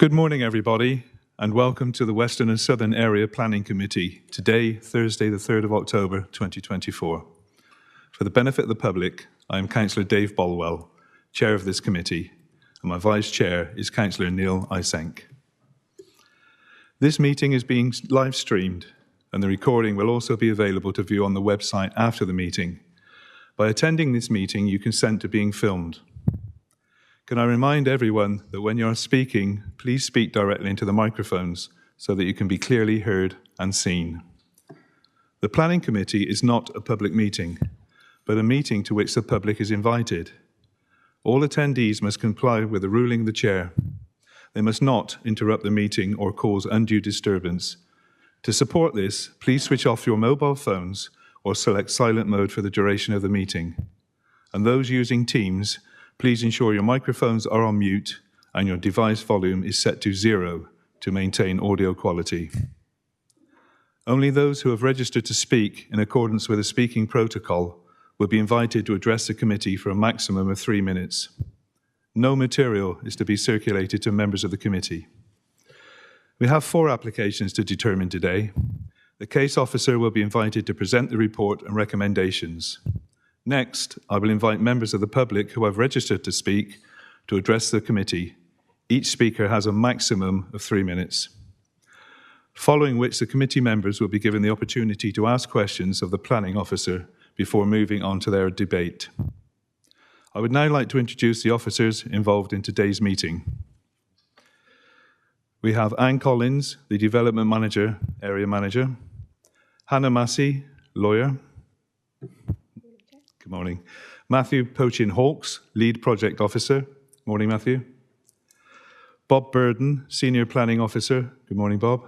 Good morning, everybody, and welcome to the Western and Southern Area Planning Committee, today, Thursday, the 3rd of October, 2024. For the benefit of the public, I am Councillor Dave Bolwell, Chair of this committee, and my Vice Chair is Councillor Neil Isenk. This meeting is being live streamed, and the recording will also be available to view on the website after the meeting. By attending this meeting, you consent to being filmed. Can I remind everyone that when you are speaking, please speak directly into the microphones so that you can be clearly heard and seen. The Planning Committee is not a public meeting, but a meeting to which the public is invited. All attendees must comply with the ruling of the Chair. They must not interrupt the meeting or cause undue disturbance. To support this, please switch off your mobile phones or select silent mode for the duration of the meeting. And those using Teams, please ensure your microphones are on mute and your device volume is set to 0 to maintain audio quality. Only those who have registered to speak in accordance with the speaking protocol will be invited to address the committee for a maximum of 3 minutes. No material is to be circulated to members of the committee. We have 4 applications to determine today. The case officer will be invited to present the report and recommendations. Next, I will invite members of the public who have registered to speak to address the committee. Each speaker has a maximum of 3 minutes. Following which, the committee members will be given the opportunity to ask questions of the planning officer before moving on to their debate. I would now like to introduce the officers involved in today's meeting. We have Anne Collins, the Development Manager, Area Manager. Hannah Massey, Lawyer. Good morning. Matthew Pochin-Hawkes, Lead Project Officer. Morning, Matthew. Bob Burden, Senior Planning Officer. Good morning, Bob.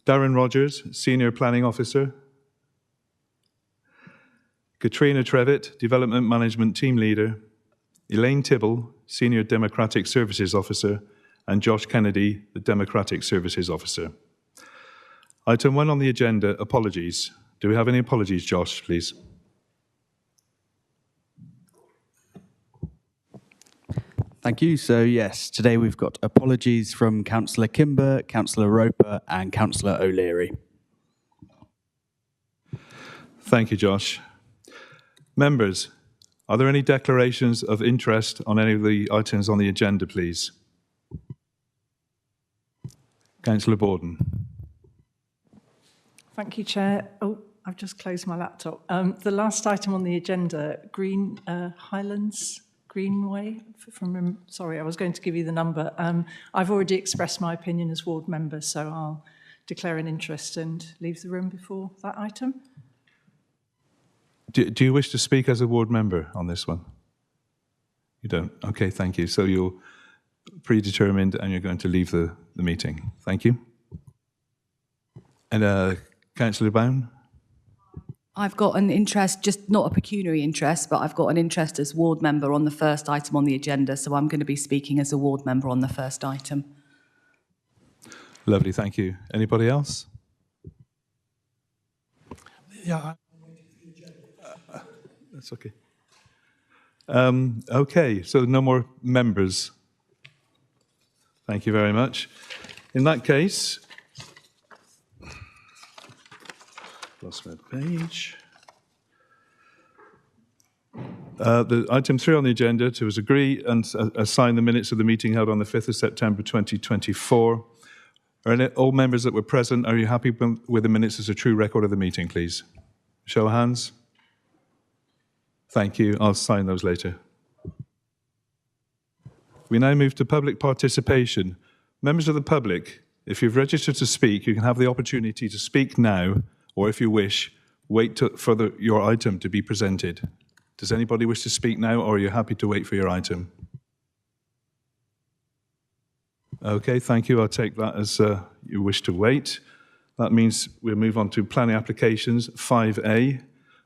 Darren Rogers, Senior Planning Officer. Katrina Trevitt, Development Management Team Leader. Elaine Tibble, Senior Democratic Services Officer. And Josh Kennedy, the Democratic Services Officer. Item 1 on the agenda, apologies. Do we have any apologies, Josh, please? Thank you. So yes, today we've got apologies from Councillor Kimber, Councillor Roper and Councillor O'Leary. Thank you, Josh. Members, are there any declarations of interest on any of the items on the agenda, please? Councillor Borden. Thank you, Chair. Oh, I've just closed my laptop. The last item on the agenda, Highlands Greenway. Sorry, I was going to give you the number. I've already expressed my opinion as ward member, so I'll declare an interest and leave the room before that item. Do you wish to speak as a ward member on this one? You don't? Okay, thank you. So you're predetermined and you're going to leave the meeting. Thank you. And Councillor Bown? I've got an interest, just not a pecuniary interest, but I've got an interest as ward member on the first item on the agenda, so I'm going to be speaking as a ward member on the first item. Lovely, thank you. Anybody else? Yeah. That's okay. Okay, so no more members. Thank you very much. In that case, lost my page. The item 3 on the agenda to agree and assign the minutes of the meeting held on the 5th of September 2024. Are all members that were present, are you happy with the minutes as a true record of the meeting, please? Show of hands. Thank you. I'll sign those later. We now move to public participation. Members of the public, if you've registered to speak, you can have the opportunity to speak now, or if you wish, wait for your item to be presented. Does anybody wish to speak now, or are you happy to wait for your item? Okay, thank you. I'll take that as you wish to wait. That means we'll move on to planning applications 5A,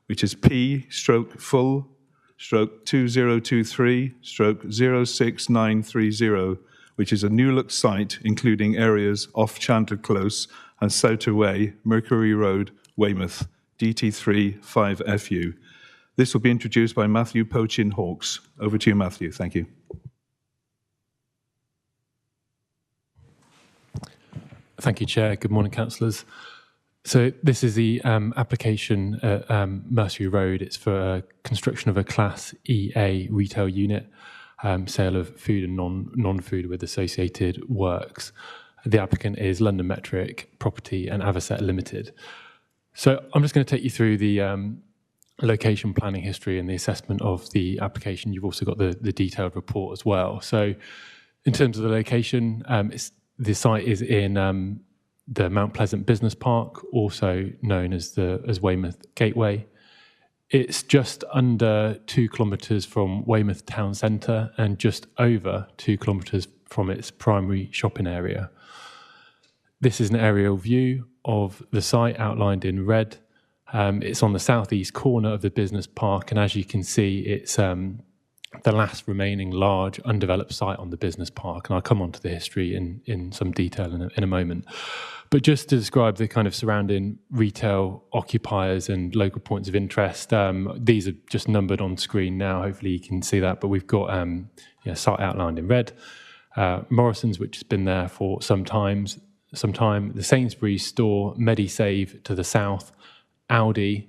which is P/2023/06930, which is a new look site including areas off Chandler Close and Souter Way, Mercury Road, Weymouth, DT3 5FU. This will be introduced by Matthew Pochin-Hawkes. Over to you, Matthew. Thank you. Thank you, Chair. Good morning, councillors. So this is the application at Mercery Road. It's for construction of a Class EA retail unit, sale of food and non-food with associated works. The applicant is London Metric Property and Avocet Limited. So I'm just going to take you through the location planning history and the assessment of the application. You've also got the detailed report as well. So in terms of the location, the site is in the Mount Pleasant Business Park, also known as Weymouth Gateway. It's just under 2 kilometres from Weymouth Town Centre and just over 2 kilometres from its primary shopping area. This is an aerial view of the site outlined in red. It's on the southeast corner of the business park, and as you can see, it's the last remaining large undeveloped site on the business park, and I'll come on to the history in some detail in a moment. But just to describe the kind of surrounding retail occupiers and local points of interest, these are just numbered on screen now. Hopefully you can see that, but we've got site outlined in red. Morrison's, which has been there for some time. The Sainsbury's store, MediSave to the south, Aldi.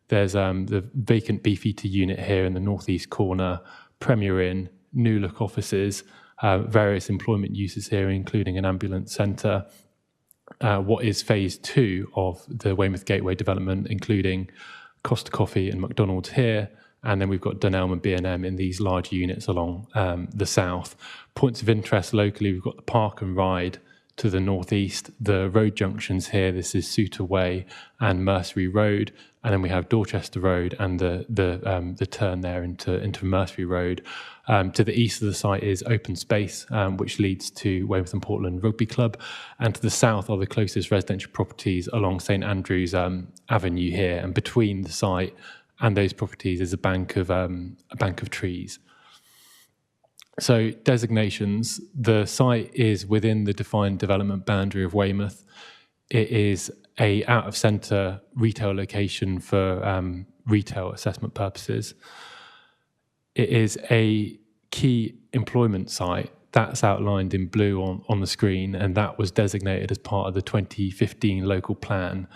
There's the vacant Beefeater unit here in the northeast corner, Premier Inn, New Look offices, various employment uses here, including an ambulance centre. What is phase 2 of the Weymouth Gateway development, including Costa Coffee and McDonald's here. And then we've got Dunelm and B&M in these large units along the south. Points of interest locally, we've got the Park and Ride to the northeast, the road junctions here, this is Souter Way and Mercery Road, and then we have Dorchester Road and the turn there into Mercery Road. To the east of the site is open space, which leads to Weymouth and Portland Rugby Club, and to the south are the closest residential properties along St Andrews Avenue here, and between the site and those properties is a bank of trees. So designations, the site is within the defined development boundary of Weymouth. It is a out-of-centre retail location for retail assessment purposes. It is a key employment site that's outlined in blue on the screen, and that was designated as part of the 2015 local plan.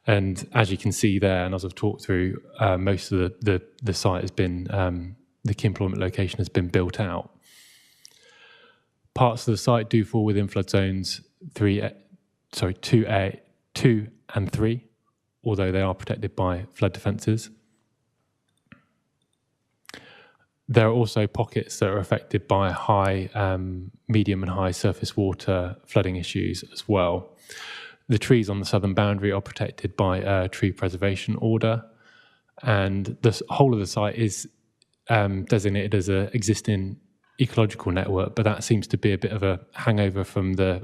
And as you can see there, and as I've talked through, most of the site has been, the key employment location has been built out. Parts of the site do fall within flood zones 2 and 3, although they are protected by flood defences. There are also pockets that are affected by high, medium and high surface water flooding issues as well. The trees on the southern boundary are protected by a tree preservation order, and the whole of the site is designated as an existing ecological network, but that seems to be a bit of a hangover from the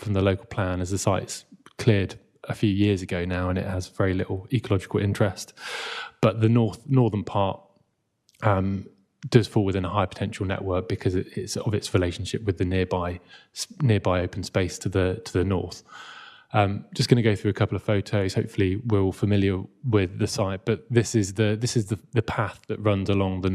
local plan, as the site's cleared a few years ago now and it has very little ecological interest. But the northern part does fall within a high potential network because it's of its relationship with the nearby open space to the north. Just going to go through a couple of photos. Hopefully we're all familiar with the site, but this is the path that runs along the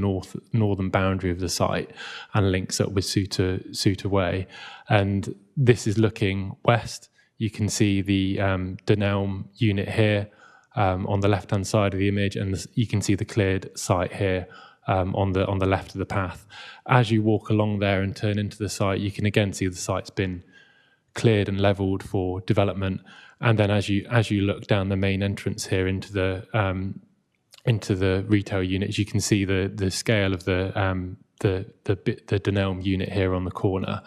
northern boundary of the site and links up with Souter Way. And this is looking west. You can see the Dunelm unit here on the left-hand side of the image, and you can see the cleared site here on the left of the path. As you walk along there and turn into the site, you can again see the site's been cleared and levelled for development. And then as you look down the main entrance here into the retail units, you can see the scale of the Dunelm unit here on the corner.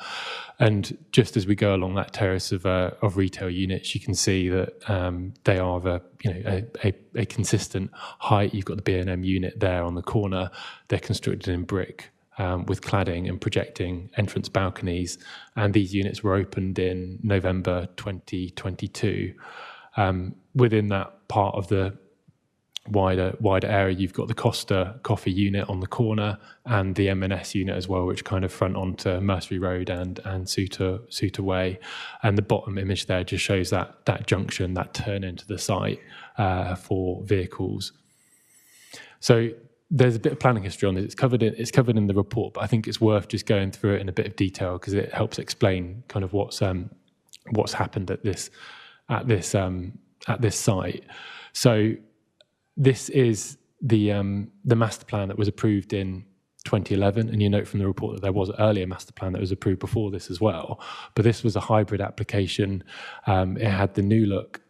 And just as we go along that terrace of retail units, you can see that they are of a consistent height. You've got the B&M unit there on the corner. They're constructed in brick with cladding and projecting entrance balconies. And these units were opened in November 2022. Within that part of the wider area, you've got the Costa Coffee unit on the corner and the M&S unit as well, which kind of front onto Mercery Road and Souter Way. And the bottom image there just shows that junction, that turn into the site for vehicles. So there's a bit of planning history on this. It's covered in the report, but I think it's worth just going through it in a bit of detail because it helps explain kind of what's what's happened at this site. So this is the master plan that was approved in 2011, and you note from the report that there was an earlier master plan that was approved before this as well. But this was a hybrid application. It had the New Look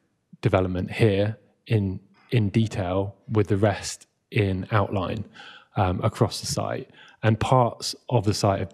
development here in detail, with the rest in outline across the site. And parts of the site have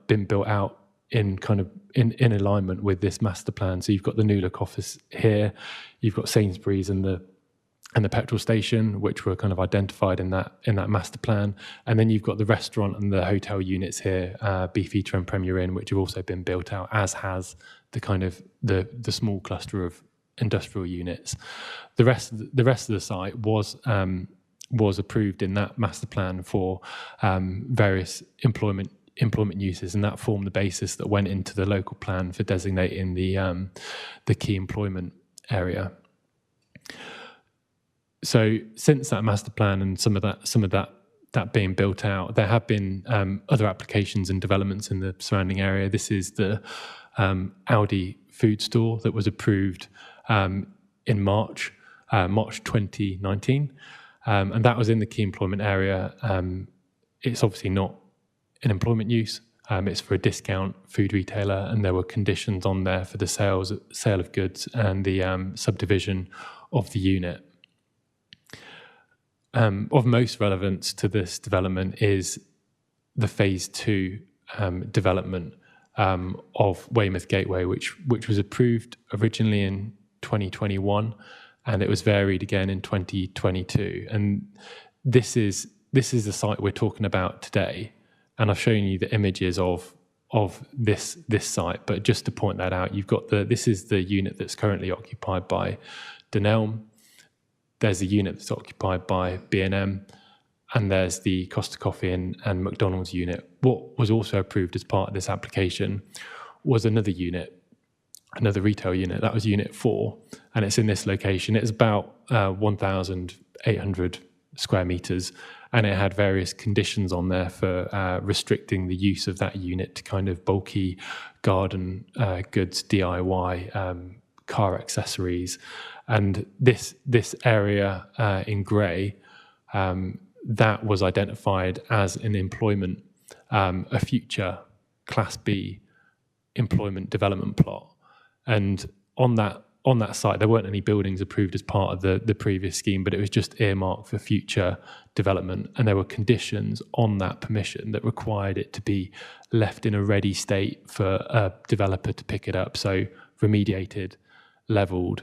been built out in kind of in alignment with this master plan. So you've got the New Look office here, you've got Sainsbury's and the petrol station, which were kind of identified in that master plan, and then you've got the restaurant and the hotel units here, Beefeater and Premier Inn, which have also been built out, as has the kind of the small cluster of industrial units. The rest of the site was approved in that master plan for various employment uses, and that formed the basis that went into the local plan for designating the key employment area. So since that master plan and some of that being built out, there have been other applications and developments in the surrounding area. This is the Aldi food store that was approved in March 2019, and that was in the key employment area. It's obviously not an employment use. It's for a discount food retailer, and there were conditions on there for the sale of goods and the subdivision of the unit. Of most relevance to this development is the phase 2 development of Weymouth Gateway, which was approved originally in 2021, and it was varied again in 2022. And this is the site we're talking about today, and I've shown you the images of this site. But just to point that out, you've got this is the unit that's currently occupied by Dunelm. There's a unit that's occupied by B&M, and there's the Costa Coffee and McDonald's unit. What was also approved as part of this application was another unit, another retail unit. That was Unit 4, and it's in this location. It's about 1,800 square metres, and it had various conditions on there for restricting the use of that unit to kind of bulky garden goods, DIY, car accessories. And this area in grey, that was identified as an employment, a future Class B employment development plot. And on that site, there weren't any buildings approved as part of the previous scheme, but it was just earmarked for future development. And there were conditions on that permission that required it to be left in a ready state for a developer to pick it up. So remediated, levelled,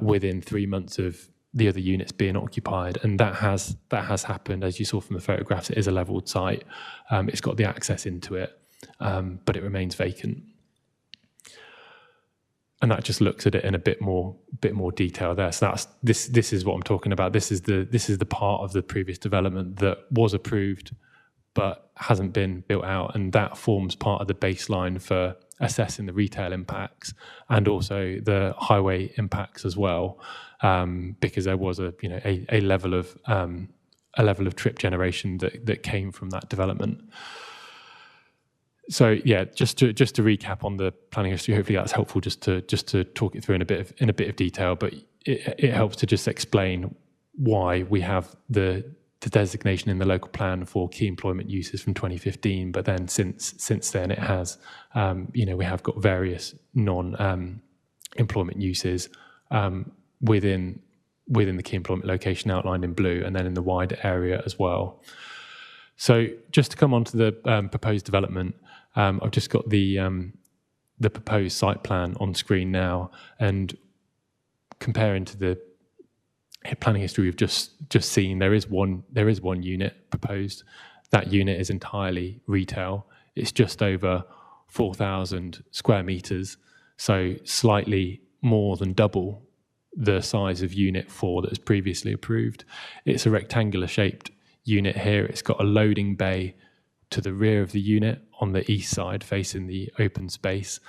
within 3 months of the other units being occupied, and that has happened. As you saw from the photographs, it is a levelled site. It's got the access into it, but it remains vacant. And that just looks at it in a bit more detail there. So this is what I'm talking about. This is the part of the previous development that was approved but hasn't been built out, and that forms part of the baseline for assessing the retail impacts and also the highway impacts as well, because there was a level of trip generation that came from that development. So yeah, just to recap on the planning history, hopefully that's helpful just to talk it through in a bit of detail, but it helps to just explain why we have the designation in the local plan for key employment uses from 2015, but then since then it has, we have got various non-employment uses within the key employment location outlined in blue, and then in the wider area as well. So just to come on to the proposed development, I've just got the proposed site plan on screen now, and comparing to the planning history we've just seen, there is one unit proposed. That unit is entirely retail. It's just over 4,000 square metres, so slightly more than double the size of Unit 4 that was previously approved. It's a rectangular shaped unit here. It's got a loading bay to the rear of the unit on the east side facing the open space.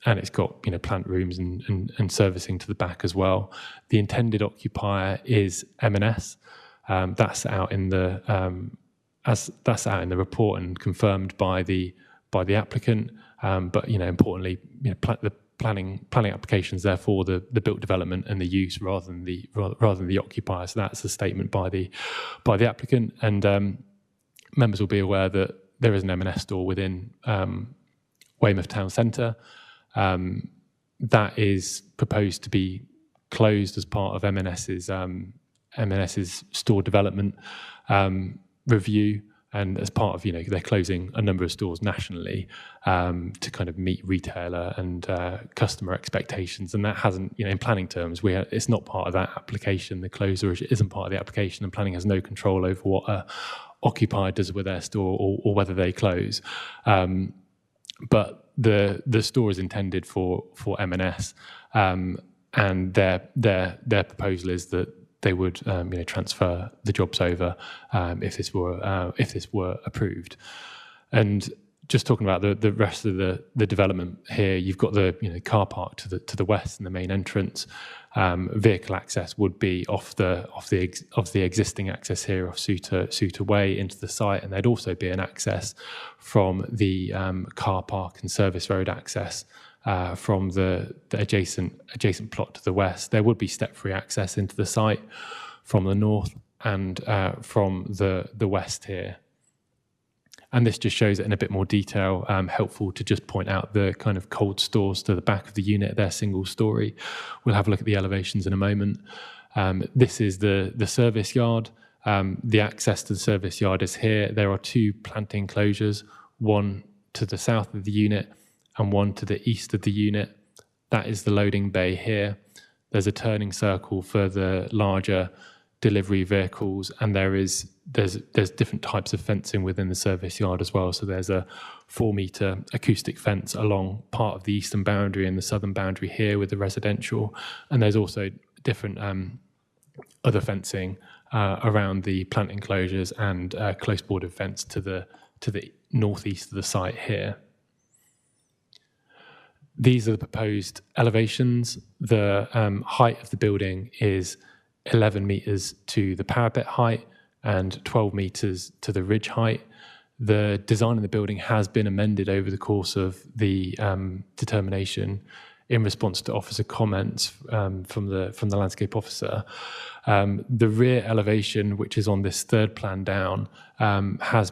And it's got plant rooms and servicing to the back as well. The intended occupier is M&S. That's out in the report and confirmed by the applicant. But importantly, planning applications, therefore the built development and the use rather than the occupier. So that's a statement by the applicant, and members will be aware that there is an M&S store within Weymouth Town Centre. That is proposed to be closed as part of M&S's store development review, and as part of, they're closing a number of stores nationally to kind of meet retailer and customer expectations, and that hasn't, in planning terms, it's not part of that application. The closure isn't part of the application, and planning has no control over what a occupier does with their store or whether they close. But the store is intended for M&S, and their proposal is that they would transfer the jobs over if this were approved. And just talking about the rest of the development here, you've got the car park to the west and the main entrance. Vehicle access would be off the existing access here off Suter Way into the site, and there'd also be an access from the car park and service road access from the adjacent plot to the west. There would be step-free access into the site from the north and from the west here. And this just shows it in a bit more detail. Helpful to just point out the kind of cold stores to the back of the unit. They're single story. We'll have a look at the elevations in a moment. This is the service yard. The access to the service yard is here. There are two planting enclosures, one to the south of the unit and one to the east of the unit. That is the loading bay here. There's a turning circle for the larger delivery vehicles, and there's different types of fencing within the service yard as well. So there's a 4-metre acoustic fence along part of the eastern boundary and the southern boundary here with the residential, and there's also different other fencing around the plant enclosures and close bordered fence to the northeast of the site here. These are the proposed elevations. The height of the building is 11 metres to the parapet height and 12 metres to the ridge height. The design of the building has been amended over the course of the determination in response to officer comments from the landscape officer. The rear elevation, which is on this third plan down, has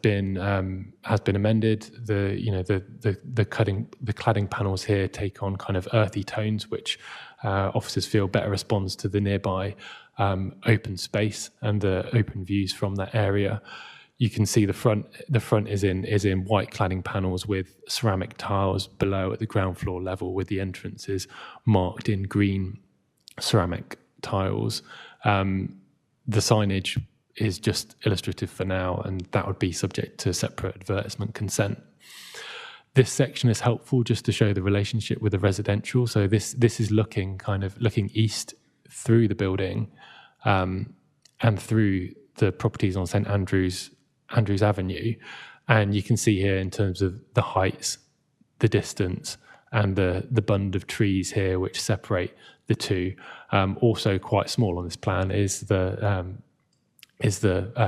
been amended. The cladding panels here take on kind of earthy tones, which officers feel better responds to the nearby open space and the open views from that area. You can see the front is in white cladding panels with ceramic tiles below at the ground floor level, with the entrances marked in green ceramic tiles. The signage is just illustrative for now, and that would be subject to separate advertisement consent. This section is helpful just to show the relationship with the residential. So this is looking east through the building and through the properties on St Andrews Avenue, and you can see here in terms of the heights, the distance, and the bund of trees here which separate the two. Also quite small on this plan is the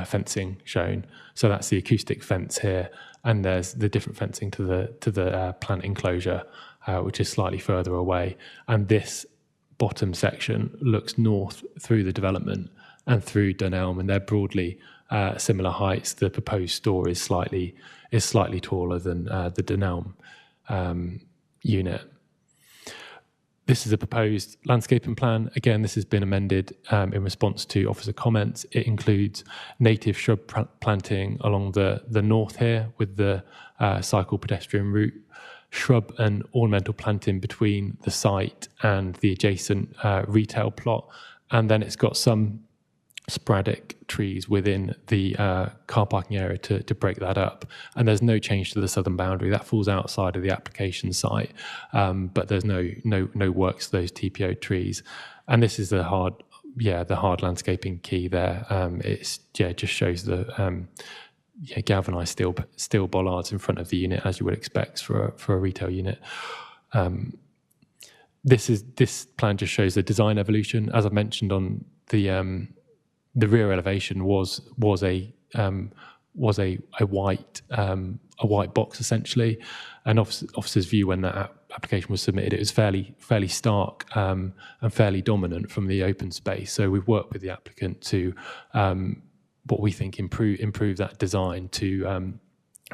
fencing shown. So that's the acoustic fence here, and there's the different fencing to the plant enclosure, which is slightly further away. And this bottom section looks north through the development and through Dunelm, and they're broadly similar heights. The proposed store is slightly taller than the Dunelm unit. This is a proposed landscaping plan. Again, this has been amended in response to officer comments. It includes native shrub planting along the north here with the cycle pedestrian route, shrub and ornamental planting between the site and the adjacent retail plot, and then it's got some sporadic trees within the car parking area to break that up. And there's no change to the southern boundary. That falls outside of the application site, but there's no works to those TPO trees. And this is the hard landscaping key there. Just shows the galvanized steel bollards in front of the unit, as you would expect for a retail unit. This plan just shows the design evolution. As I mentioned, on the rear elevation was a white box essentially, and officers' view when that application was submitted, it was fairly stark and fairly dominant from the open space. So we've worked with the applicant to what we think improve that design to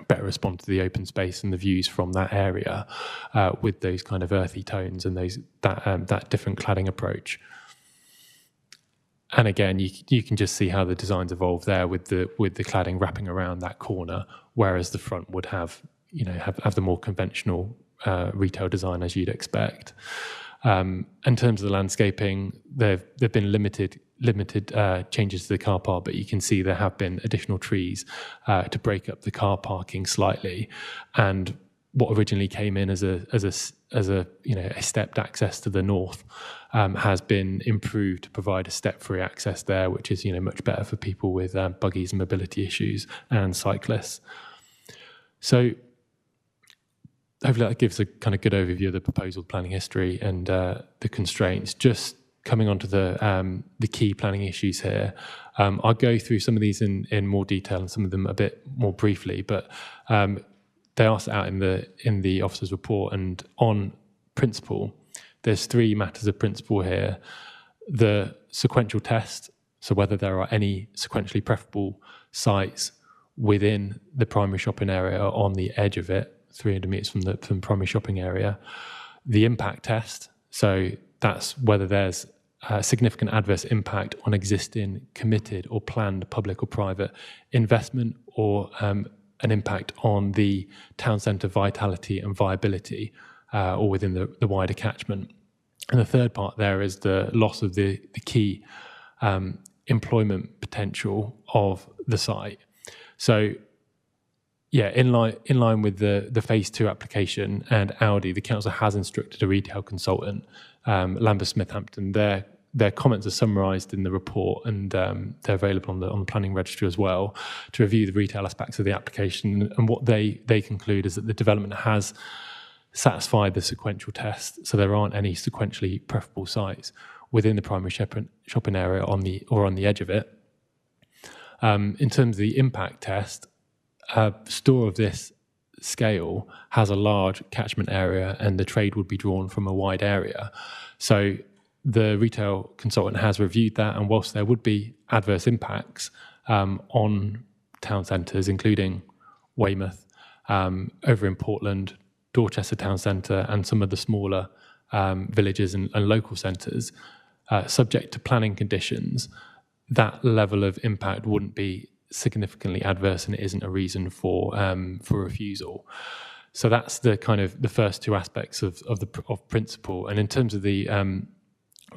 better respond to the open space and the views from that area with those kind of earthy tones and that different cladding approach. And again, you can just see how the designs evolve there with the cladding wrapping around that corner, whereas the front would have the more conventional retail design as you'd expect. In terms of the landscaping, there've been limited changes to the car park, but you can see there have been additional trees to break up the car parking slightly. And what originally came in as a stepped access to the north has been improved to provide a step-free access there, which is much better for people with buggies and mobility issues and cyclists. So hopefully that gives a kind of good overview of the proposal planning history and the constraints. Just coming on to the key planning issues here, I'll go through some of these in more detail and some of them a bit more briefly, but they are set out in the officer's report. And on principle, there's 3 matters of principle here. The sequential test, so whether there are any sequentially preferable sites within the primary shopping area or on the edge of it, 300 metres from the primary shopping area. The impact test, so that's whether there's a significant adverse impact on existing committed or planned public or private investment, or an impact on the town centre vitality and viability, or within the wider catchment. And the third part there is the loss of the key employment potential of the site. So, yeah, in line with the Phase 2 application and Audi, the council has instructed a retail consultant, Lambeth Smith Hampton. Their comments are summarised in the report, and they're available on the planning registry as well, to review the retail aspects of the application. And what they conclude is that the development has satisfied the sequential test, so there aren't any sequentially preferable sites within the primary shopping area on the edge of it. In terms of the impact test, a store of this scale has a large catchment area, and the trade would be drawn from a wide area. So the retail consultant has reviewed that, and whilst there would be adverse impacts on town centres, including Weymouth, over in Portland, Dorchester town centre, and some of the smaller villages and local centres, subject to planning conditions, that level of impact wouldn't be significantly adverse, and it isn't a reason for refusal. So that's the kind of the first 2 aspects of principle. And in terms of the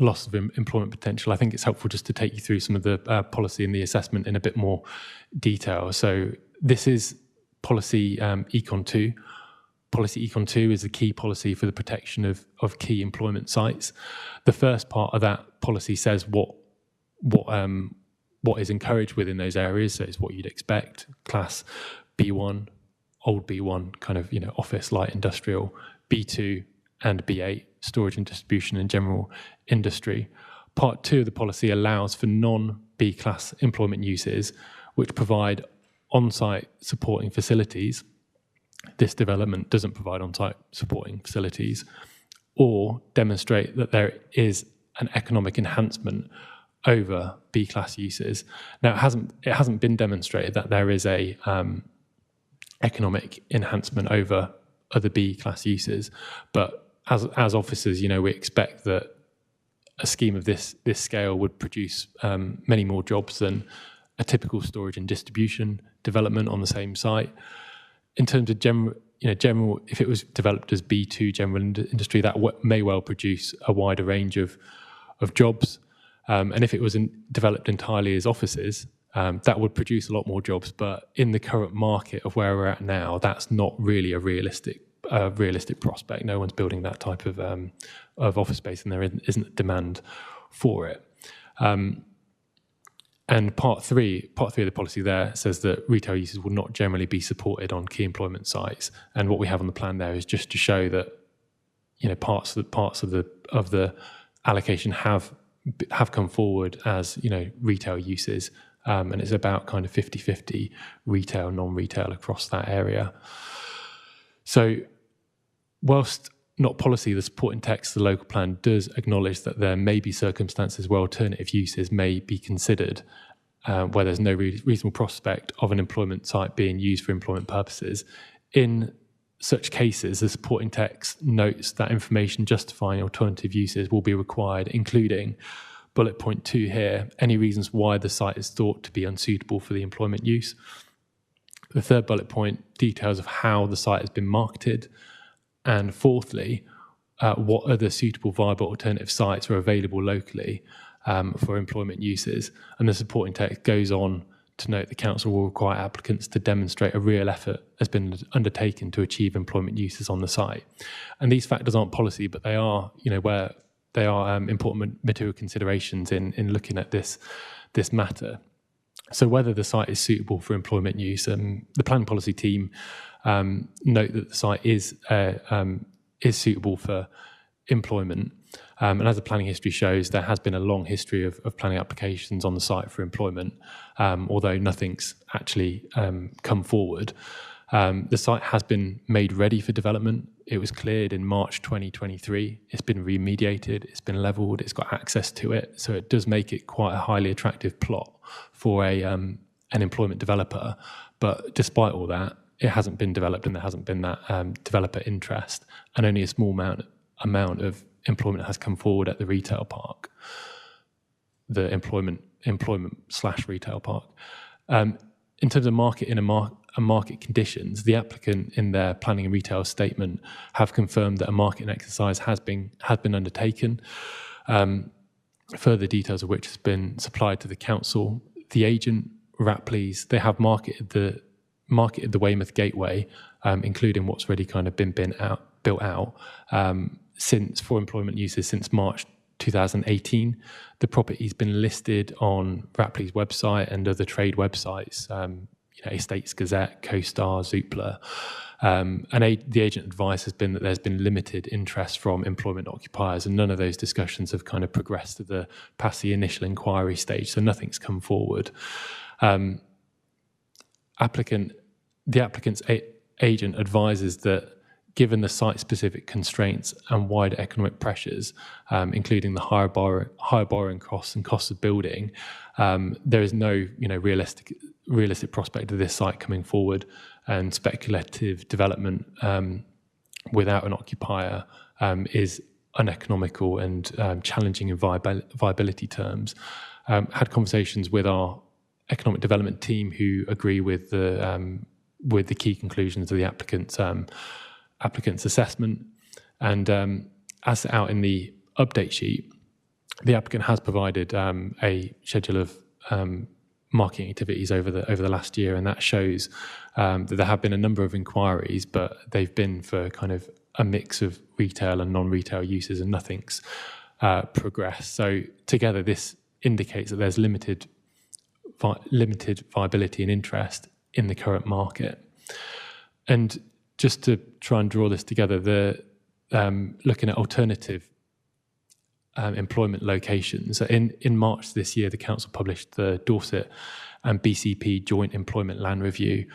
loss of employment potential, I think it's helpful just to take you through some of the policy and the assessment in a bit more detail. So this is policy Econ 2. Policy Econ 2 is the key policy for the protection of key employment sites. The first part of that policy says what is encouraged within those areas. So it's what you'd expect: class B1, old B1, kind of office, light industrial; B2 and B8, storage and distribution and general industry. Part 2 of the policy allows for non-B class employment uses which provide on-site supporting facilities. This development doesn't provide on-site supporting facilities, or demonstrate that there is an economic enhancement over B-class uses. Now, it hasn't been demonstrated that there is a economic enhancement over other B-class uses, but as officers, we expect that a scheme of this scale would produce many more jobs than a typical storage and distribution development on the same site. In terms of general, if it was developed as B2 general industry, that may well produce a wider range of jobs. And if it was developed entirely as offices, that would produce a lot more jobs. But in the current market of where we're at now, that's not really a realistic prospect. No one's building that type of office space, and there isn't a demand for it. And part three of the policy there says that retail uses will not generally be supported on key employment sites. And what we have on the plan there is just to show that parts of the allocation have come forward as retail uses, and it's about kind of 50-50 retail, non-retail across that area. So whilst not policy, the supporting text of the local plan does acknowledge that there may be circumstances where alternative uses may be considered, where there's no reasonable prospect of an employment site being used for employment purposes. In such cases, the supporting text notes that information justifying alternative uses will be required, including bullet point 2 here, any reasons why the site is thought to be unsuitable for the employment use. The third bullet point, details of how the site has been marketed. And fourthly, what other suitable viable alternative sites are available locally for employment uses. And the supporting text goes on to note the council will require applicants to demonstrate a real effort has been undertaken to achieve employment uses on the site. And these factors aren't policy, but they are, where they are important material considerations in looking at this matter. So whether the site is suitable for employment use, the planning policy team note that the site is suitable for employment. And as the planning history shows, there has been a long history of planning applications on the site for employment, although nothing's actually come forward. The site has been made ready for development. It was cleared in March 2023. It's been remediated, it's been levelled, it's got access to it. So it does make it quite a highly attractive plot for an employment developer. But despite all that, it hasn't been developed and there hasn't been that developer interest. And only a small amount of employment has come forward at the retail park, the employment/retail park. In terms of market market conditions, the applicant in their planning and retail statement have confirmed that a marketing exercise has been undertaken. Further details of which has been supplied to the council. The agent, Rapley's, they have marketed the Weymouth Gateway, including what's already kind of been built out for employment uses since March 2018. The property's been listed on Rapley's website and other trade websites, Estates Gazette, CoStar, Zoopla. And the agent advice has been that there's been limited interest from employment occupiers, and none of those discussions have kind of progressed past the initial inquiry stage, so nothing's come forward. The applicant's agent advises that given the site-specific constraints and wider economic pressures, including the higher borrowing costs and costs of building, there is no realistic prospect of this site coming forward, and speculative development without an occupier is uneconomical and challenging in viability terms. Had conversations with our economic development team who agree with the key conclusions of the applicant's assessment. And as set out in the update sheet, the applicant has provided a schedule of marketing activities over the last year, and that shows that there have been a number of inquiries, but they've been for kind of a mix of retail and non-retail uses, and nothing's progressed. So together, this indicates that there's limited viability and interest in the current market. And just to try and draw this together, looking at alternative employment locations. In March this year, the council published the Dorset and BCP Joint Employment Land Review.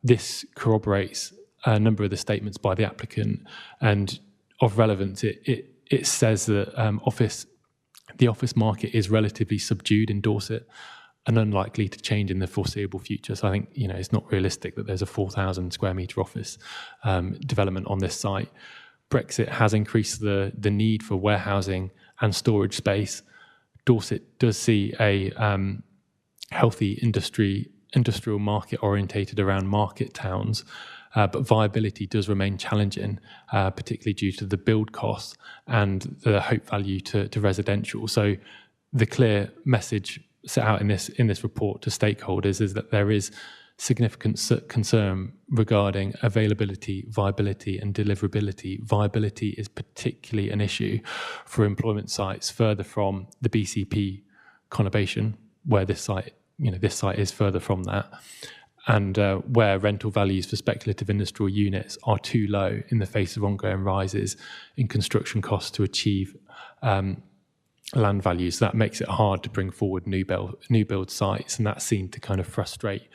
This corroborates a number of the statements by the applicant, and of relevance, it says that the office market is relatively subdued in Dorset and unlikely to change in the foreseeable future. So I think it's not realistic that there's a 4,000 square metre office development on this site. Brexit has increased the need for warehousing and storage space. Dorset does see a healthy industrial market orientated around market towns, but viability does remain challenging, particularly due to the build costs and the hope value to residential. So the clear message set out in this report to stakeholders is that there is significant concern regarding availability, viability and deliverability. Viability is particularly an issue for employment sites further from the BCP conurbation, where this site is further from that, and where rental values for speculative industrial units are too low in the face of ongoing rises in construction costs to achieve land values. That makes it hard to bring forward new build sites, and that's seen to kind of frustrate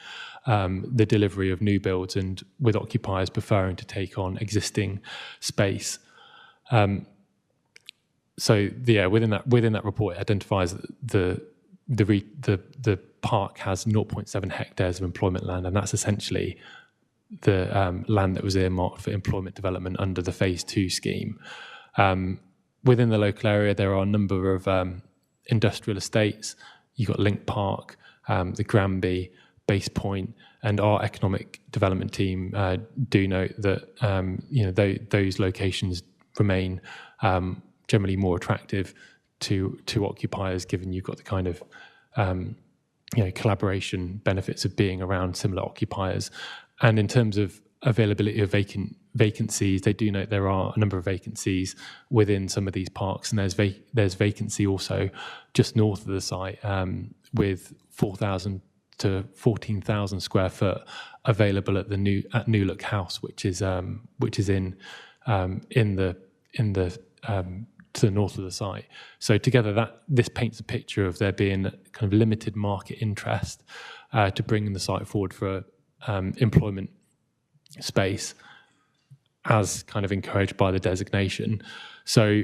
the delivery of new builds, and with occupiers preferring to take on existing space Within that report, it identifies that the park has 0.7 hectares of employment land, and that's essentially the land that was earmarked for employment development under the Phase 2 scheme. Within the local area, there are a number of industrial estates. You've got Link Park, the Granby, Base Point, and our economic development team do note that those locations remain generally more attractive to occupiers, given you've got the kind of collaboration benefits of being around similar occupiers. And in terms of availability of vacancies, they do note there are a number of vacancies within some of these parks, and there's vacancy also just north of the site with 4,000 to 14,000 square foot available at New Look House, which is in the to the north of the site. So together, this paints a picture of there being kind of limited market interest to bring the site forward for employment space, as kind of encouraged by the designation. So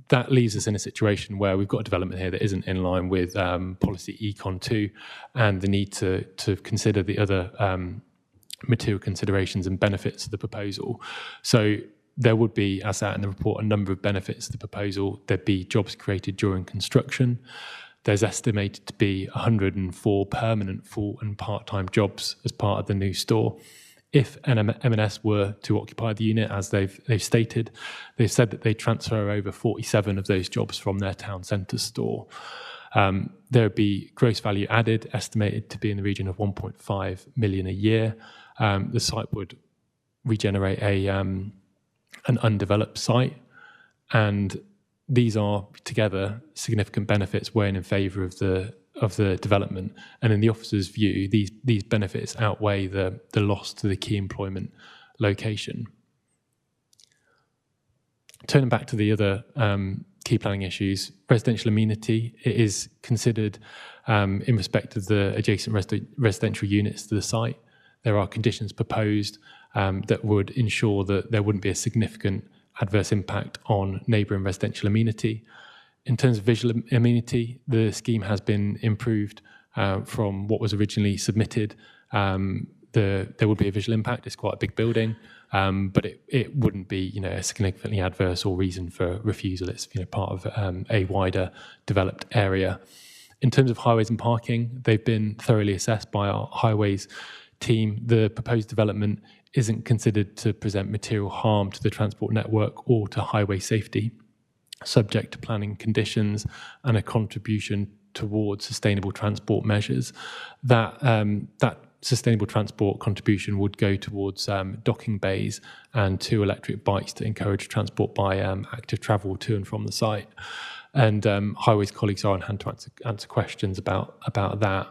that leaves us in a situation where we've got a development here that isn't in line with policy Econ 2 and the need to consider the other material considerations and benefits of the proposal. So there would be, as out in the report, a number of benefits to the proposal. There'd be jobs created during construction. There's estimated to be 104 permanent full and part-time jobs as part of the new store. If M&S were to occupy the unit, as they've stated, they've said that they transfer over 47 of those jobs from their town centre store. There would be gross value added, estimated to be in the region of 1.5 million a year. The site would regenerate an undeveloped site, and these are together significant benefits weighing in favour of the development. And in the officer's view, these benefits outweigh the loss to the key employment location. Turning back to the other key planning issues, residential amenity, it is considered in respect of the adjacent residential units to the site. There are conditions proposed that would ensure that there wouldn't be a significant adverse impact on neighbouring residential amenity. In terms of visual amenity, the scheme has been improved from what was originally submitted. There would be a visual impact. It's quite a big building, but it wouldn't be, a significantly adverse or reason for refusal. It's, part of a wider developed area. In terms of highways and parking, they've been thoroughly assessed by our highways team. The proposed development isn't considered to present material harm to the transport network or to highway safety, subject to planning conditions and a contribution towards sustainable transport measures. That sustainable transport contribution would go towards docking bays and 2 electric bikes to encourage transport by active travel to and from the site. And highways colleagues are on hand to answer questions about that.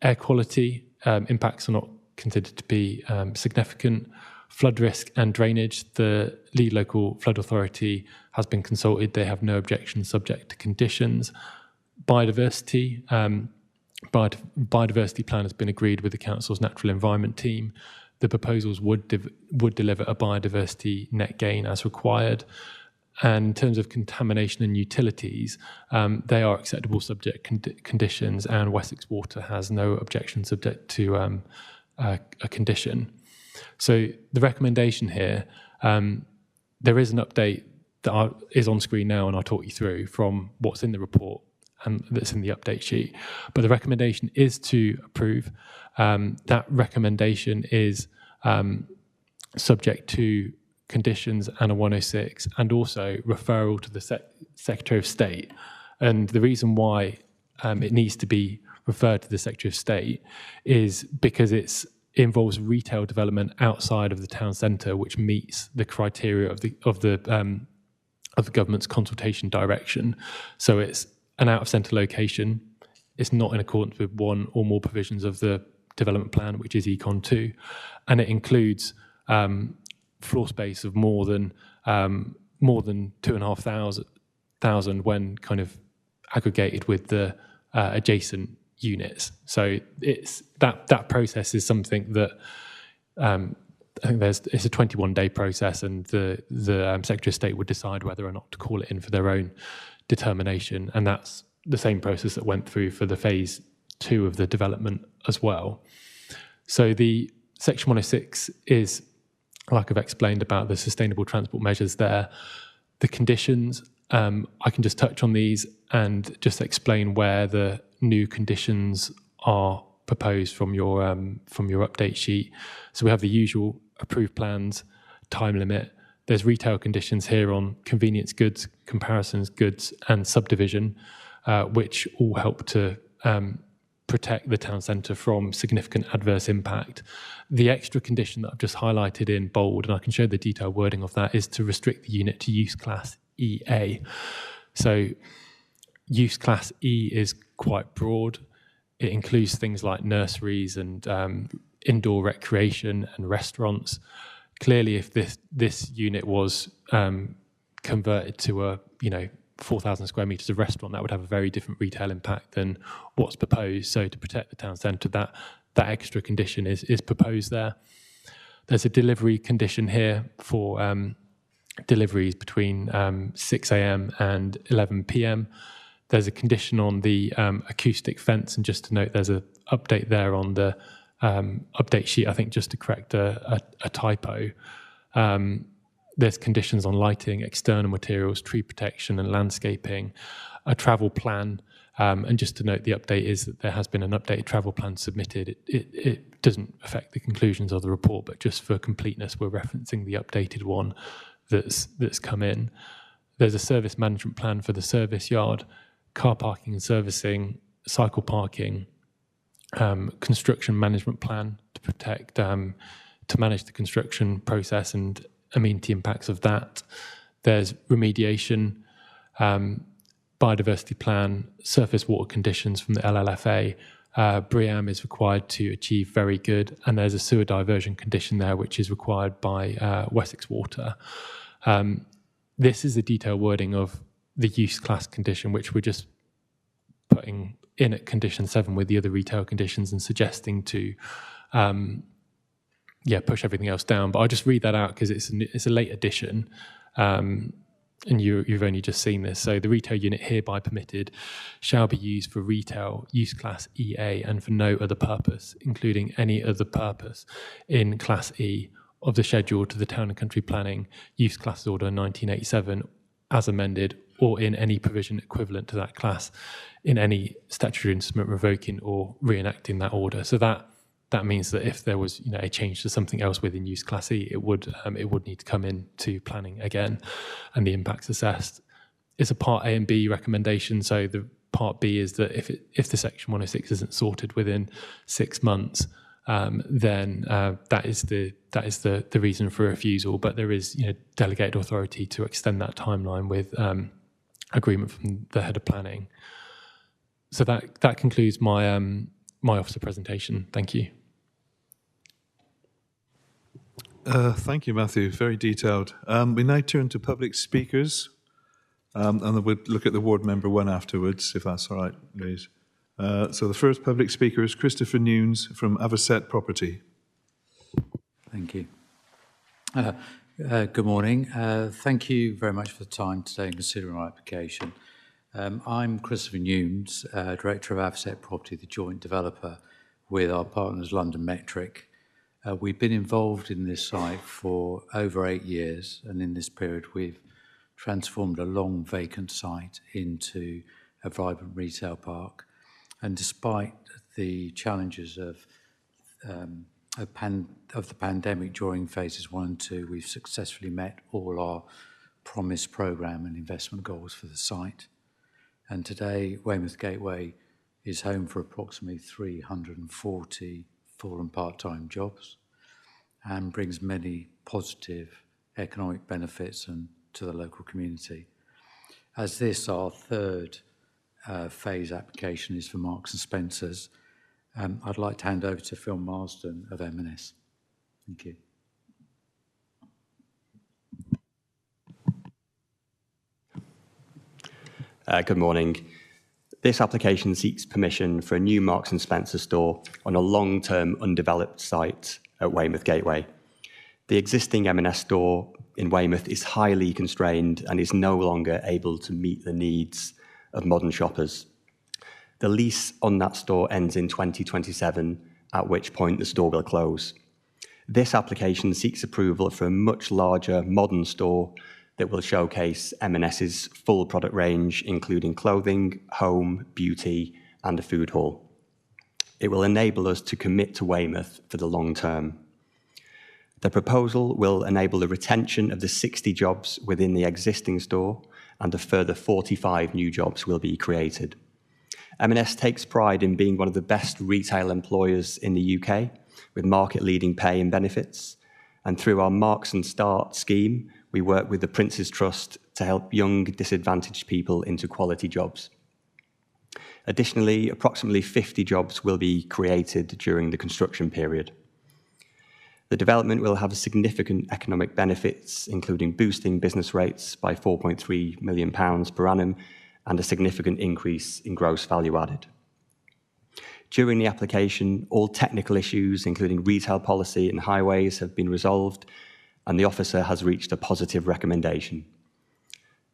Air quality impacts are not considered to be significant. Flood risk and drainage, the lead local flood authority has been consulted. They have no objections subject to conditions. Biodiversity, biodiversity plan has been agreed with the council's natural environment team. The proposals would deliver a biodiversity net gain as required. And in terms of contamination and utilities, they are acceptable subject conditions, and Wessex Water has no objection subject to a condition. So the recommendation here, there is an update that is on screen now, and I'll talk you through from what's in the report and that's in the update sheet. But the recommendation is to approve. That recommendation is subject to conditions and a 106, and also referral to the Secretary of State. And the reason why it needs to be referred to the Secretary of State is because it involves retail development outside of the town centre, which meets the criteria of the government's consultation direction. So it's an out-of-centre location. It's not in accordance with one or more provisions of the development plan, which is Econ 2, and it includes floor space of more than 2,500 when kind of aggregated with the adjacent units. So it's that process is something that I think it's a 21-day process, and the Secretary of State would decide whether or not to call it in for their own determination, and that's the same process that went through for the phase 2 of the development as well. So the Section 106 is, like I've explained about the sustainable transport measures there, the conditions. I can just touch on these and just explain where the new conditions are proposed from your update sheet. So we have the usual approved plans, time limit. There's retail conditions here on convenience goods, comparisons goods, and subdivision, which all help to protect the town centre from significant adverse impact. The extra condition that I've just highlighted in bold, and I can show the detailed wording of that, is to restrict the unit to use class EA. So use class E is quite broad. It includes things like nurseries and indoor recreation and restaurants. Clearly, if this unit was converted to a 4,000 square metres of restaurant, that would have a very different retail impact than what's proposed. So to protect the town centre, that extra condition is proposed there. There's a delivery condition here for deliveries between 6 a.m. and 11 p.m. There's a condition on the acoustic fence, and just to note, there's an update there on the update sheet, I think, just to correct a typo. There's conditions on lighting, external materials, tree protection and landscaping, a travel plan, and just to note, the update is that there has been an updated travel plan submitted. It doesn't affect the conclusions of the report, but just for completeness, we're referencing the updated one that's come in. There's a service management plan for the service yard, car parking and servicing, cycle parking, construction management plan to protect, to manage the construction process and amenity impacts of that. There's remediation, biodiversity plan, surface water conditions from the LLFA. BREEAM is required to achieve very good, and there's a sewer diversion condition there which is required by Wessex Water. This is the detailed wording of the use class condition, which we're just putting in at condition 7 with the other retail conditions and suggesting to push everything else down. But I'll just read that out because it's a late addition, and you've only just seen this. So the retail unit hereby permitted shall be used for retail use class EA and for no other purpose, including any other purpose in class E of the schedule to the Town and Country Planning Use Class Order 1987 as amended, or in any provision equivalent to that class in any statutory instrument revoking or reenacting that order. So that means that if there was a change to something else within use class E, it would need to come in to planning again, and the impacts assessed. It's a part A and B recommendation. So the part B is that if the Section 106 isn't sorted within 6 months, then that is the reason for refusal. But there is delegated authority to extend that timeline with agreement from the head of planning. So that concludes my my officer presentation. Thank you. Thank you, Matthew. Very detailed. We now turn to public speakers, and then we'll look at the ward member one afterwards, if that's all right, please. So the first public speaker is Christopher Nunes from Avocet Property. Thank you. Good morning. Thank you very much for the time today in considering my application. I'm Christopher Nunes, Director of Avocet Property, the joint developer with our partners London Metric. We've been involved in this site for over 8 years, and in this period we've transformed a long vacant site into a vibrant retail park. And despite the challenges of the pandemic during phases 1 and 2, we've successfully met all our promised programme and investment goals for the site. And today, Weymouth Gateway is home for approximately 340 full and part-time jobs and brings many positive economic benefits to the local community. As this, our third phase application, is for Marks and Spencer's, I'd like to hand over to Phil Marsden of M&S. Thank you. Good morning. This application seeks permission for a new Marks and Spencer store on a long-term undeveloped site at Weymouth Gateway. The existing M&S store in Weymouth is highly constrained and is no longer able to meet the needs of modern shoppers. The lease on that store ends in 2027, at which point the store will close. This application seeks approval for a much larger modern store that will showcase M&S's full product range, including clothing, home, beauty, and a food hall. It will enable us to commit to Weymouth for the long term. The proposal will enable the retention of the 60 jobs within the existing store, and a further 45 new jobs will be created. M&S takes pride in being one of the best retail employers in the UK, with market-leading pay and benefits. And through our Marks and Start scheme, we work with the Prince's Trust to help young, disadvantaged people into quality jobs. Additionally, approximately 50 jobs will be created during the construction period. The development will have significant economic benefits, including boosting business rates by £4.3 million per annum and a significant increase in gross value added. During the application, all technical issues, including retail policy and highways, have been resolved, and the officer has reached a positive recommendation.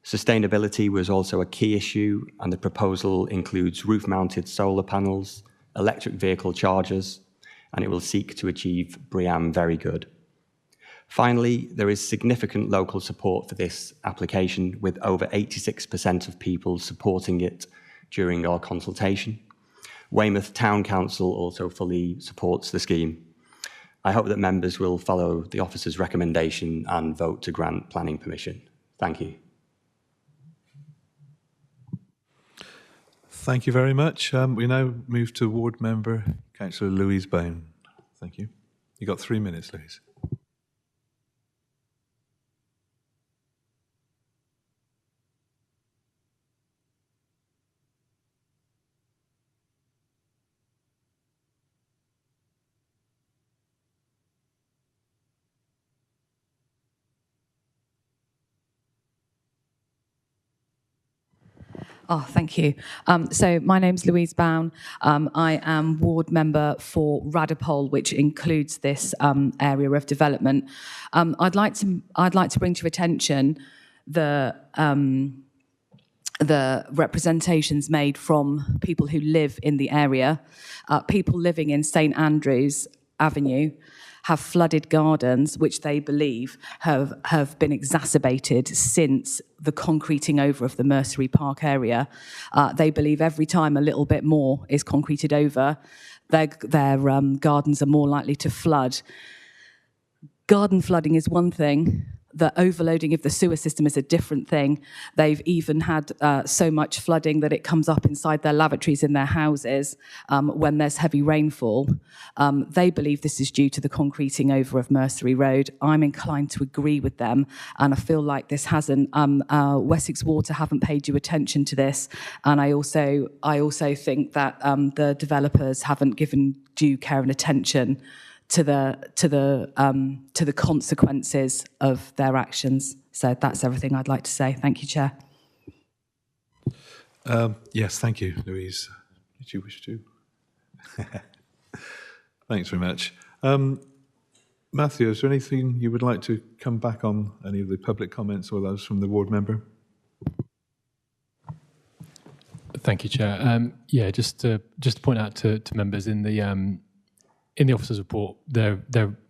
Sustainability was also a key issue, and the proposal includes roof-mounted solar panels, electric vehicle chargers, and it will seek to achieve BREEAM Very Good. Finally, there is significant local support for this application, with over 86% of people supporting it during our consultation. Weymouth Town Council also fully supports the scheme. I hope that members will follow the officer's recommendation and vote to grant planning permission. Thank you. Thank you very much. We now move to Ward Member Councillor Louise Bown. Thank you. You've got 3 minutes, Louise. Oh, thank you. So my name's Louise Bown. I am ward member for Radipole, which includes this area of development. I'd like to bring to your attention the representations made from people who live in the area. People living in St Andrews Avenue have flooded gardens, which they believe have been exacerbated since the concreting over of the Mercery Park area. They believe every time a little bit more is concreted over, their gardens are more likely to flood. Garden flooding is one thing. The overloading of the sewer system is a different thing. They've even had so much flooding that it comes up inside their lavatories in their houses when there's heavy rainfall. They believe this is due to the concreting over of Mercery Road. I'm inclined to agree with them, and I feel like this hasn't. Wessex Water haven't paid due attention to this, and I also think that the developers haven't given due care and attention to the consequences of their actions. So that's everything I'd like to say. Thank you, Chair. Yes, thank you, Louise. Did you wish to? Thanks very much. Matthew, is there anything you would like to come back on, any of the public comments or those from the ward member? Thank you, Chair. Yeah, just to point out to members in the officer's report, there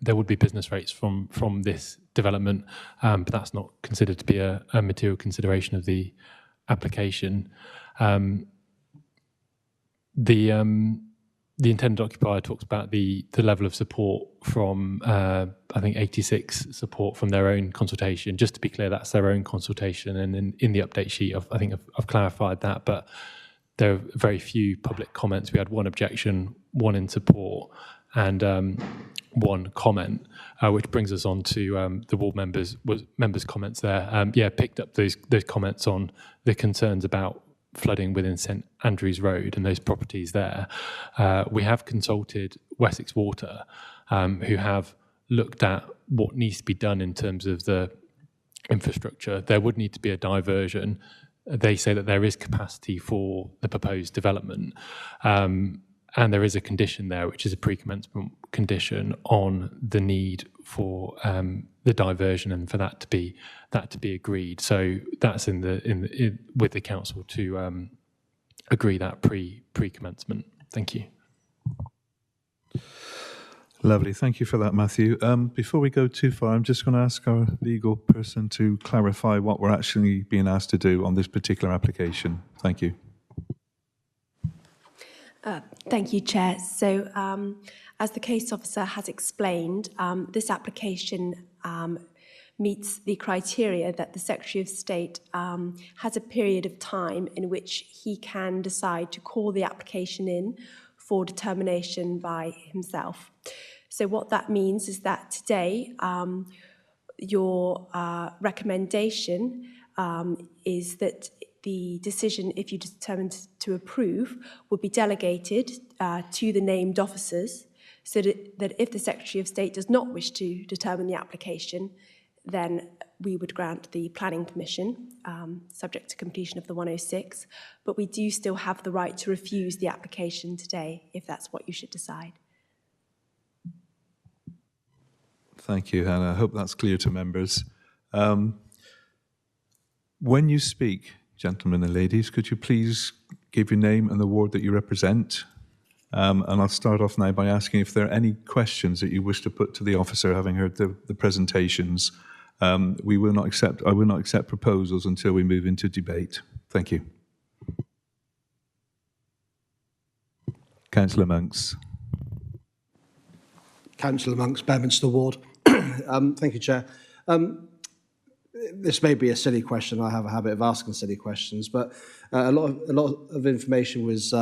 would be business rates from this development, but that's not considered to be a material consideration of the application. The intended occupier talks about the level of support from, I think, 86 support from their own consultation. Just to be clear, that's their own consultation, and in the update sheet, I've clarified that, but there are very few public comments. We had one objection, one in support, and one comment, which brings us on to the ward members' comments there. Picked up those comments on the concerns about flooding within St Andrews Road and those properties there. We have consulted Wessex Water, who have looked at what needs to be done in terms of the infrastructure. There would need to be a diversion. They say that there is capacity for the proposed development. and there is a condition there, which is a pre-commencement condition on the need for the diversion and for that to be agreed. So that's with the council to agree that pre-commencement. Thank you. Lovely. Thank you for that, Matthew. Before we go too far, I'm just going to ask our legal person to clarify what we're actually being asked to do on this particular application. Thank you. Thank you, Chair. So, as the case officer has explained, this application meets the criteria that the Secretary of State has a period of time in which he can decide to call the application in for determination by himself. So what that means is that today your recommendation is that the decision, if you determine to approve, would be delegated to the named officers, so that if the Secretary of State does not wish to determine the application, then we would grant the planning permission, subject to completion of the 106. But we do still have the right to refuse the application today, if that's what you should decide. Thank you, Hannah. I hope that's clear to members. When you speak, gentlemen and ladies, could you please give your name and the ward that you represent? And I'll start off now by asking if there are any questions that you wish to put to the officer, having heard the presentations. I will not accept proposals until we move into debate. Thank you. Councillor Monks. Councillor Monks, Bedminster Ward. Thank you, Chair. This may be a silly question. I have a habit of asking silly questions, but a lot of information was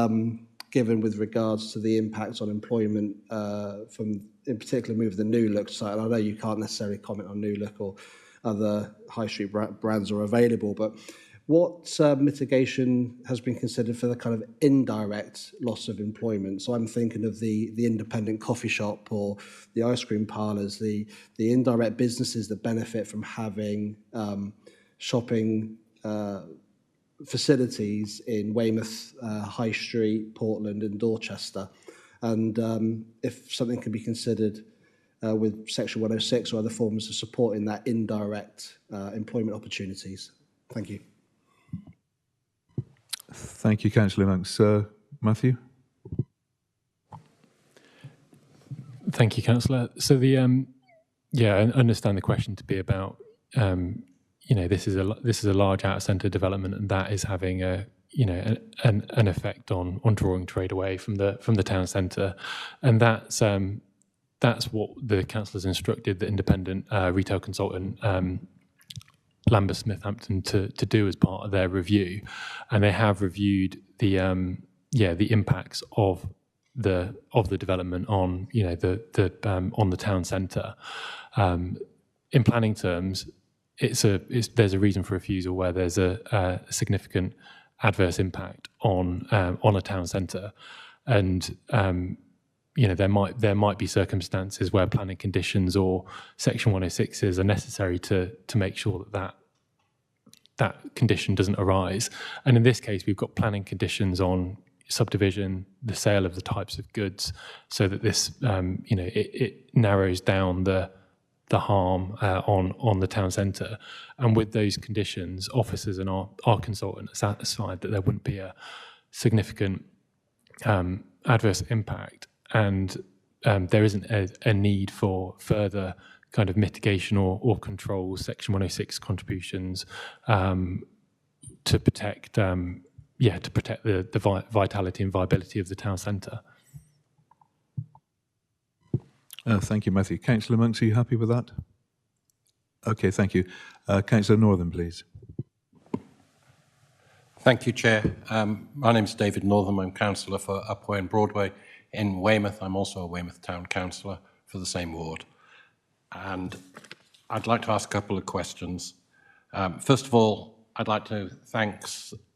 given with regards to the impact on employment from, in particular, move the New Look site. And I know you can't necessarily comment on New Look or other high street brands are available, but what mitigation has been considered for the kind of indirect loss of employment? So I'm thinking of the independent coffee shop or the ice cream parlours, the indirect businesses that benefit from having shopping facilities in Weymouth, High Street, Portland and Dorchester. And if something can be considered with Section 106 or other forms of supporting that indirect employment opportunities. Thank you. Thank you, Councillor Monks. Matthew? Thank you, Councillor. So I understand the question to be about, this is a large out-of-centre development, and that is having an effect on drawing trade away from the town centre, and that's what the council has instructed the independent retail consultant Lambeth Smith Hampton to do as part of their review, and they have reviewed the impacts of the development on on the town centre. In planning terms, there's a reason for refusal where there's a significant adverse impact on a town centre, and there might be circumstances where planning conditions or Section 106s are necessary to make sure that condition doesn't arise. And in this case, we've got planning conditions on subdivision, the sale of the types of goods, so that this it narrows down the harm on the town centre. And with those conditions, officers and our consultant are satisfied that there wouldn't be a significant adverse impact, and there isn't a need for further kind of mitigation or control Section 106 contributions to protect the vitality and viability of the town centre. Thank you, Matthew. Councillor Monks, are you happy with that? Okay, thank you. Councillor Northern, please. Thank you, Chair. My name is David Northern. I'm councillor for Upwey and Broadway in Weymouth. I'm also a Weymouth Town councillor for the same ward. And I'd like to ask a couple of questions. First of all, I'd like to thank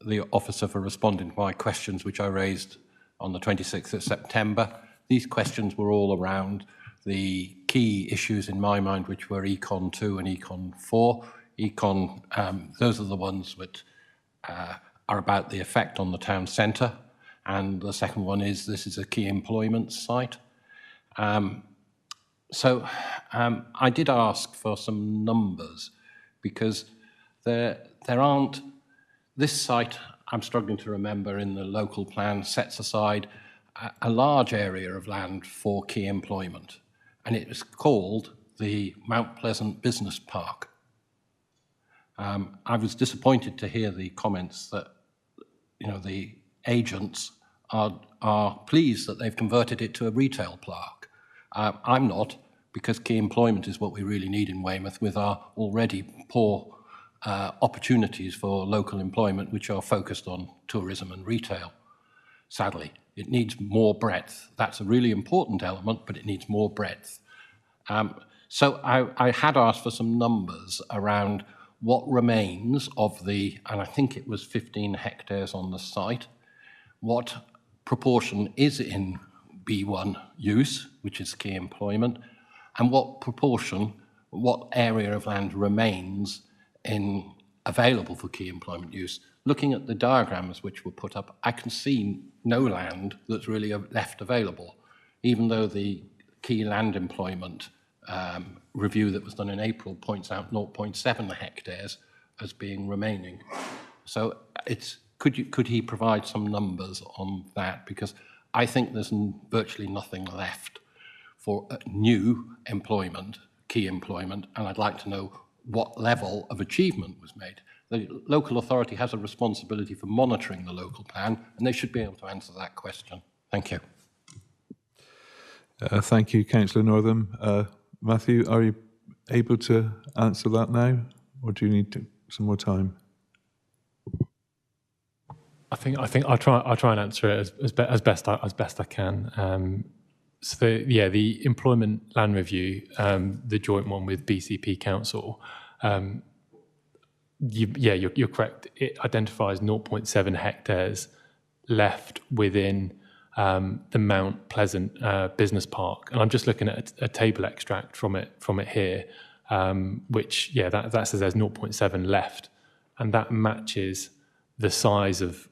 the officer for responding to my questions, which I raised on the 26th of September. These questions were all around the key issues in my mind, which were Econ 2 and Econ 4. Econ, those are the ones that are about the effect on the town centre. and the second one is this is a key employment site. I did ask for some numbers because there aren't, this site, I'm struggling to remember, in the local plan sets aside a large area of land for key employment, and it was called the Mount Pleasant Business Park. I was disappointed to hear the comments that, you know, the agents are pleased that they've converted it to a retail park. I'm not, because key employment is what we really need in Weymouth with our already poor opportunities for local employment, which are focused on tourism and retail. Sadly, it needs more breadth. That's a really important element, but it needs more breadth. So I had asked for some numbers around what remains of the, and I think it was 15 hectares on the site, what proportion is in B1 use, which is key employment, and what proportion, what area of land remains in available for key employment use. Looking at the diagrams which were put up, I can see no land that's really left available, even though the key land employment review that was done in April points out 0.7 hectares as being remaining. So it's, could he provide some numbers on that? Because I think there's virtually nothing left for new employment, key employment, and I'd like to know what level of achievement was made. The local authority has a responsibility for monitoring the local plan, and they should be able to answer that question. Thank you. Thank you, Councillor Northam. Matthew, are you able to answer that now, or do you need some more time? I think I'll try and answer it as best I can. So the employment land review, the joint one with BCP Council, you're correct. It identifies 0.7 hectares left within the Mount Pleasant Business Park, and I'm just looking at a table extract from it here, which that says there's 0.7 left, and that matches the size of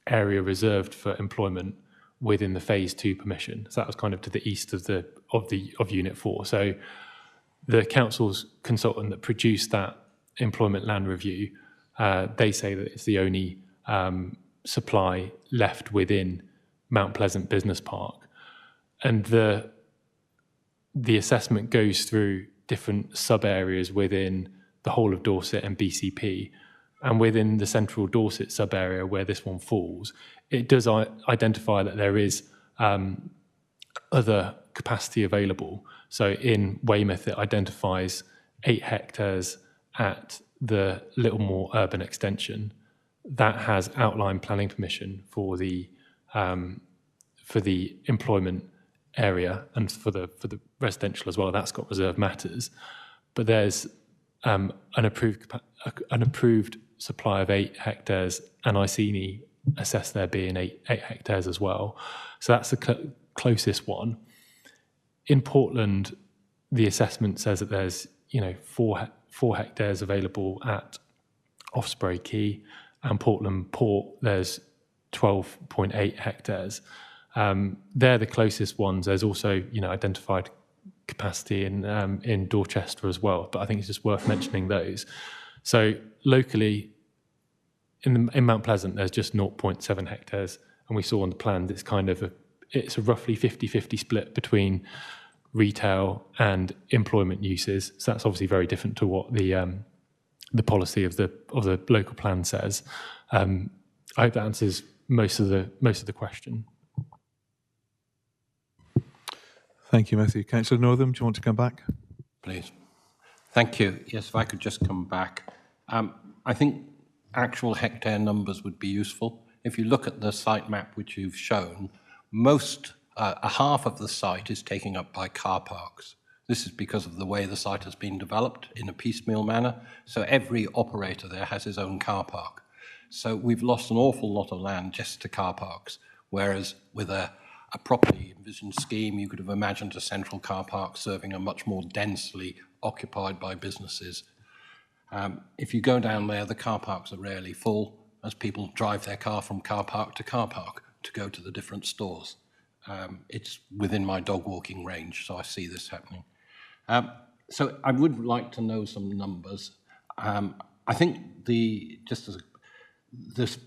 area reserved for employment within the Phase 2 permission. So that was kind of to the east of Unit 4. So the council's consultant that produced that employment land review, they say that it's the only supply left within Mount Pleasant Business Park, and the assessment goes through different sub areas within the whole of Dorset and BCP, and within the central Dorset sub area where this one falls, it does identify that there is other capacity available. So in Weymouth, it identifies 8 hectares at the Littlemore urban extension. That has outline planning permission for the employment area and for the residential as well. That's got reserved matters, but there's an approved supply of 8 hectares, and Iceni assessed there being 8 hectares as well. So that's the closest one. In Portland, the assessment says that there's 4 hectares available at Osprey Quay, and Portland Port there's 12.8 hectares. They're the closest ones. There's also identified capacity in Dorchester as well, but I think it's just worth mentioning those. So locally, in Mount Pleasant, there's just 0.7 hectares, and we saw on the plan it's a roughly 50-50 split between retail and employment uses. So that's obviously very different to what the policy of the local plan says. I hope that answers most of the question. Thank you, Matthew. Councillor Northam, do you want to come back? Please. Thank you. Yes, if I could just come back. I think actual hectare numbers would be useful. If you look at the site map which you've shown, half of the site is taken up by car parks. This is because of the way the site has been developed in a piecemeal manner. So every operator there has his own car park. So we've lost an awful lot of land just to car parks, whereas with a properly envisioned scheme, you could have imagined a central car park serving a much more densely occupied by businesses. If you go down there, the car parks are rarely full. as people drive their car from car park to car park to go to the different stores. It's within my dog walking range, so I see this happening. So I would like to know some numbers. I think this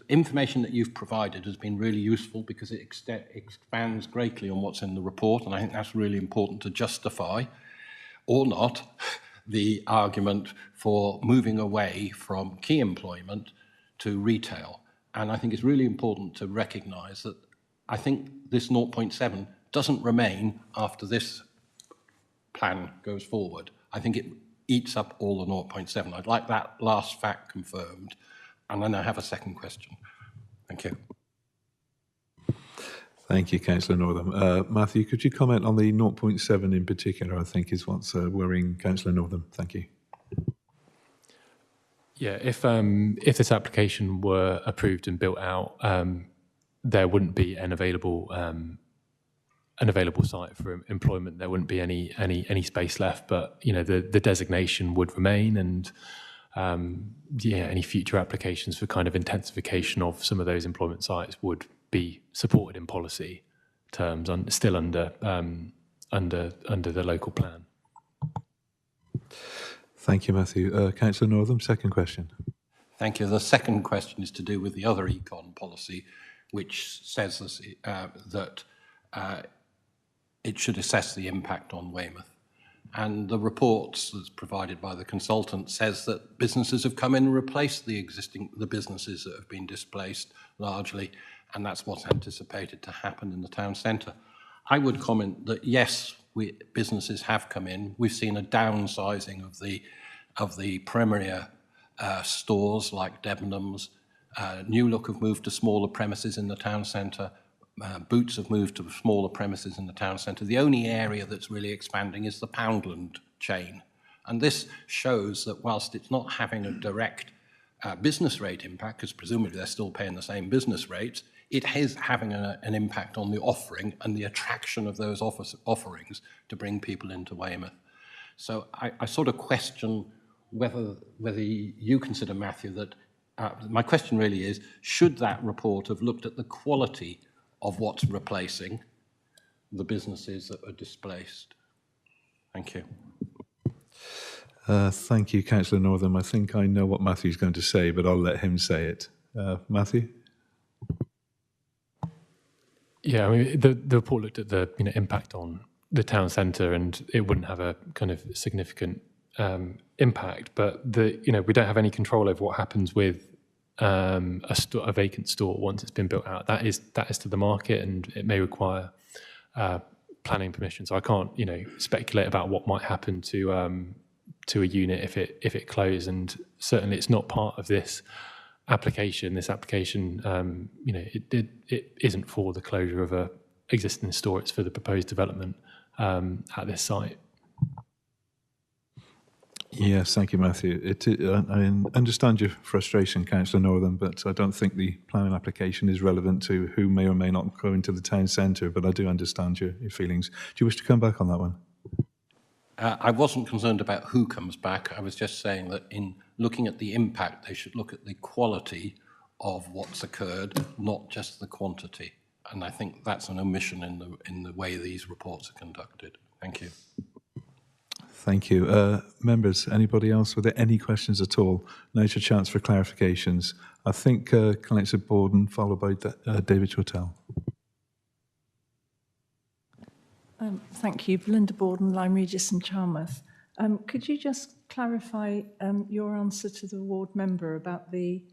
information that you've provided has been really useful because it expands greatly on what's in the report, and I think that's really important to justify, or not, the argument for moving away from key employment to retail. And I think it's really important to recognise that I think this 0.7 doesn't remain after this plan goes forward. I think it eats up all the 0.7. I'd like that last fact confirmed. And then I have a second question. Thank you. Thank you, Councillor Northam. Matthew, could you comment on the 0.7 in particular, I think is what's worrying Councillor Northam. Thank you. Yeah, if this application were approved and built out, there wouldn't be an available site for employment. There wouldn't be any space left, but the designation would remain, and any future applications for kind of intensification of some of those employment sites would be supported in policy terms, still under the local plan. Thank you, Matthew. Councillor Northam, second question. Thank you. The second question is to do with the other econ policy, which says that it should assess the impact on Weymouth. And the reports that's provided by the consultant says that businesses have come in and replaced the businesses that have been displaced largely, and that's what's anticipated to happen in the town centre. I would comment that yes, businesses have come in. We've seen a downsizing of the Premier stores like Debenhams. New Look have moved to smaller premises in the town centre. Boots have moved to smaller premises in the town centre. The only area that's really expanding is the Poundland chain. And this shows that whilst it's not having a direct business rate impact, because presumably they're still paying the same business rates, it is having an impact on the offering and the attraction of those offerings to bring people into Weymouth. So I sort of question whether you consider, Matthew, that my question really is, should that report have looked at the quality of what's replacing the businesses that are displaced? Thank you. Thank you, Councillor Northam. I think I know what Matthew's going to say, but I'll let him say it. Matthew? Yeah, I mean, the report looked at the impact on the town centre, and it wouldn't have a kind of significant impact. But we don't have any control over what happens with a vacant store once it's been built out. That is to the market, and it may require planning permission. So I can't speculate about what might happen to a unit if it closed. And certainly it's not part of this application. This application, it isn't for the closure of a existing store. It's for the proposed development at this site. Yes, thank you, Matthew. I understand your frustration, Councillor Northam, but I don't think the planning application is relevant to who may or may not go into the town centre, but I do understand your feelings. Do you wish to come back on that one? I wasn't concerned about who comes back. I was just saying that in looking at the impact, they should look at the quality of what's occurred, not just the quantity. And I think that's an omission in the way these reports are conducted. Thank you. Thank you. Members, anybody else with any questions at all? Now's your chance for clarifications. I think Councillor Borden, followed by David Chortel. Thank you. Belinda Borden, Lyme Regis and Charmouth. Could you just clarify your answer to the ward member about the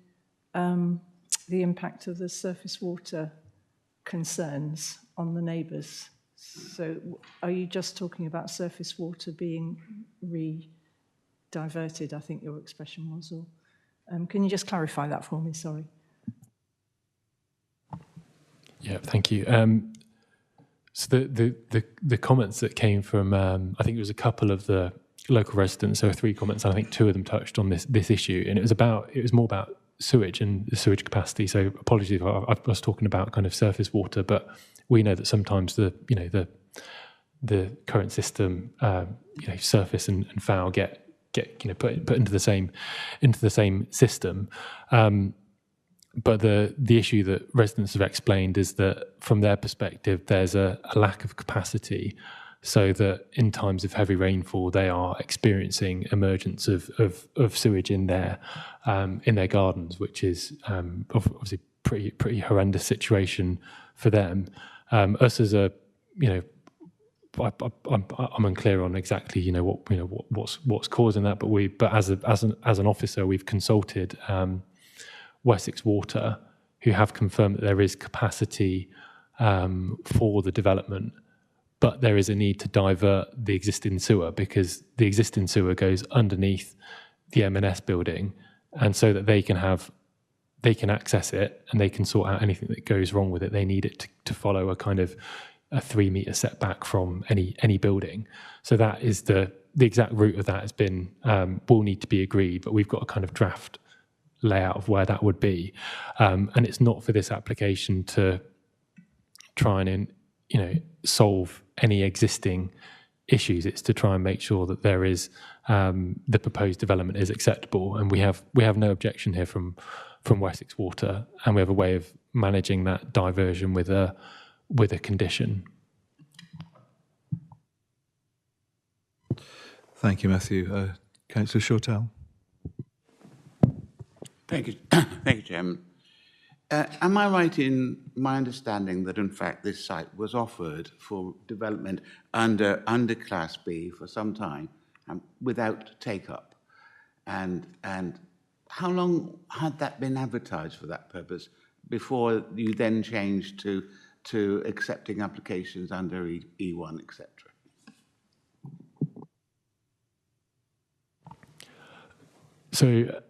impact of the surface water concerns on the neighbours? So are you just talking about surface water being re-diverted, I think your expression was, or can you just clarify that for me? Sorry. Yeah, thank you. So the comments that came from, I think it was a couple of the local residents, there were 3 comments, and I think 2 of them touched on this issue, and it was more about sewage and the sewage capacity. So apologies if I was talking about kind of surface water, but we know that sometimes the current system, surface and foul get put into the same system. but the issue that residents have explained is that from their perspective, there's a lack of capacity, so that in times of heavy rainfall, they are experiencing emergence of sewage in their gardens, which is obviously pretty horrendous situation for them. Us as a, I'm unclear on exactly what's causing that, but as an officer, we've consulted Wessex Water, who have confirmed that there is capacity for the development, but there is a need to divert the existing sewer, because the existing sewer goes underneath the M&S building, and so that they can access it and they can sort out anything that goes wrong with it, they need it to follow a kind of a 3 metre setback from any building. So that is the exact route of that has been, will need to be agreed, but we've got a kind of draft layout of where that would be. And it's not for this application to try and solve any existing issues. It's to try and make sure that there is the proposed development is acceptable, and we have no objection here from Wessex Water, and we have a way of managing that diversion with a condition. Thank you, Matthew. Councillor Shortell. Thank you, thank you, Chairman. Am I right in my understanding that, in fact, this site was offered for development under Class B for some time without take-up? And how long had that been advertised for that purpose before you then changed to accepting applications under E1, etc.? So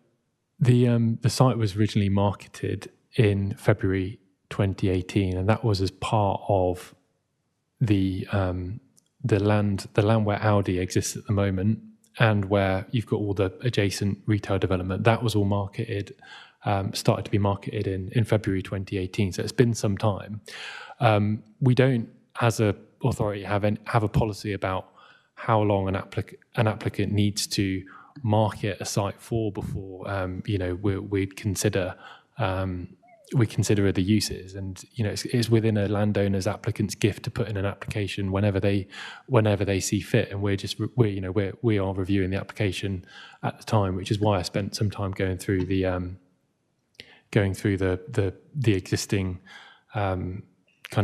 the site was originally marketed in February 2018, and that was as part of the land where Aldi exists at the moment, and where you've got all the adjacent retail development. That was all marketed, started to be marketed in February 2018. So it's been some time. We don't, as an authority, have a policy about how long an applicant needs to market a site for before we'd consider the uses, and it's within a landowner's applicant's gift to put in an application whenever they see fit, and we are reviewing the application at the time, which is why I spent some time going through the existing kind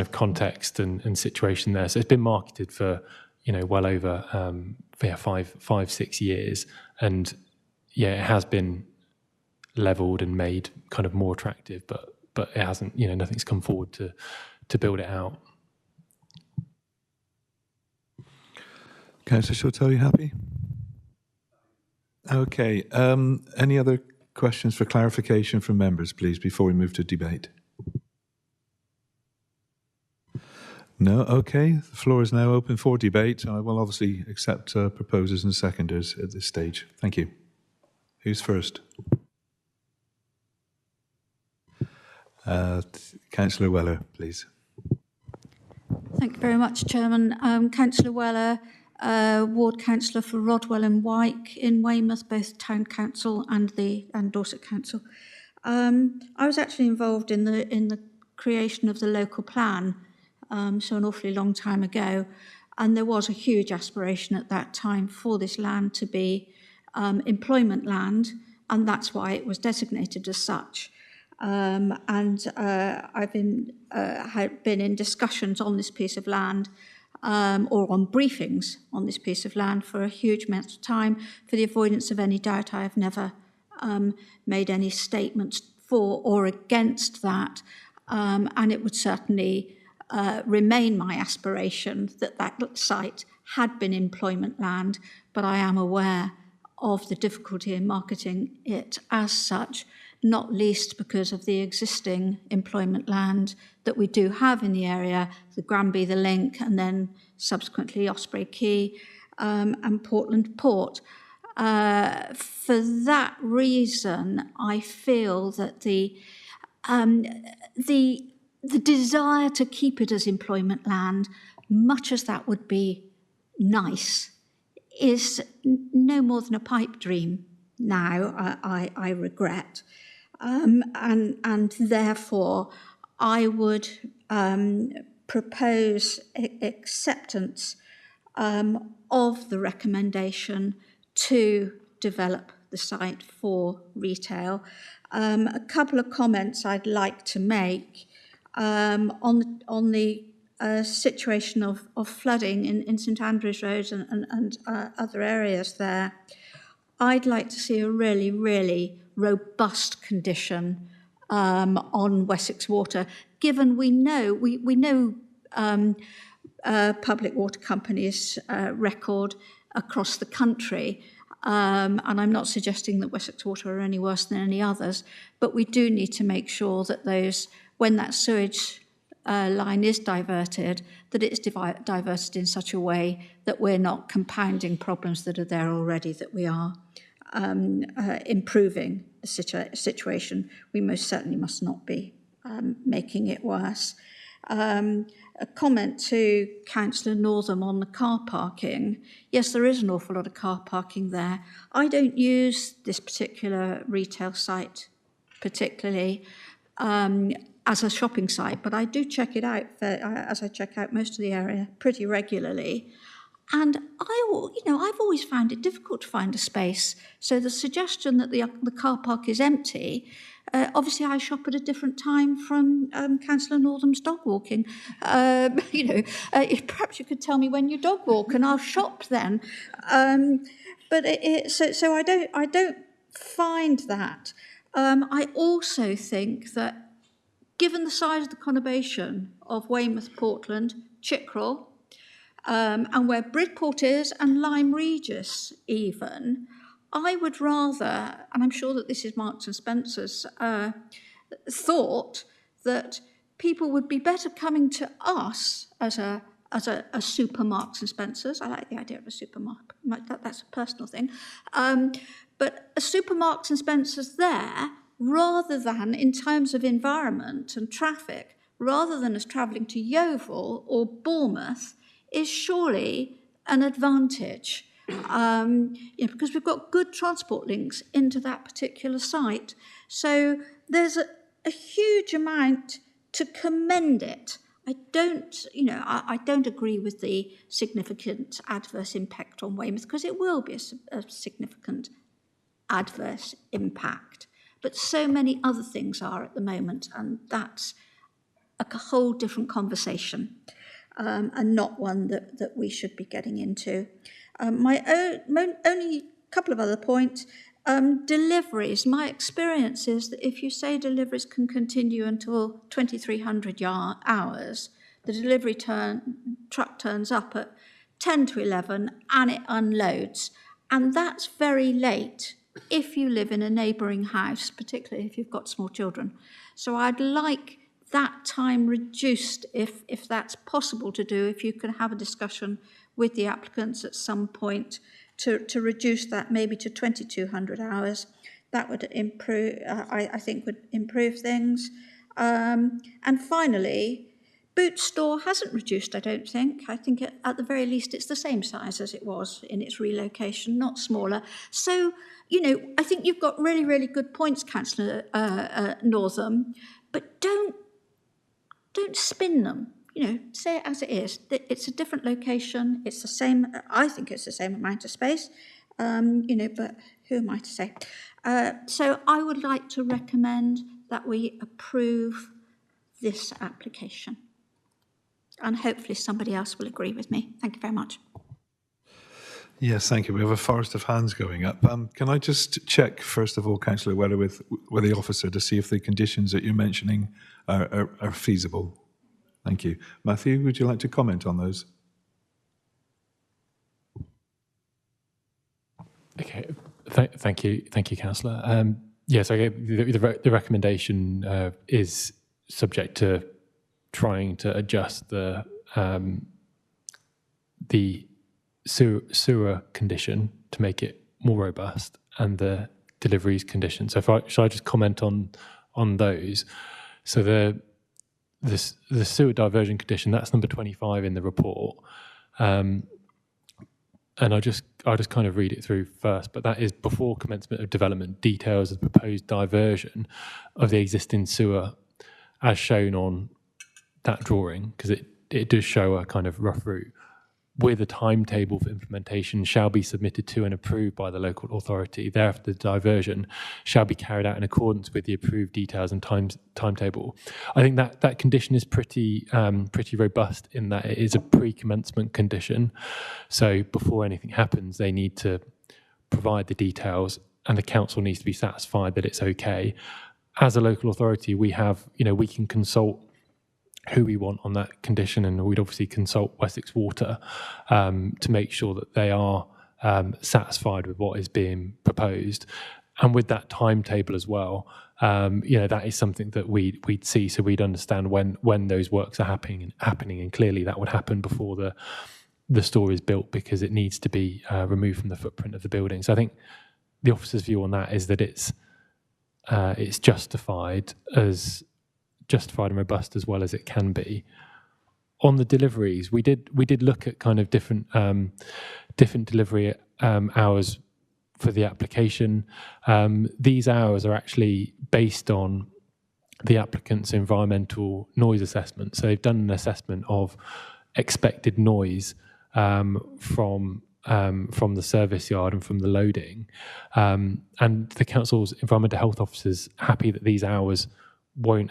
of context and situation there. So it's been marketed for well over 5-6 years, and it has been levelled and made kind of more attractive, but it hasn't, nothing's come forward to build it out. Councillor Shortell, you happy? Okay. Any other questions for clarification from members, please, before we move to debate? No? Okay. The floor is now open for debate. I will obviously accept proposers and seconders at this stage. Thank you. Who's first? Councillor Weller, please. Thank you very much, Chairman. Councillor Weller, Ward Councillor for Rodwell and Wyke in Weymouth, both Town Council and Dorset Council. I was actually involved in the creation of the local plan, so an awfully long time ago, and there was a huge aspiration at that time for this land to be employment land, and that's why it was designated as such. I've been in discussions on this piece of land, or on briefings on this piece of land for a huge amount of time. For the avoidance of any doubt, I have never made any statements for or against that, and it would certainly remain my aspiration that that site had been employment land, but I am aware of the difficulty in marketing it as such, not least because of the existing employment land that we do have in the area, the Granby, the Link, and then subsequently Osprey Quay and Portland Port. For that reason, I feel that the desire to keep it as employment land, much as that would be nice, is no more than a pipe dream now, I regret. and therefore I would propose acceptance of the recommendation to develop the site for retail. A couple of comments I'd like to make on the situation of flooding in St Andrews Road and other areas there. I'd like to see a really, really robust condition on Wessex Water, given we know public water companies' record across the country. And I'm not suggesting that Wessex Water are any worse than any others, but we do need to make sure that when that sewage line is diverted, that it's diverted in such a way that we're not compounding problems that are there already, that we are improving the situation. We most certainly must not be making it worse. A comment to Councillor Northam on the car parking. Yes, there is an awful lot of car parking there. I don't use this particular retail site particularly as a shopping site, but I do check it out as I check out most of the area pretty regularly. And I've always found it difficult to find a space. So the suggestion that the car park is empty, obviously I shop at a different time from Councillor Northam's dog walking. Perhaps you could tell me when you dog walk and I'll shop then. So I don't find that. I also think that given the size of the conurbation of Weymouth, Portland, Chickerell, and where Bridport is, and Lyme Regis even, I would rather, and I'm sure that this is Marks and Spencer's thought, that people would be better coming to us as a super Marks and Spencer's. I like the idea of a super Mark. That's a personal thing. But a super Marks and Spencer's there, rather than, in terms of environment and traffic, rather than us travelling to Yeovil or Bournemouth, is surely an advantage, because we've got good transport links into that particular site. So there's a huge amount to commend it. I don't agree with the significant adverse impact on Weymouth, because it will be a significant adverse impact. But so many other things are at the moment, and that's a whole different conversation. And not one that we should be getting into. My only couple of other points. Deliveries. My experience is that if you say deliveries can continue until 2300 hours, the delivery truck turns up at 10 to 11 and it unloads. And that's very late if you live in a neighbouring house, particularly if you've got small children. So I'd like that time reduced, if that's possible to do, if you can have a discussion with the applicants at some point to reduce that maybe to 2200 hours. That would improve, I think would improve things. And finally, Boots Store hasn't reduced, I don't think. I think at the very least it's the same size as it was in its relocation, not smaller. So, I think you've got really, really good points, Councillor Northam, but don't spin them. Say it as it is. It's a different location. It's the same. I think it's the same amount of space. But who am I to say? So I would like to recommend that we approve this application, and hopefully somebody else will agree with me. Thank you very much. Yes, thank you. We have a forest of hands going up. Can I just check, first of all, Councillor Weller, with the officer to see if the conditions that you're mentioning are feasible? Thank you. Matthew, would you like to comment on those? Okay, thank you, Councillor. Yes, okay, the recommendation is subject to trying to adjust the sewer condition to make it more robust, and the deliveries condition. So shall I just comment on those? So the sewer diversion condition, that's number 25 in the report. And I'll just I'll just kind of read it through first, but that is before commencement of development, details of the proposed diversion of the existing sewer as shown on that drawing, because it does show a kind of rough route, with a timetable for implementation shall be submitted to and approved by the local authority. Thereafter, the diversion shall be carried out in accordance with the approved details and timetable. I think that condition is pretty robust in that it is a pre-commencement condition. So before anything happens, they need to provide the details, and the council needs to be satisfied that it's okay. As a local authority, we can consult who we want on that condition, and we'd obviously consult Wessex Water to make sure that they are satisfied with what is being proposed, and with that timetable as well. That is something that we'd see, so we'd understand when those works are happening, and clearly that would happen before the store is built, because it needs to be removed from the footprint of the building. So I think the officer's view on that is that it's justified and robust as well as it can be. On the deliveries, we did look at kind of different delivery hours for the application. These hours are actually based on the applicant's environmental noise assessment. So they've done an assessment of expected noise from the service yard and from the loading, and the council's environmental health officers happy that these hours won't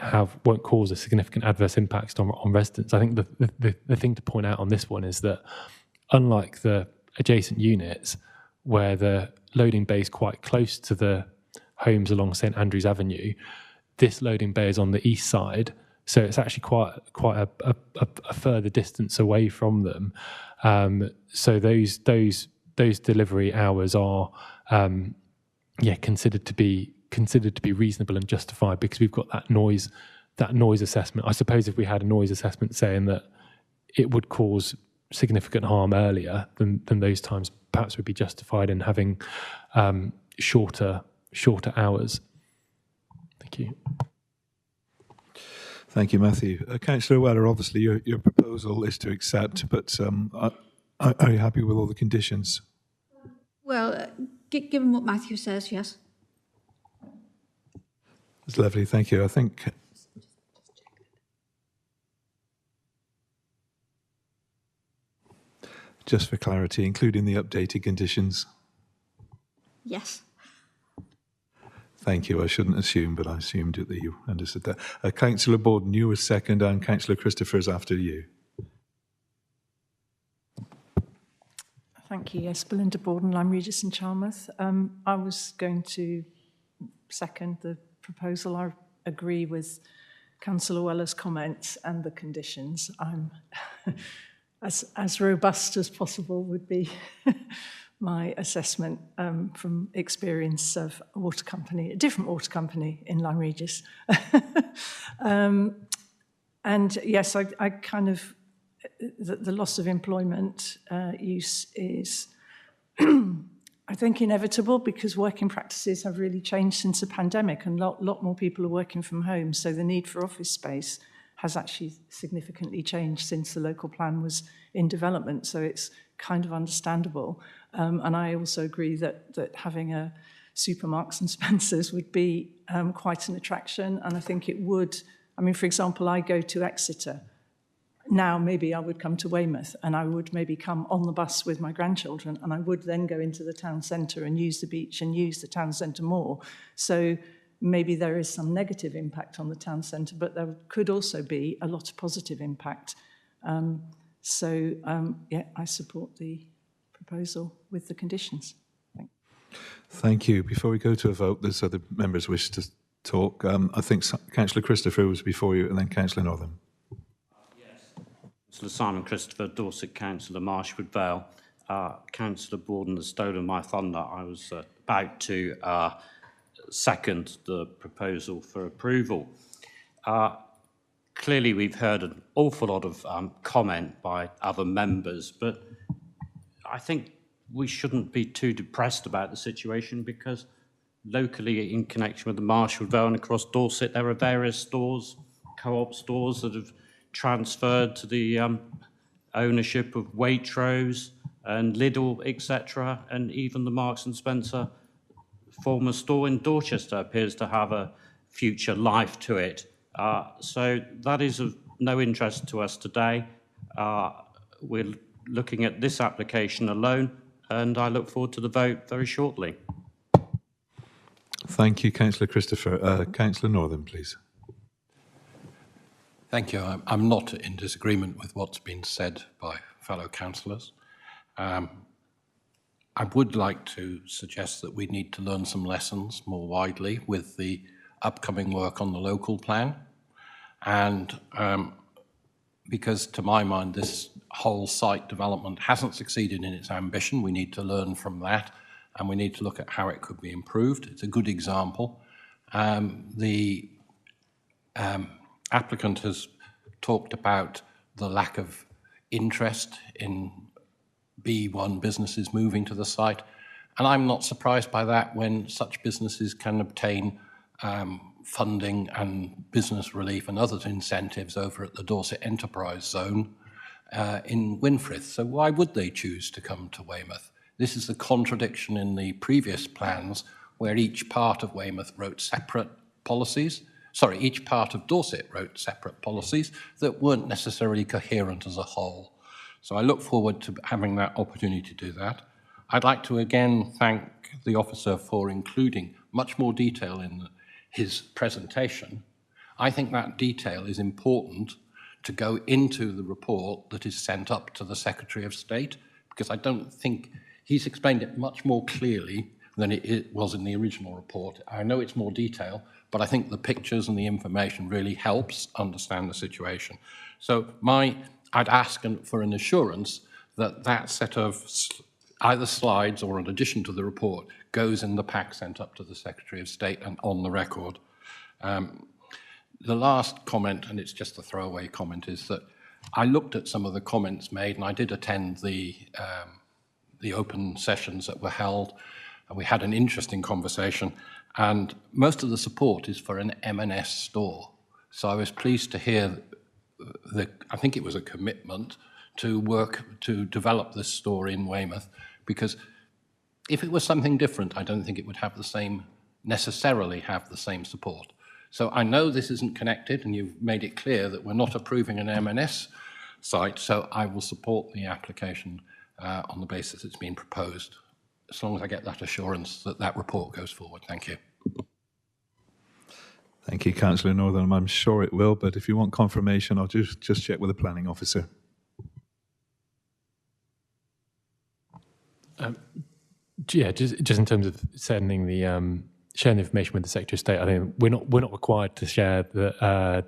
cause a significant adverse impact on residents. I think the thing to point out on this one is that, unlike the adjacent units where the loading bay is quite close to the homes along St Andrews Avenue, this loading bay is on the east side, so it's actually quite a further distance away from them. So those delivery hours are considered to be reasonable and justified, because we've got that noise assessment. I suppose if we had a noise assessment saying that it would cause significant harm earlier, then those times perhaps would be justified in having shorter hours. Thank you. Thank you, Matthew. Councillor Weller, obviously your proposal is to accept, but are you happy with all the conditions? Well, given what Matthew says, yes. That's lovely, thank you. I think just for clarity, including the updated conditions. Yes. Thank you. I shouldn't assume, but I assumed that you understood that. Councillor Borden, you were second, and Councillor Christopher is after you. Thank you. Yes, Belinda Borden, Lyme Regis and Charmouth. I was going to second the proposal. I agree with Councillor Weller's comments and the conditions. I'm as robust as possible would be my assessment from experience of a water company, a different water company in Lyme Regis. And yes, I kind of, the loss of employment use is, I think, inevitable, because working practices have really changed since the pandemic, and a lot more people are working from home. So the need for office space has actually significantly changed since the local plan was in development. So it's kind of understandable. And I also agree that having a Supermarks and Spencer's would be quite an attraction. And I think it would, I mean, for example, I go to Exeter. Now maybe I would come to Weymouth, and I would maybe come on the bus with my grandchildren, and I would then go into the town centre and use the beach and use the town centre more. So maybe there is some negative impact on the town centre, but there could also be a lot of positive impact. Yeah, I support the proposal with the conditions. Thank you. Before we go to a vote, there's other members wish to talk. I think Councillor Christopher was before you, and then Councillor Northam. Councillor Simon Christopher, Dorset Councillor, Marshwood Vale. Councillor Borden has stolen my thunder. I was about to second the proposal for approval. Clearly, we've heard an awful lot of comment by other members, but I think we shouldn't be too depressed about the situation, because locally, in connection with the Marshwood Vale and across Dorset, there are various stores, co-op stores, that have transferred to the ownership of Waitrose, and Lidl, etc., and even the Marks and Spencer former store in Dorchester appears to have a future life to it. So that is of no interest to us today. We're looking at this application alone, and I look forward to the vote very shortly. Thank you, Councillor Christopher. Councillor Northern, please. Thank you. I'm not in disagreement with what's been said by fellow councillors. I would like to suggest that we need to learn some lessons more widely with the upcoming work on the local plan. And because to my mind, this whole site development hasn't succeeded in its ambition, we need to learn from that and we need to look at how it could be improved. It's a good example. The applicant has talked about the lack of interest in B1 businesses moving to the site, and I'm not surprised by that when such businesses can obtain funding and business relief and other incentives over at the Dorset Enterprise Zone in Winfrith. So why would they choose to come to Weymouth? This is the contradiction in the previous plans where each part of Weymouth wrote separate policies. Sorry, each part of Dorset wrote separate policies that weren't necessarily coherent as a whole. So I look forward to having that opportunity to do that. I'd like to again thank the officer for including much more detail in his presentation. I think that detail is important to go into the report that is sent up to the Secretary of State, because I don't think he's explained it much more clearly than it was in the original report. I know it's more detail, but I think the pictures and the information really helps understand the situation. So I'd ask for an assurance that that set of either slides or an addition to the report goes in the pack sent up to the Secretary of State and on the record. The last comment, and it's just a throwaway comment, is that I looked at some of the comments made, and I did attend the open sessions that were held, and we had an interesting conversation, and most of the support is for an M&S store. So I was pleased to hear I think it was a commitment to work to develop this store in Weymouth, because if it was something different, I don't think it would have necessarily have the same support. So I know this isn't connected, and you've made it clear that we're not approving an M&S site, so I will support the application on the basis it's been proposed, as long as I get that assurance that that report goes forward. Thank you. Thank you, Councillor Northern. I'm sure it will, but if you want confirmation, I'll just check with the planning officer. Yeah, just in terms of sending sharing the information with the Secretary of State, I think we're not required to share the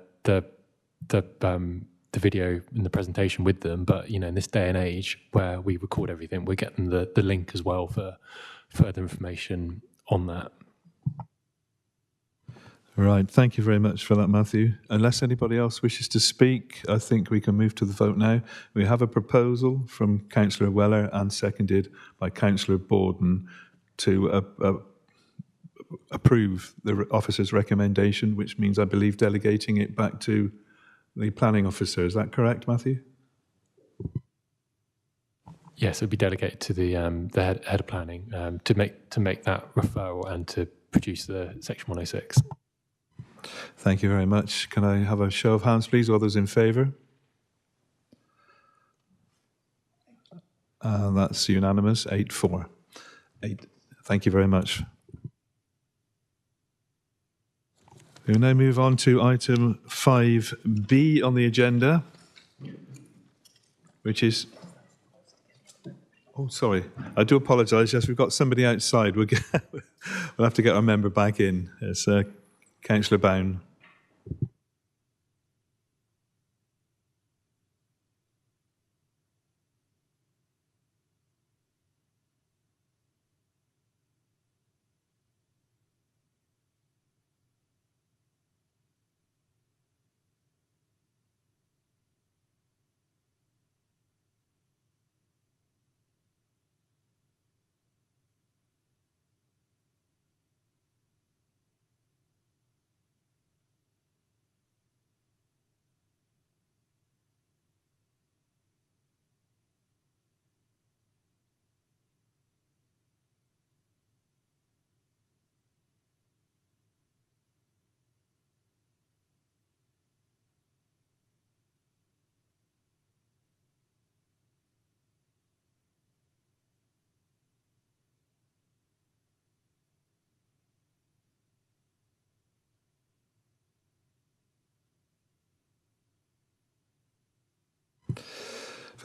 video and the presentation with them. But in this day and age where we record everything, we're getting the link as well for further information on that. Right, thank you very much for that, Matthew. Unless anybody else wishes to speak, I think we can move to the vote now. We have a proposal from Councillor Weller and seconded by Councillor Borden to approve the officer's recommendation, which means, I believe, delegating it back to the planning officer. Is that correct, Matthew? Yes, it would be delegated to the head of planning to make that referral and to produce the Section 106. Thank you very much. Can I have a show of hands, please? All those in favour? That's unanimous, 8-4. Thank you very much. We will now move on to item 5B on the agenda, which is... Oh, sorry. I do apologise. Yes, we've got somebody outside. We'll have to get our member back in. It's Councillor Bown.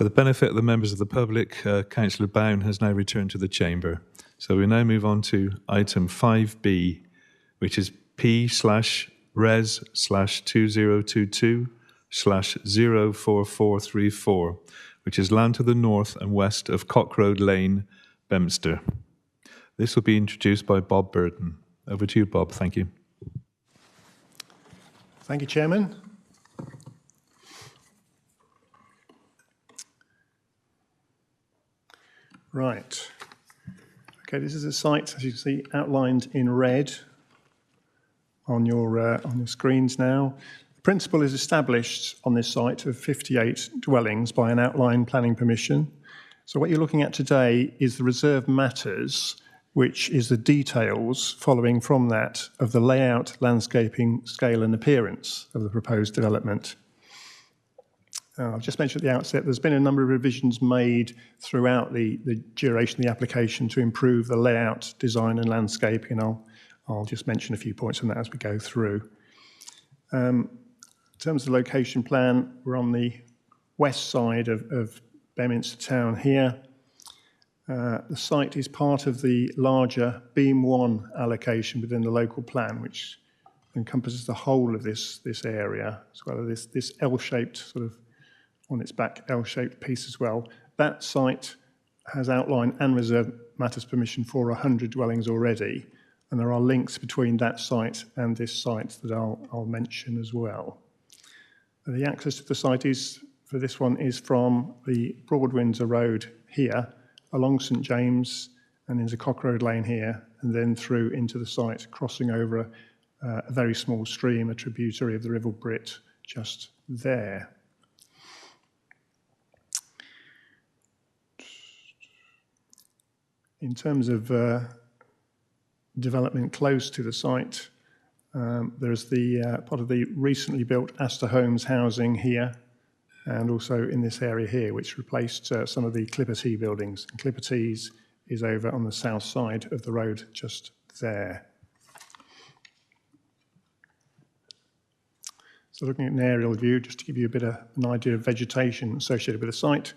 For the benefit of the members of the public, Councillor Bown has now returned to the chamber. So we now move on to item 5B, which is P/Res/2022/04434, which is land to the north and west of Cockroad Lane, Bemster. This will be introduced by Bob Burton. Over to you, Bob. Thank you. Thank you, Chairman. Right. Okay, this is a site, as you can see, outlined in red on your screens now. The principle is established on this site of 58 dwellings by an outline planning permission. So what you're looking at today is the reserved matters, which is the details following from that of the layout, landscaping, scale and appearance of the proposed development. I've just mentioned at the outset, there's been a number of revisions made throughout the duration of the application to improve the layout, design and landscaping, and I'll just mention a few points on that as we go through. In terms of the location plan, we're on the west side of Beaminster Town here. The site is part of the larger Beam 1 allocation within the local plan, which encompasses the whole of this area, as well as this L-shaped sort of on its back L-shaped piece as well. That site has outline and reserved matters permission for 100 dwellings already, and there are links between that site and this site that I'll mention as well. The access to the site for this one is from the Broad Windsor Road here, along St James and into Cockroad Lane here, and then through into the site, crossing over a very small stream, a tributary of the Ribble Brit, just there. In terms of development close to the site, there's the part of the recently built Astor Homes housing here, and also in this area here, which replaced some of the Clipper T buildings. And Clipper T's is over on the south side of the road, just there. So looking at an aerial view, just to give you a bit of an idea of vegetation associated with the site.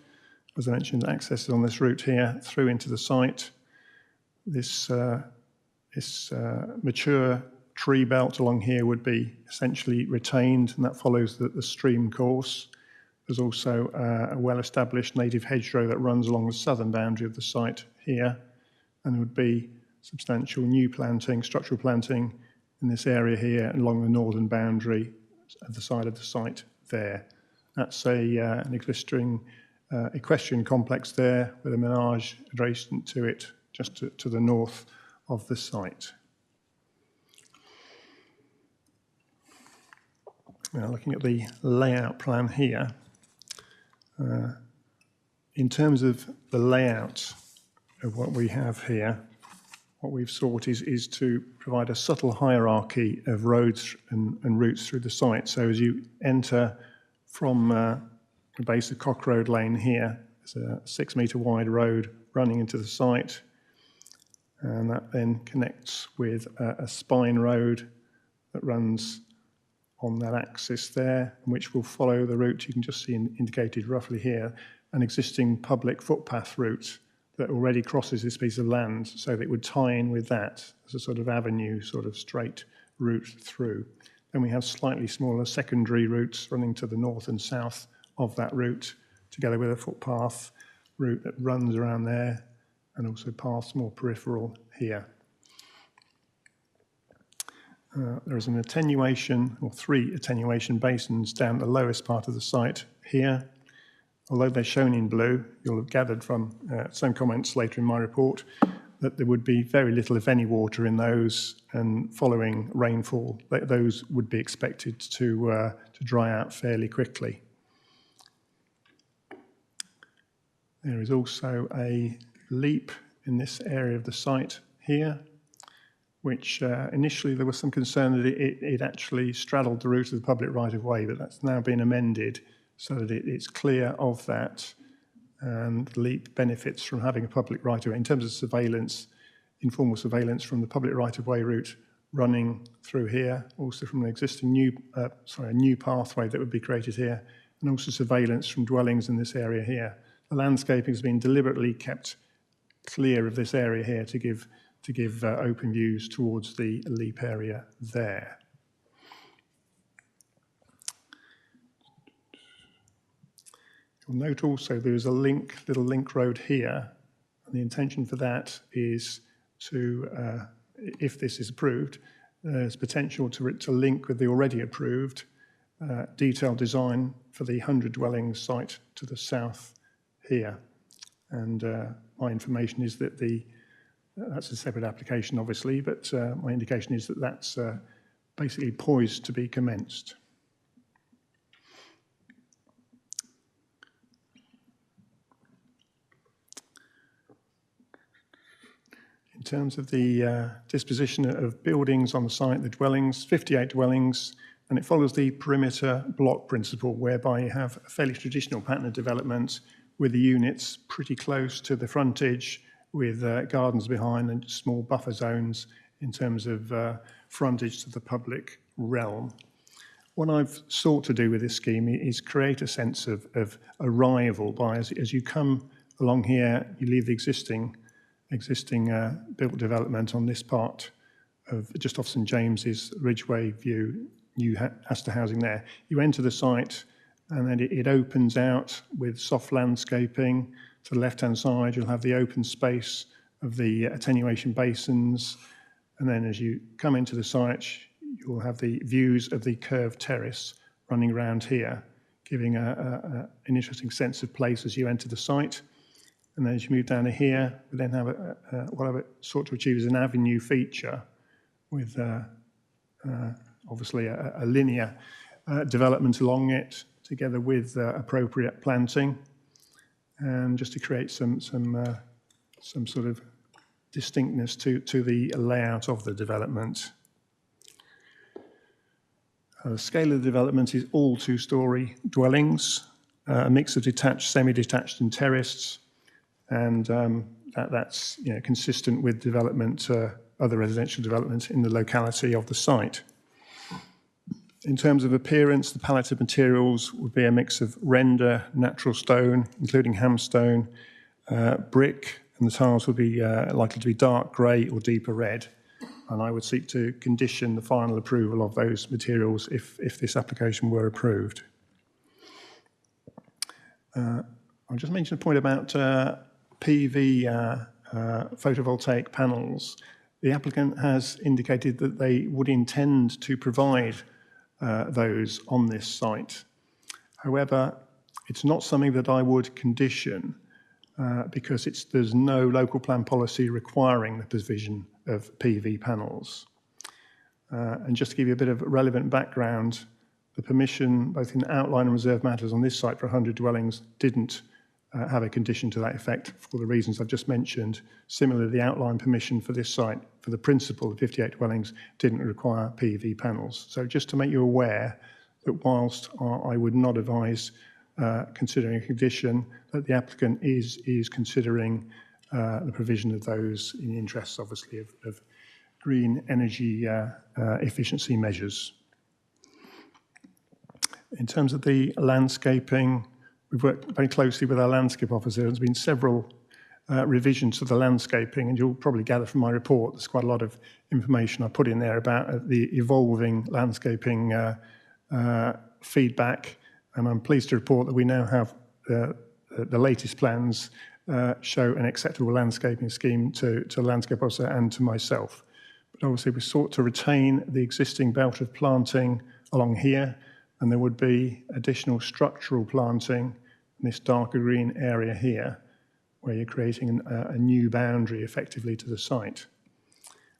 As I mentioned, access is on this route here through into the site. This mature tree belt along here would be essentially retained, and that follows the stream course. There's also a well-established native hedgerow that runs along the southern boundary of the site here, and there would be substantial new planting, structural planting in this area here and along the northern boundary at the side of the site there. That's an existing equestrian complex there with a menage adjacent to it, just to the north of the site. Now, looking at the layout plan here, in terms of the layout of what we have here, what we've sought is to provide a subtle hierarchy of roads and routes through the site. So as you enter from the base of Cockroad Lane here, there's a 6 metre wide road running into the site, and that then connects with a spine road that runs on that axis there, which will follow the route you can just see indicated roughly here, an existing public footpath route that already crosses this piece of land, so that it would tie in with that as a sort of avenue, sort of straight route through. Then we have slightly smaller secondary routes running to the north and south of that route, together with a footpath route that runs around there, and also paths more peripheral here. There is an attenuation, or 3 attenuation basins down the lowest part of the site here. Although they're shown in blue, you'll have gathered from some comments later in my report that there would be very little, if any, water in those, and following rainfall, those would be expected to dry out fairly quickly. There is also a leap in this area of the site here, which initially there was some concern that it actually straddled the route of the public right-of-way, but that's now been amended so that it's clear of that, and LEAP benefits from having a public right-of-way. In terms of surveillance, informal surveillance from the public right-of-way route running through here, also from an existing new pathway that would be created here, and also surveillance from dwellings in this area here. The landscaping has been deliberately kept clear of this area here to give open views towards the Leap area there. You'll note also there is a little link road here, and the intention for that is to, if this is approved, there's potential to link with the already approved detailed design for the 100 dwellings site to the south here. And my information is that that's a separate application, obviously, but my indication is that that's basically poised to be commenced. In terms of the disposition of buildings on the site, the dwellings, 58 dwellings, and it follows the perimeter block principle, whereby you have a fairly traditional pattern of development with the units pretty close to the frontage, with gardens behind and small buffer zones in terms of frontage to the public realm. What I've sought to do with this scheme is create a sense of arrival by, as you come along here, you leave the existing built development on this part of just off St James's Ridgeway view, new Astor housing there. You enter the site and then it opens out with soft landscaping. To the left-hand side, you'll have the open space of the attenuation basins. And then as you come into the site, you'll have the views of the curved terrace running around here, giving an interesting sense of place as you enter the site. And then as you move down to here, we then have what I've sought to achieve is an avenue feature with obviously a linear development along it, together with appropriate planting, and just to create some sort of distinctness to the layout of the development. The scale of the development is all two-storey dwellings, a mix of detached, semi-detached and terraced, and that's consistent with development, other residential development in the locality of the site. In terms of appearance, the palette of materials would be a mix of render, natural stone, including hamstone, brick, and the tiles would be likely to be dark grey or deeper red. And I would seek to condition the final approval of those materials if this application were approved. I'll just mention a point about PV photovoltaic panels. The applicant has indicated that they would intend to provide those on this site. However, it's not something that I would condition because there's no local plan policy requiring the provision of PV panels. And just to give you a bit of relevant background, the permission, both in outline and reserve matters on this site for 100 dwellings, didn't have a condition to that effect for the reasons I've just mentioned. Similarly, the outline permission for this site, for the principal of 58 dwellings, didn't require PV panels. So just to make you aware that whilst I would not advise considering a condition, that the applicant is considering the provision of those in the interests, obviously, of green energy efficiency measures. In terms of the landscaping, we've worked very closely with our landscape officer. There's been several revisions to the landscaping, and you'll probably gather from my report there's quite a lot of information I put in there about the evolving landscaping feedback, and I'm pleased to report that we now have the latest plans show an acceptable landscaping scheme to the landscape officer and to myself. But obviously we sought to retain the existing belt of planting along here, and there would be additional structural planting in this darker green area here, where you're creating a new boundary effectively to the site.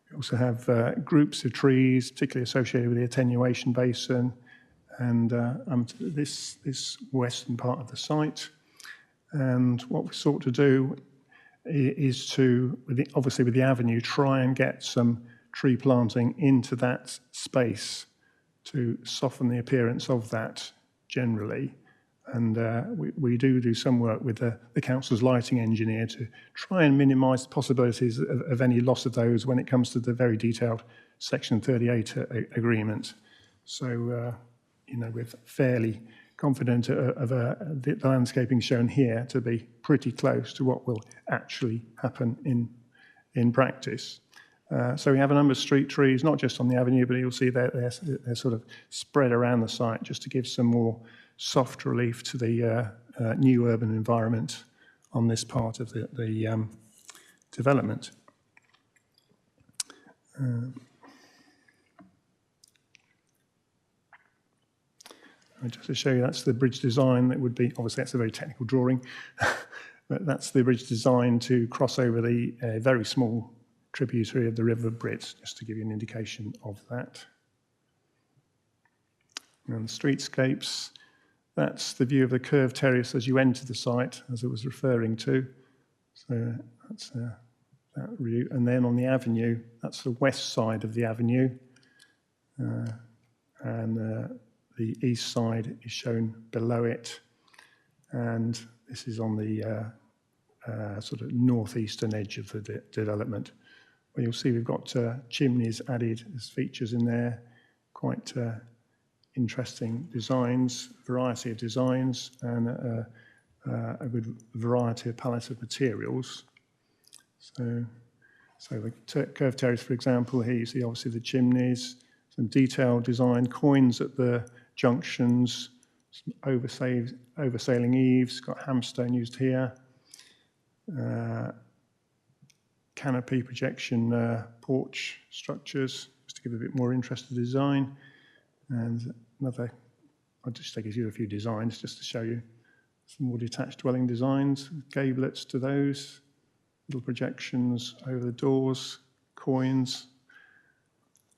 We also have groups of trees, particularly associated with the attenuation basin, and this western part of the site. And what we sought to do is to, obviously with the avenue, try and get some tree planting into that space to soften the appearance of that generally. And we do some work with the council's lighting engineer to try and minimise the possibilities of any loss of those when it comes to the very detailed Section 38 agreement. So, with fairly confident of the landscaping shown here to be pretty close to what will actually happen in practice. So we have a number of street trees, not just on the avenue, but you'll see they're sort of spread around the site just to give some more soft relief to the new urban environment on this part of the development. Just to show you, that's the bridge design. That would be, obviously that's a very technical drawing, but that's the bridge design to cross over the very small tributary of the River Brit, just to give you an indication of that. And the streetscapes, that's the view of the curved terrace as you enter the site, as I was referring to. So that's that view. And then on the avenue, that's the west side of the avenue. The east side is shown below it. And this is on the sort of northeastern edge of the development, where you'll see we've got chimneys added as features in there, quite interesting designs, variety of designs, and a good variety of palette of materials. So the curved terrace, for example, here you see obviously the chimneys, some detailed design, coins at the junctions, some oversailing eaves, got hamstone used here, canopy projection porch structures, just to give a bit more interest to design. And I'll just take you through a few designs just to show you some more detached dwelling designs, gablets to those, little projections over the doors, coins.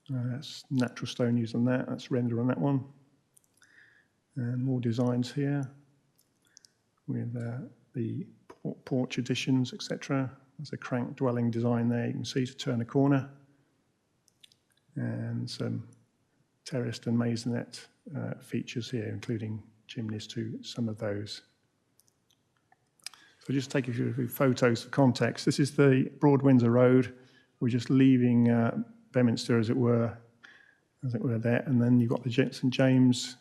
That's natural stone used on that, that's render on that one. And more designs here with the porch additions, etc. There's a crank dwelling design there, you can see, to turn a corner. And some terraced and maisonette features here, including chimneys to some of those. So just take you through a few photos for context. This is the Broad Windsor Road. We're just leaving Bedminster, as it were there. And then you've got the St James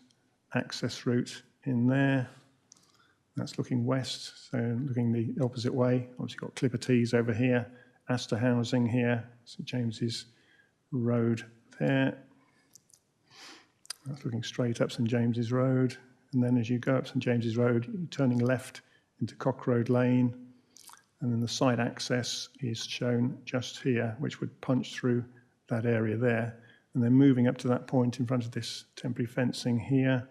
access route in there. That's looking west, so looking the opposite way. Obviously got Clipper Tees over here, Astor Housing here, St James's Road there. That's looking straight up St James's Road. And then as you go up St James's Road, you're turning left into Cock Road Lane. And then the side access is shown just here, which would punch through that area there. And then moving up to that point in front of this temporary fencing here,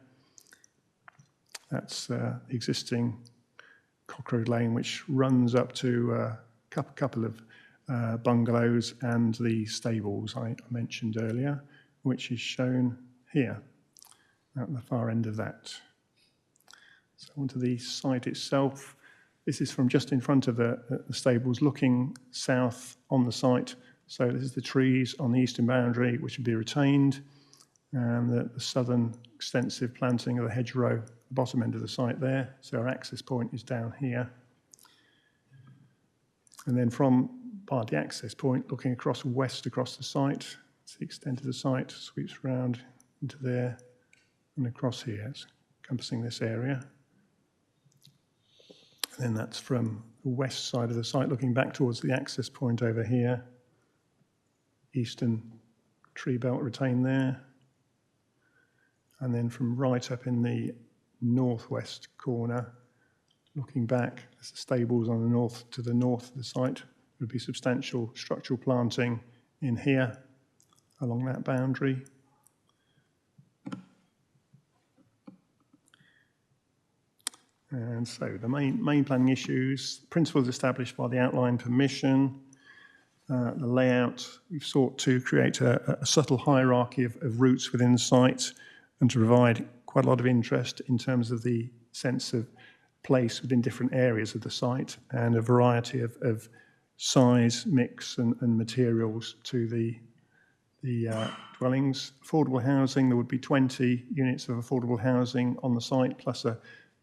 that's the existing Cock Road Lane, which runs up to a couple of bungalows and the stables I mentioned earlier, which is shown here at the far end of that. So onto the site itself. This is from just in front of the stables, looking south on the site. So this is the trees on the eastern boundary, which would be retained, and the southern extensive planting of the hedgerow, the bottom end of the site there. So our access point is down here. And then by the access point, looking across west across the site, it's the extent of the site, sweeps around into there and across here, it's encompassing this area. And then that's from the west side of the site, looking back towards the access point over here. Eastern tree belt retained there. And then from right up in the northwest corner, looking back, as the stables on the north to the north of the site, would be substantial structural planting in here along that boundary. And so the main planning issues, principles established by the outline permission, the layout, we've sought to create a subtle hierarchy of routes within the site and to provide quite a lot of interest in terms of the sense of place within different areas of the site and a variety of size, mix and materials to the dwellings. Affordable housing, there would be 20 units of affordable housing on the site plus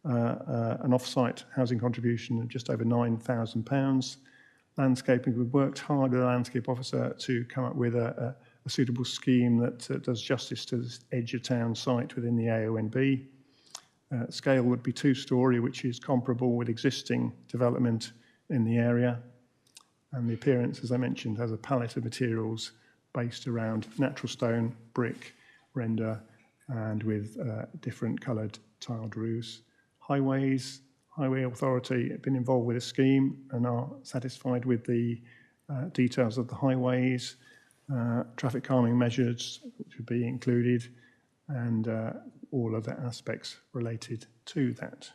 an off-site housing contribution of just over £9,000. Landscaping, we've worked hard with the landscape officer to come up with a suitable scheme that does justice to this edge of town site within the AONB. Scale would be 2-storey, which is comparable with existing development in the area. And the appearance, as I mentioned, has a palette of materials based around natural stone, brick, render, and with different coloured tiled roofs. Highway Authority have been involved with a scheme and are satisfied with the details of the highways, traffic calming measures which would be included, and all other aspects related to that.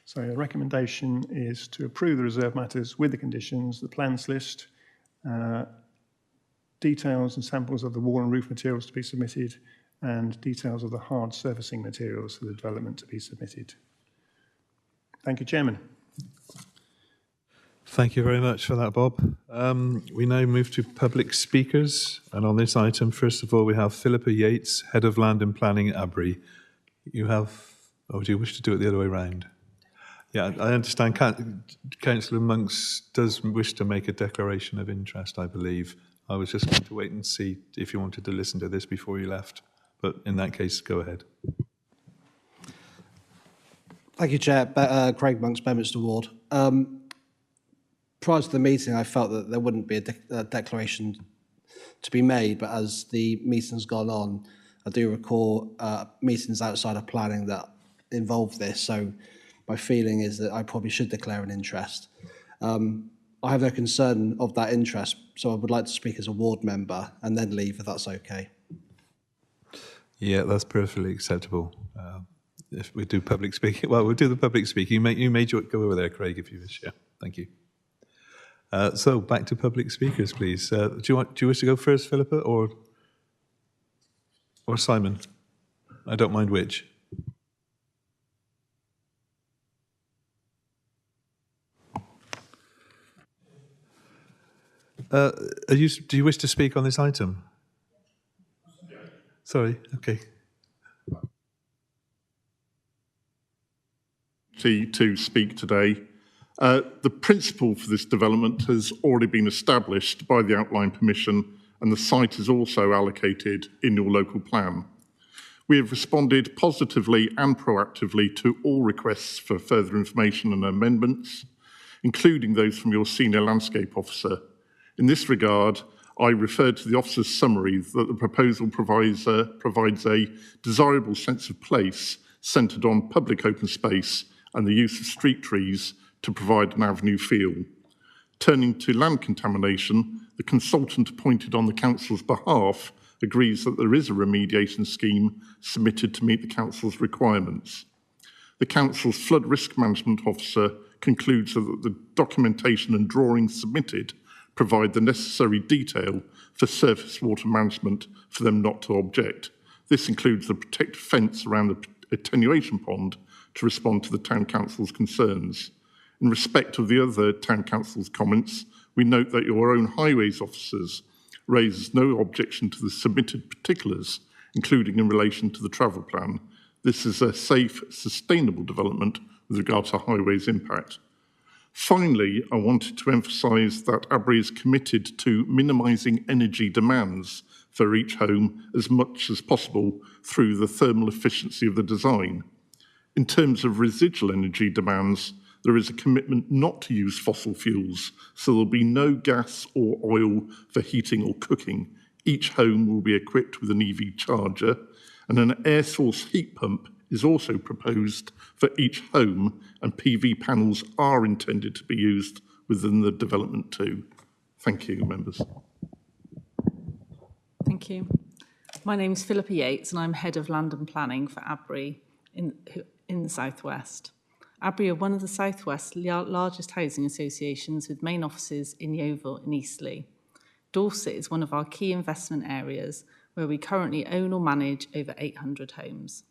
So the recommendation is to approve the reserve matters with the conditions, the plans list, details and samples of the wall and roof materials to be submitted, and details of the hard surfacing materials for the development to be submitted. Thank you, Chairman. Thank you very much for that, Bob. We now move to public speakers. And on this item, first of all, we have Philippa Yates, Head of Land and Planning at Abri. You have, or do you wish to do it the other way around? Yeah, I understand Councillor Monks does wish to make a declaration of interest, I believe. I was just going to wait and see if you wanted to listen to this before you left. But in that case, go ahead. Thank you, Chair. Craig Monks, Bedminster Ward. Prior to the meeting, I felt that there wouldn't be a declaration to be made, but as the meeting's gone on, I do recall meetings outside of planning that involve this, so my feeling is that I probably should declare an interest. I have no concern of that interest, so I would like to speak as a ward member and then leave, if that's okay. Yeah, that's perfectly acceptable. If we do public speaking, well, we'll do the public speaking. You may go over there, Craig, if you wish. Yeah, thank you. So back to public speakers, please. Do you wish to go first, Philippa, or Simon? I don't mind which. Do you wish to speak on this item? Sorry, okay. To speak today. The principle for this development has already been established by the outline permission, and the site is also allocated in your local plan. We have responded positively and proactively to all requests for further information and amendments, including those from your senior landscape officer. In this regard, I referred to the officer's summary that the proposal provides a desirable sense of place centred on public open space and the use of street trees to provide an avenue feel. Turning to land contamination, the consultant appointed on the council's behalf agrees that there is a remediation scheme submitted to meet the council's requirements. The council's flood risk management officer concludes that the documentation and drawings submitted provide the necessary detail for surface water management for them not to object. This includes the protected fence around the attenuation pond to respond to the Town Council's concerns. In respect of the other Town Council's comments, we note that your own highways officers raises no objection to the submitted particulars, including in relation to the travel plan. This is a safe, sustainable development with regard to highways impact. Finally, I wanted to emphasise that Abri is committed to minimising energy demands for each home as much as possible through the thermal efficiency of the design. In terms of residual energy demands, there is a commitment not to use fossil fuels, so there'll be no gas or oil for heating or cooking. Each home will be equipped with an EV charger, and an air source heat pump is also proposed for each home, and PV panels are intended to be used within the development too. Thank you, members. Thank you. My name is Philippa Yates, and I'm Head of Land and Planning for Abri in the South West. Abri are one of the South West's largest housing associations with main offices in Yeovil and Eastleigh. Dorset is one of our key investment areas where we currently own or manage over 800 homes.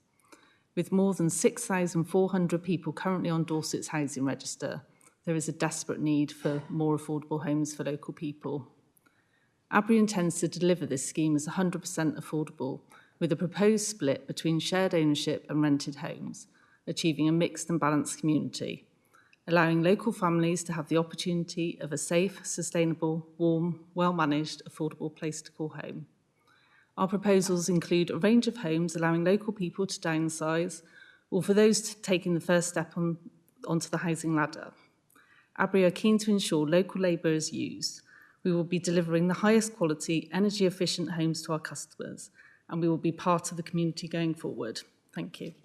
With more than 6,400 people currently on Dorset's housing register, there is a desperate need for more affordable homes for local people. Abri intends to deliver this scheme as 100% affordable, with a proposed split between shared ownership and rented homes, achieving a mixed and balanced community, allowing local families to have the opportunity of a safe, sustainable, warm, well-managed, affordable place to call home. Our proposals include a range of homes allowing local people to downsize, or for those taking the first step onto the housing ladder. ABRI are keen to ensure local labour is used. We will be delivering the highest quality, energy-efficient homes to our customers, and we will be part of the community going forward. Thank you.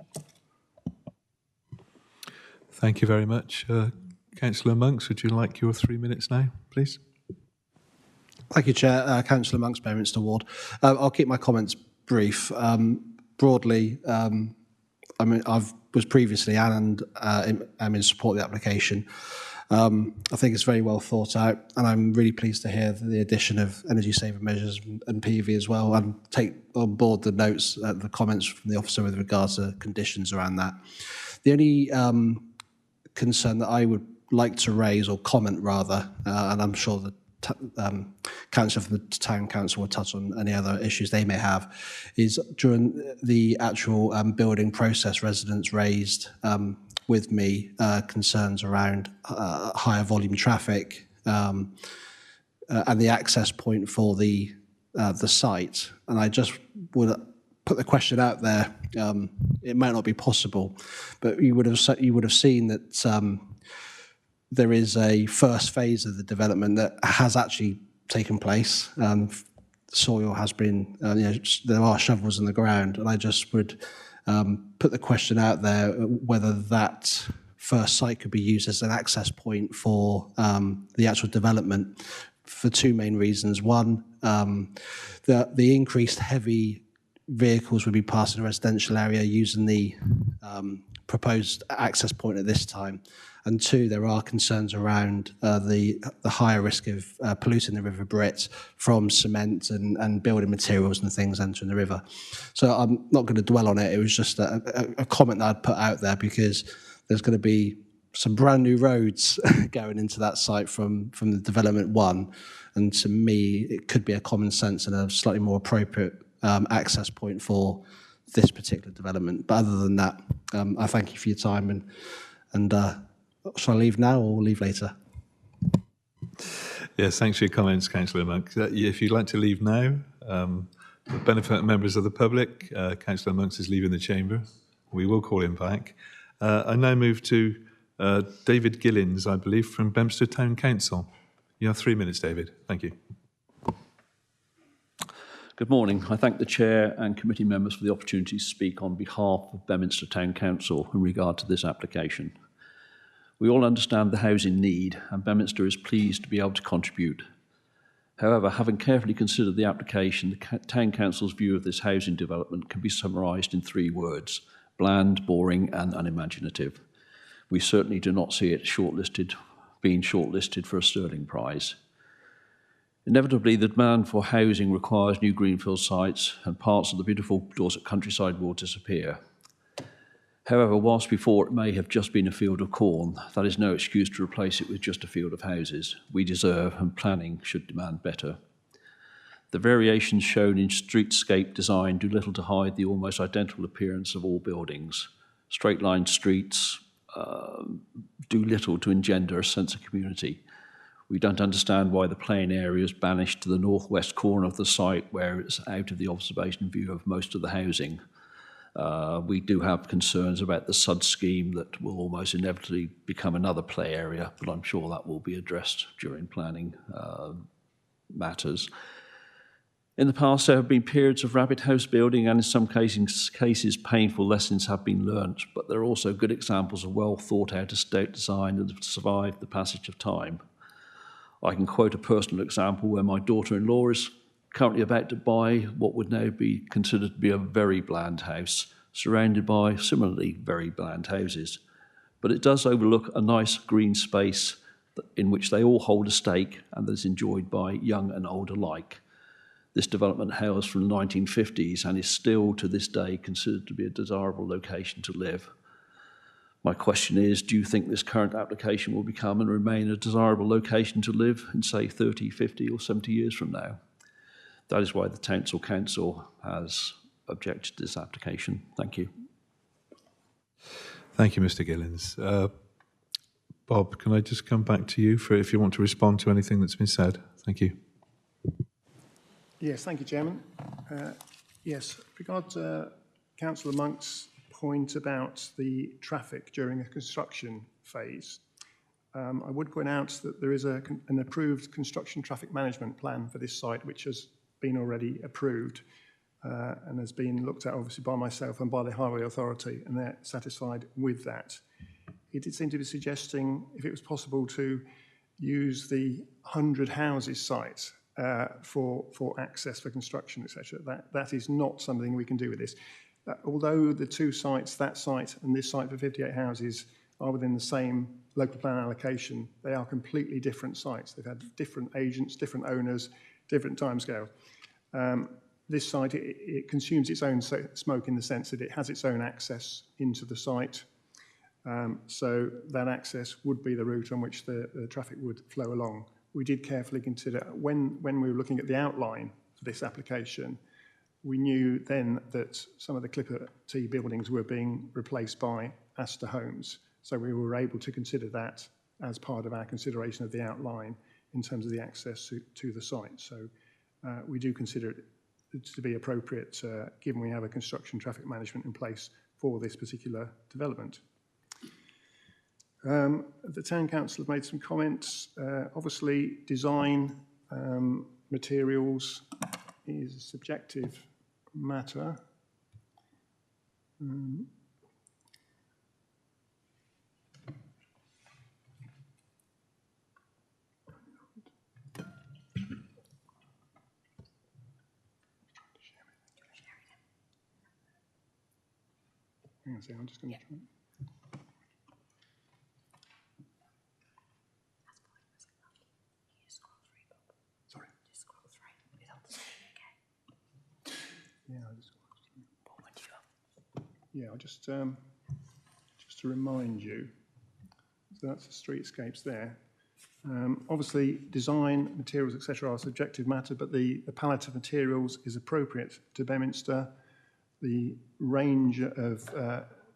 Thank you very much. Councillor Monks, would you like your 3 minutes now, please? Thank you, Chair. Councillor Monks, Bedminster Ward. I'll keep my comments brief. Broadly, I was previously and am in support of the application. I think it's very well thought out, and I'm really pleased to hear the addition of energy saving measures and PV as well, and take on board the notes, the comments from the officer with regards to conditions around that. The only concern that I would like to raise, or comment rather, and I'm sure the councillor from the town council will touch on any other issues they may have, is during the actual building process, residents raised with me concerns around higher volume traffic and the access point for the site. And I just would put the question out there. It might not be possible, but you would have seen that there is a first phase of the development that has actually taken place. Soil has been, there are shovels in the ground, and I just would put the question out there whether that first site could be used as an access point for the actual development, for two main reasons. One, the increased heavy vehicles would be passing a residential area using the proposed access point at this time. And two, there are concerns around the higher risk of polluting the River Brit from cement and building materials and things entering the river. So I'm not going to dwell on it. It was just a comment that I'd put out there, because there's going to be some brand new roads going into that site from the development one. And to me, it could be a common sense and a slightly more appropriate access point for this particular development. But other than that, I thank you for your time, and shall I leave now or leave later? Yes, thanks for your comments, Councillor Monks. If you'd like to leave now, for the benefit of members of the public, Councillor Monks is leaving the chamber. We will call him back. I now move to David Gillins, I believe, from Bedminster Town Council. You have 3 minutes, David. Thank you. Good morning. I thank the Chair and committee members for the opportunity to speak on behalf of Bedminster Town Council in regard to this application. We all understand the housing need, and Bedminster is pleased to be able to contribute. However, having carefully considered the application, the Town Council's view of this housing development can be summarised in 3 words: bland, boring and unimaginative. We certainly do not see it being shortlisted for a Sterling Prize. Inevitably, the demand for housing requires new greenfield sites, and parts of the beautiful Dorset countryside will disappear. However, whilst before it may have just been a field of corn, that is no excuse to replace it with just a field of houses. We deserve, and planning should demand, better. The variations shown in streetscape design do little to hide the almost identical appearance of all buildings. Straight-line streets do little to engender a sense of community. We don't understand why the plain area is banished to the northwest corner of the site, where it's out of the observation view of most of the housing. We do have concerns about the SUD scheme that will almost inevitably become another play area, but I'm sure that will be addressed during planning matters. In the past, there have been periods of rabbit house building, and in some cases painful lessons have been learnt, but there are also good examples of well thought out estate design that have survived the passage of time. I can quote a personal example where my daughter-in-law is currently about to buy what would now be considered to be a very bland house, surrounded by similarly very bland houses. But it does overlook a nice green space in which they all hold a stake and that is enjoyed by young and old alike. This development hails from the 1950s and is still to this day considered to be a desirable location to live. My question is, do you think this current application will become and remain a desirable location to live in, say, 30, 50 or 70 years from now? That is why the Council has objected to this application. Thank you. Thank you, Mr. Gillins. Bob, can I just come back to you if you want to respond to anything that's been said? Thank you. Yes, thank you, Chairman. Yes, regard to Councillor Monk's point about the traffic during a construction phase, I would point out that there is an approved construction traffic management plan for this site, which has been already approved and has been looked at obviously by myself and by the Highway Authority, and they're satisfied with that. He did seem to be suggesting if it was possible to use the 100 houses site for access for construction, etc. That is not something we can do with this. Although the two sites, that site and this site for 58 houses, are within the same local plan allocation, they are completely different sites. They've had different agents, different owners, different timescale. This site, it consumes its own smoke in the sense that it has its own access into the site. So that access would be the route on which the traffic would flow along. We did carefully consider, when we were looking at the outline for this application, we knew then that some of the Clipper T buildings were being replaced by Astor Homes. So we were able to consider that as part of our consideration of the outline in terms of the access to the site. So we do consider it to be appropriate, given we have a construction traffic management in place for this particular development. The Town Council have made some comments. Obviously, design materials is a subjective matter. Hang on a second, I'm just going to try. Sorry. Just scroll through. It's on the screen, okay? Yeah, I'll just to remind you, so that's the streetscapes there. Obviously, design, materials, etc. are a subjective matter, but the palette of materials is appropriate to Bedminster. The range of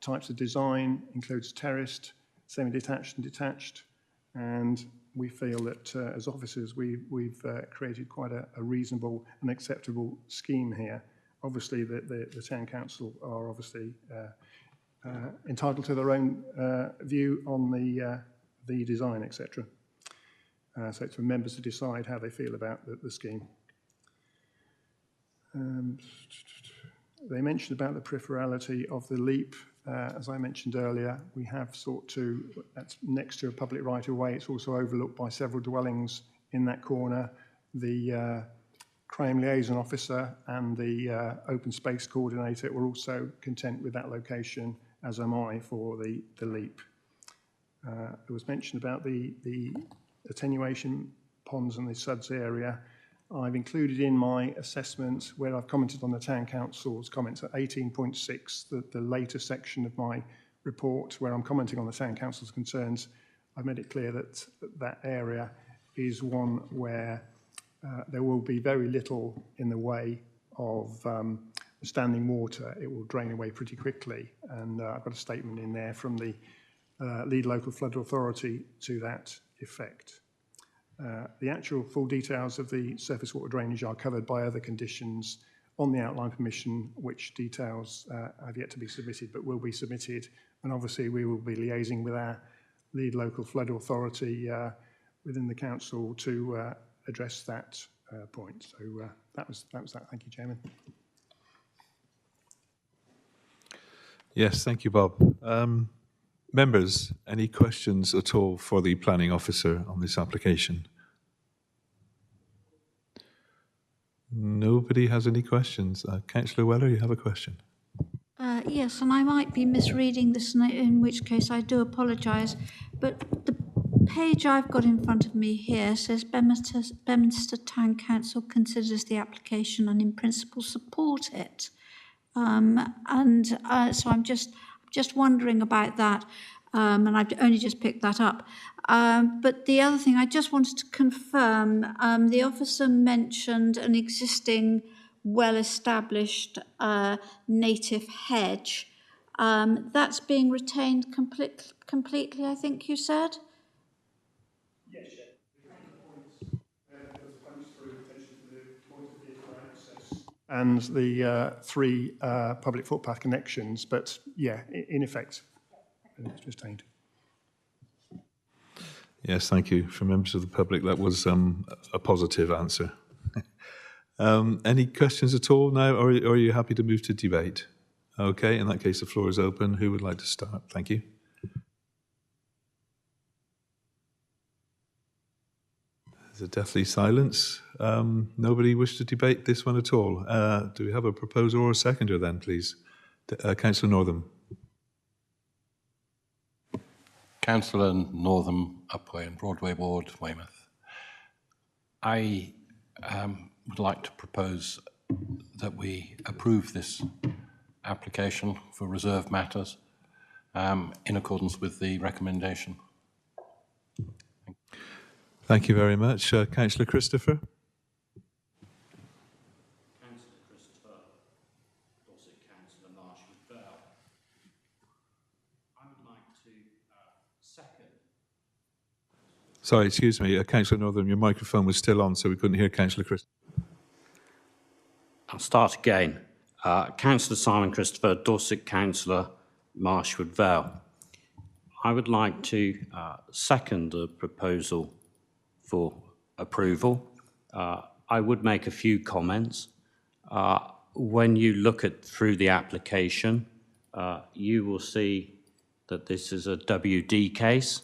types of design includes terraced, semi-detached and detached, and we feel that as officers we've created quite a reasonable and acceptable scheme here. Obviously the Town Council are obviously entitled to their own view on the design, etc. So it's for members to decide how they feel about the scheme. They mentioned about the peripherality of the leap. As I mentioned earlier, we have sought to, that's next to a public right-of-way. It's also overlooked by several dwellings in that corner. The crime liaison officer and the open space coordinator were also content with that location, as am I, for the leap. There was mention about the attenuation ponds and the SUDS area. I've included in my assessment where I've commented on the Town Council's comments at 18.6, the later section of my report where I'm commenting on the Town Council's concerns. I've made it clear that that area is one where there will be very little in the way of standing water. It will drain away pretty quickly, and I've got a statement in there from the lead local flood authority to that effect. The actual full details of the surface water drainage are covered by other conditions on the outline permission, which details have yet to be submitted, but will be submitted. And obviously we will be liaising with our lead local flood authority within the council to address that point. So that was that. Thank you, Chairman. Yes, thank you, Bob. Members, any questions at all for the planning officer on this application? Nobody has any questions. Councillor Weller, you have a question. Yes, and I might be misreading this, in which case I do apologise, but the page I've got in front of me here says Bedminster Town Council considers the application and in principle support it. So I'm just wondering about that, and I've only just picked that up. But the other thing I just wanted to confirm, the officer mentioned an existing well-established native hedge. That's being retained completely, I think you said? Yes, and the 3 public footpath connections, but yeah, in effect, it's retained. Yes, thank you. For members of the public, that was a positive answer. Any questions at all now, or are you happy to move to debate? Okay, in that case, the floor is open. Who would like to start? Thank you. There's a deathly silence. Nobody wished to debate this one at all. Do we have a proposer or a seconder then, please? Councillor Northam. Councillor Northam, Upwey and Broadway Ward, Weymouth. I would like to propose that we approve this application for reserve matters in accordance with the recommendation. Thank you very much. Councillor Christopher. Councillor Christopher, Dorset Councillor Marshall Bell. I would like to second. Sorry, excuse me, Councillor Northam, your microphone was still on, so we couldn't hear Councillor Christopher. I'll start again. Councillor Simon Christopher, Dorset Councillor Marshwood Vale. I would like to second the proposal for approval. I would make a few comments. When you look through the application, you will see that this is a WD case.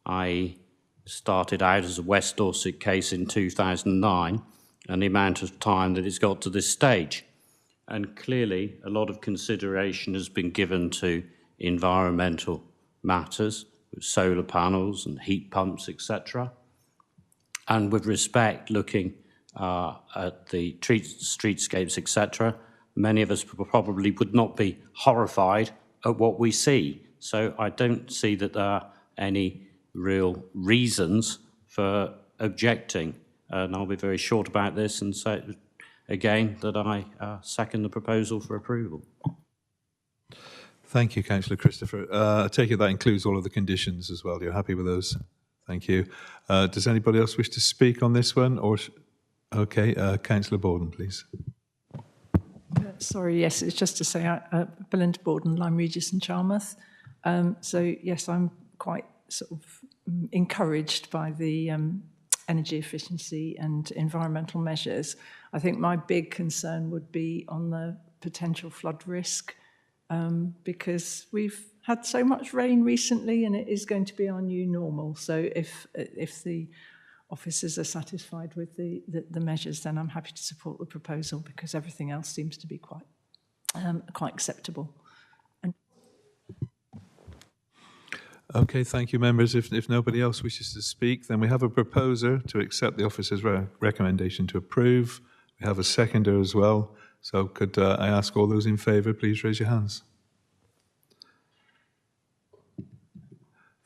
I started out as a West Dorset case in 2009, and the amount of time that it's got to this stage. And clearly, a lot of consideration has been given to environmental matters, with solar panels and heat pumps, etc. And with respect, looking at the streetscapes, etc., many of us probably would not be horrified at what we see. So I don't see that there are any real reasons for objecting. And I'll be very short about this and say again that I second the proposal for approval. Thank you, Councillor Christopher. I take it that includes all of the conditions as well. You're happy with those? Thank you. Does anybody else wish to speak on this one? Or okay, Councillor Borden, please. Sorry, yes, it's just to say, Belinda Borden, Lyme Regis and Charmouth. So yes, I'm quite sort of encouraged by the energy efficiency and environmental measures. I think my big concern would be on the potential flood risk, because we've had so much rain recently and it is going to be our new normal. So if the officers are satisfied with the measures, then I'm happy to support the proposal, because everything else seems to be quite acceptable. Okay, thank you, members. If nobody else wishes to speak, then we have a proposer to accept the officer's recommendation to approve. We have a seconder as well. So could I ask all those in favour, please raise your hands.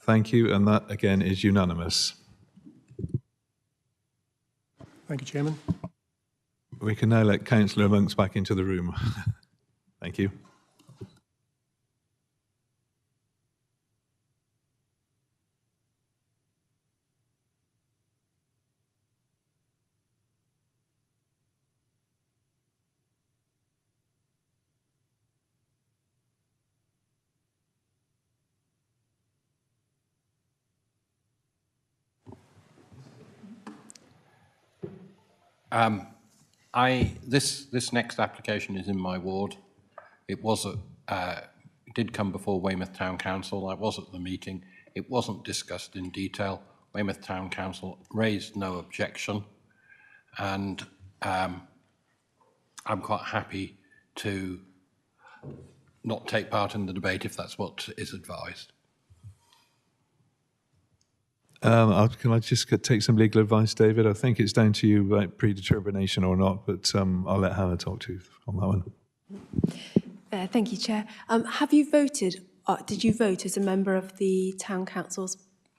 Thank you, and that again is unanimous. Thank you, Chairman. We can now let Councillor Monks back into the room. Thank you. This next application is in my ward. It did come before Weymouth Town Council. I was at the meeting. It wasn't discussed in detail. Weymouth Town Council raised no objection, and I'm quite happy to not take part in the debate if that's what is advised. Can I just take some legal advice, David? I think it's down to you about predetermination or not, but I'll let Hannah talk to you on that one. Thank you, Chair. Have you voted, did you vote as a member of the Town Council's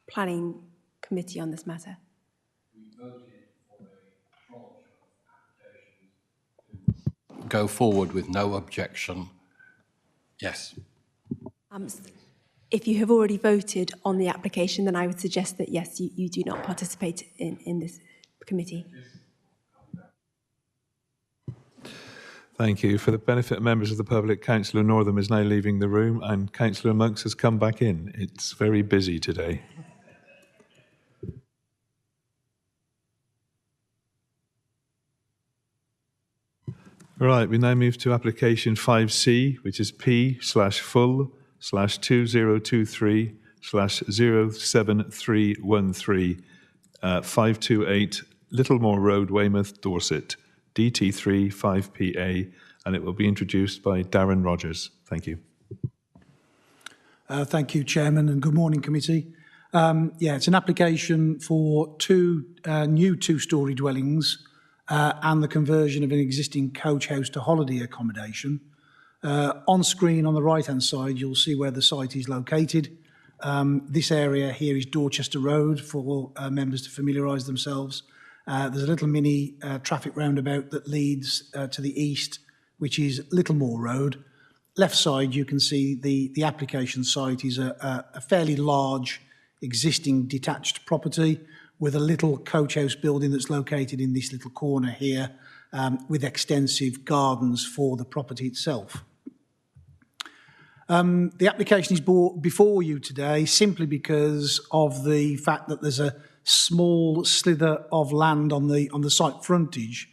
Planning Committee on this matter? We voted for a tranche of applications to go forward with no objection. Yes. If you have already voted on the application, then I would suggest that, yes, you do not participate in this committee. Thank you. For the benefit of members of the public, Councillor Northam is now leaving the room and Councillor Monks has come back in. It's very busy today. Right, we now move to application 5C, which is P/full/2023/07313 528 Littlemore Road, Weymouth, Dorset, DT3 5PA, and it will be introduced by Darren Rogers. Thank you. Thank you, Chairman, and good morning, committee. It's an application for two new two-storey dwellings and the conversion of an existing coach house to holiday accommodation. On screen on the right-hand side, you'll see where the site is located. This area here is Dorchester Road for members to familiarise themselves. There's a little mini traffic roundabout that leads to the east, which is Littlemore Road. Left side, you can see the application site is a fairly large existing detached property with a little coach house building that's located in this little corner here with extensive gardens for the property itself. The application is brought before you today simply because of the fact that there's a small slither of land on the site frontage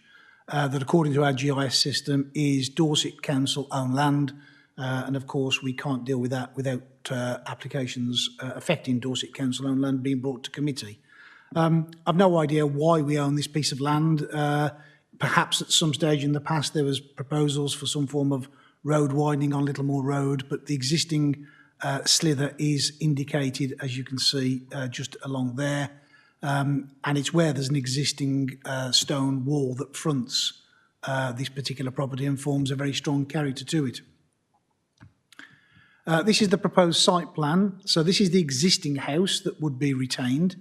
that, according to our GIS system, is Dorset Council owned land. And of course, we can't deal with that without applications affecting Dorset Council owned land being brought to committee. I've no idea why we own this piece of land. Perhaps at some stage in the past there was proposals for some form of road widening on Littlemore Road, but the existing slither is indicated, as you can see, just along there. And it's where there's an existing stone wall that fronts this particular property and forms a very strong character to it. This is the proposed site plan. So this is the existing house that would be retained.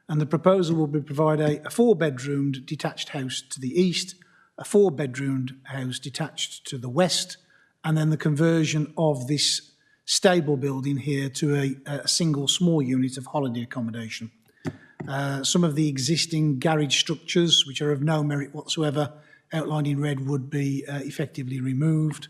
And the proposal will be provide a four-bedroomed detached house to the east, a four-bedroomed house detached to the west, and then the conversion of this stable building here to a single small unit of holiday accommodation. Some of the existing garage structures, which are of no merit whatsoever, outlined in red, would be effectively removed.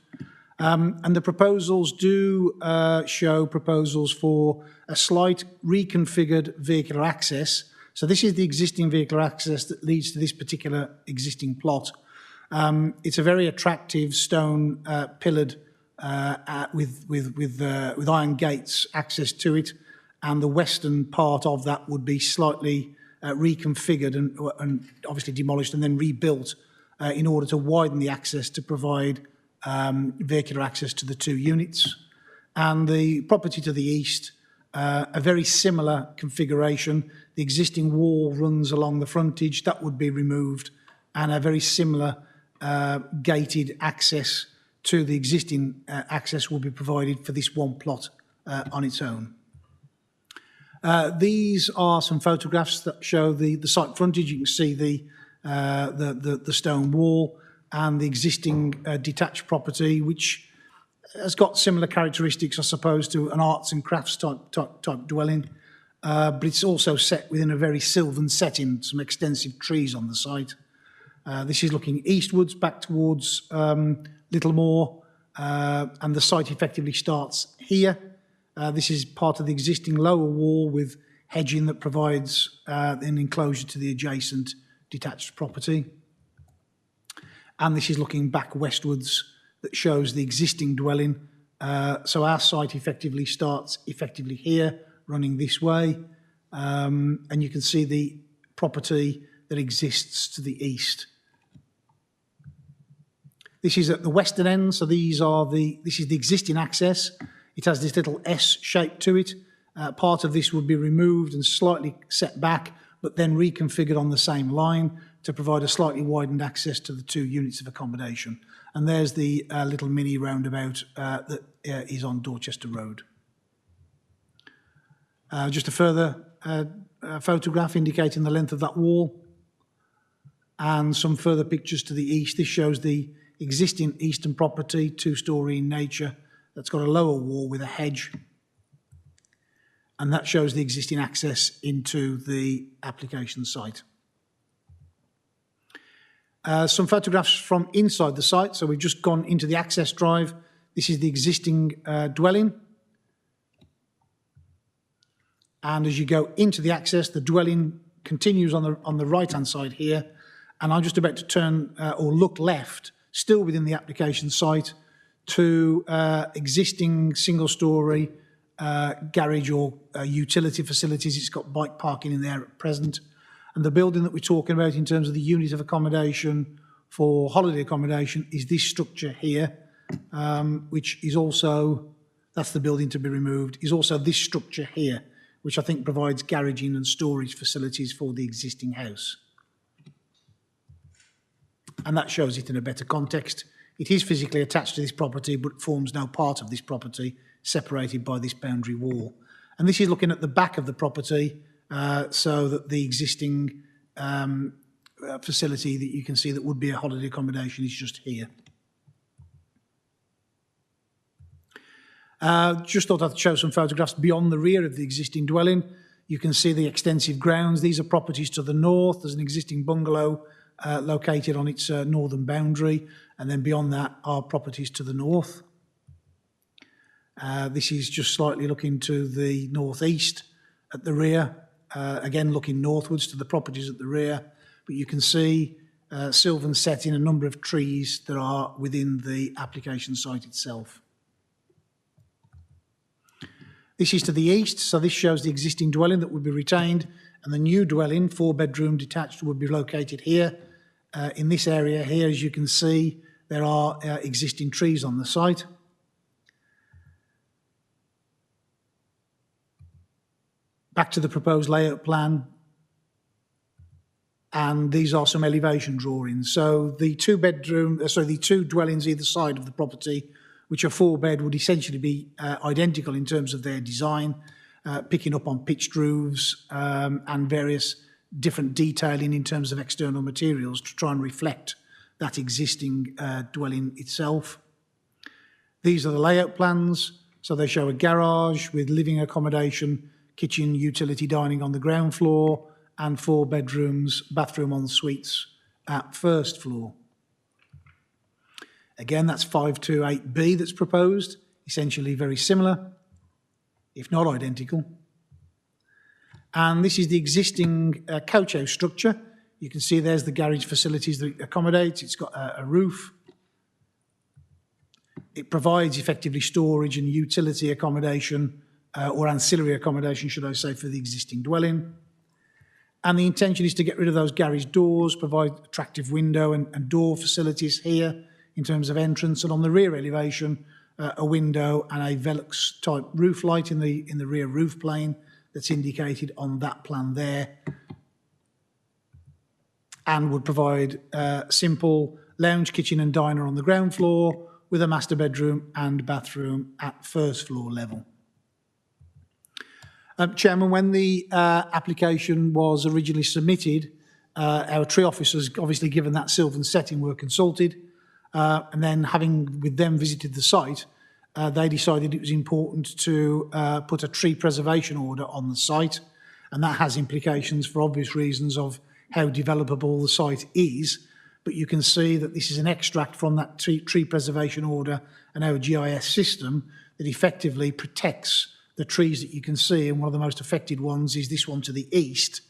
And the proposals do show proposals for a slight reconfigured vehicular access. So this is the existing vehicular access that leads to this particular existing plot. It's a very attractive stone pillared with iron gates access to it, and the western part of that would be slightly reconfigured and obviously demolished and then rebuilt in order to widen the access to provide vehicular access to the two units. And the property to the east, a very similar configuration. The existing wall runs along the frontage, that would be removed, and a very similar gated access to the existing access will be provided for this one plot on its own. These are some photographs that show the site frontage. You can see the stone wall and the existing detached property, which has got similar characteristics, I suppose, to an arts and crafts type dwelling, but it's also set within a very sylvan setting, some extensive trees on the site. This is looking eastwards, back towards Littlemore, and the site effectively starts here. This is part of the existing lower wall with hedging that provides an enclosure to the adjacent detached property. And this is looking back westwards that shows the existing dwelling. So our site effectively starts here, running this way. And you can see the property that exists to the east. This is at the western end, so this is the existing access. It has this little S shape to it. Part of this would be removed and slightly set back, but then reconfigured on the same line to provide a slightly widened access to the two units of accommodation. And there's the little mini roundabout that is on Dorchester Road. Just a further photograph indicating the length of that wall and some further pictures to the east. This shows the existing eastern property, two-storey in nature, that's got a lower wall with a hedge. And that shows the existing access into the application site. Some photographs from inside the site. So we've just gone into the access drive. This is the existing dwelling. And as you go into the access, the dwelling continues on the right-hand side here. And I'm just about to turn or look left, still within the application site, to existing single-storey garage or utility facilities. It's got bike parking in there at present. And the building that we're talking about in terms of the unit of accommodation for holiday accommodation is this structure here, which is also, that's the building to be removed, is also this structure here, which I think provides garaging and storage facilities for the existing house. And that shows it in a better context. It is physically attached to this property, but forms no part of this property, separated by this boundary wall. And this is looking at the back of the property, so that the existing facility that you can see that would be a holiday accommodation is just here. Just thought I'd show some photographs beyond the rear of the existing dwelling. You can see the extensive grounds. These are properties to the north. There's an existing bungalow located on its northern boundary, and then beyond that are properties to the north. This is just slightly looking to the northeast at the rear, again looking northwards to the properties at the rear, but you can see sylvan setting, a number of trees that are within the application site itself. This is to the east, so this shows the existing dwelling that would be retained, and the new dwelling, 4-bedroom detached, would be located here. In this area here, as you can see, there are existing trees on the site. Back to the proposed layout plan, and these are some elevation drawings. So the the two dwellings either side of the property, which are 4-bed, would essentially be identical in terms of their design, picking up on pitched roofs and various different detailing in terms of external materials to try and reflect that existing dwelling itself. These are the layout plans. So they show a garage with living accommodation, kitchen, utility, dining on the ground floor, and 4 bedrooms, bathroom en suites at first floor. Again, that's 528B that's proposed, essentially very similar, if not identical. And this is the existing coach house structure. You can see there's the garage facilities that it accommodates. It's got a roof. It provides effectively storage and utility accommodation, or ancillary accommodation, should I say, for the existing dwelling. And the intention is to get rid of those garage doors, provide attractive window and door facilities here in terms of entrance, and on the rear elevation, a window and a Velux type roof light in the rear roof plane that's indicated on that plan there, and would provide simple lounge, kitchen and diner on the ground floor with a master bedroom and bathroom at first floor level. Chairman, when the application was originally submitted, our tree officers, obviously given that sylvan setting, were consulted. And then having with them visited the site, they decided it was important to put a tree preservation order on the site. And that has implications for obvious reasons of how developable the site is. But you can see that this is an extract from that tree preservation order and our GIS system that effectively protects the trees that you can see. And one of the most affected ones is this one to the east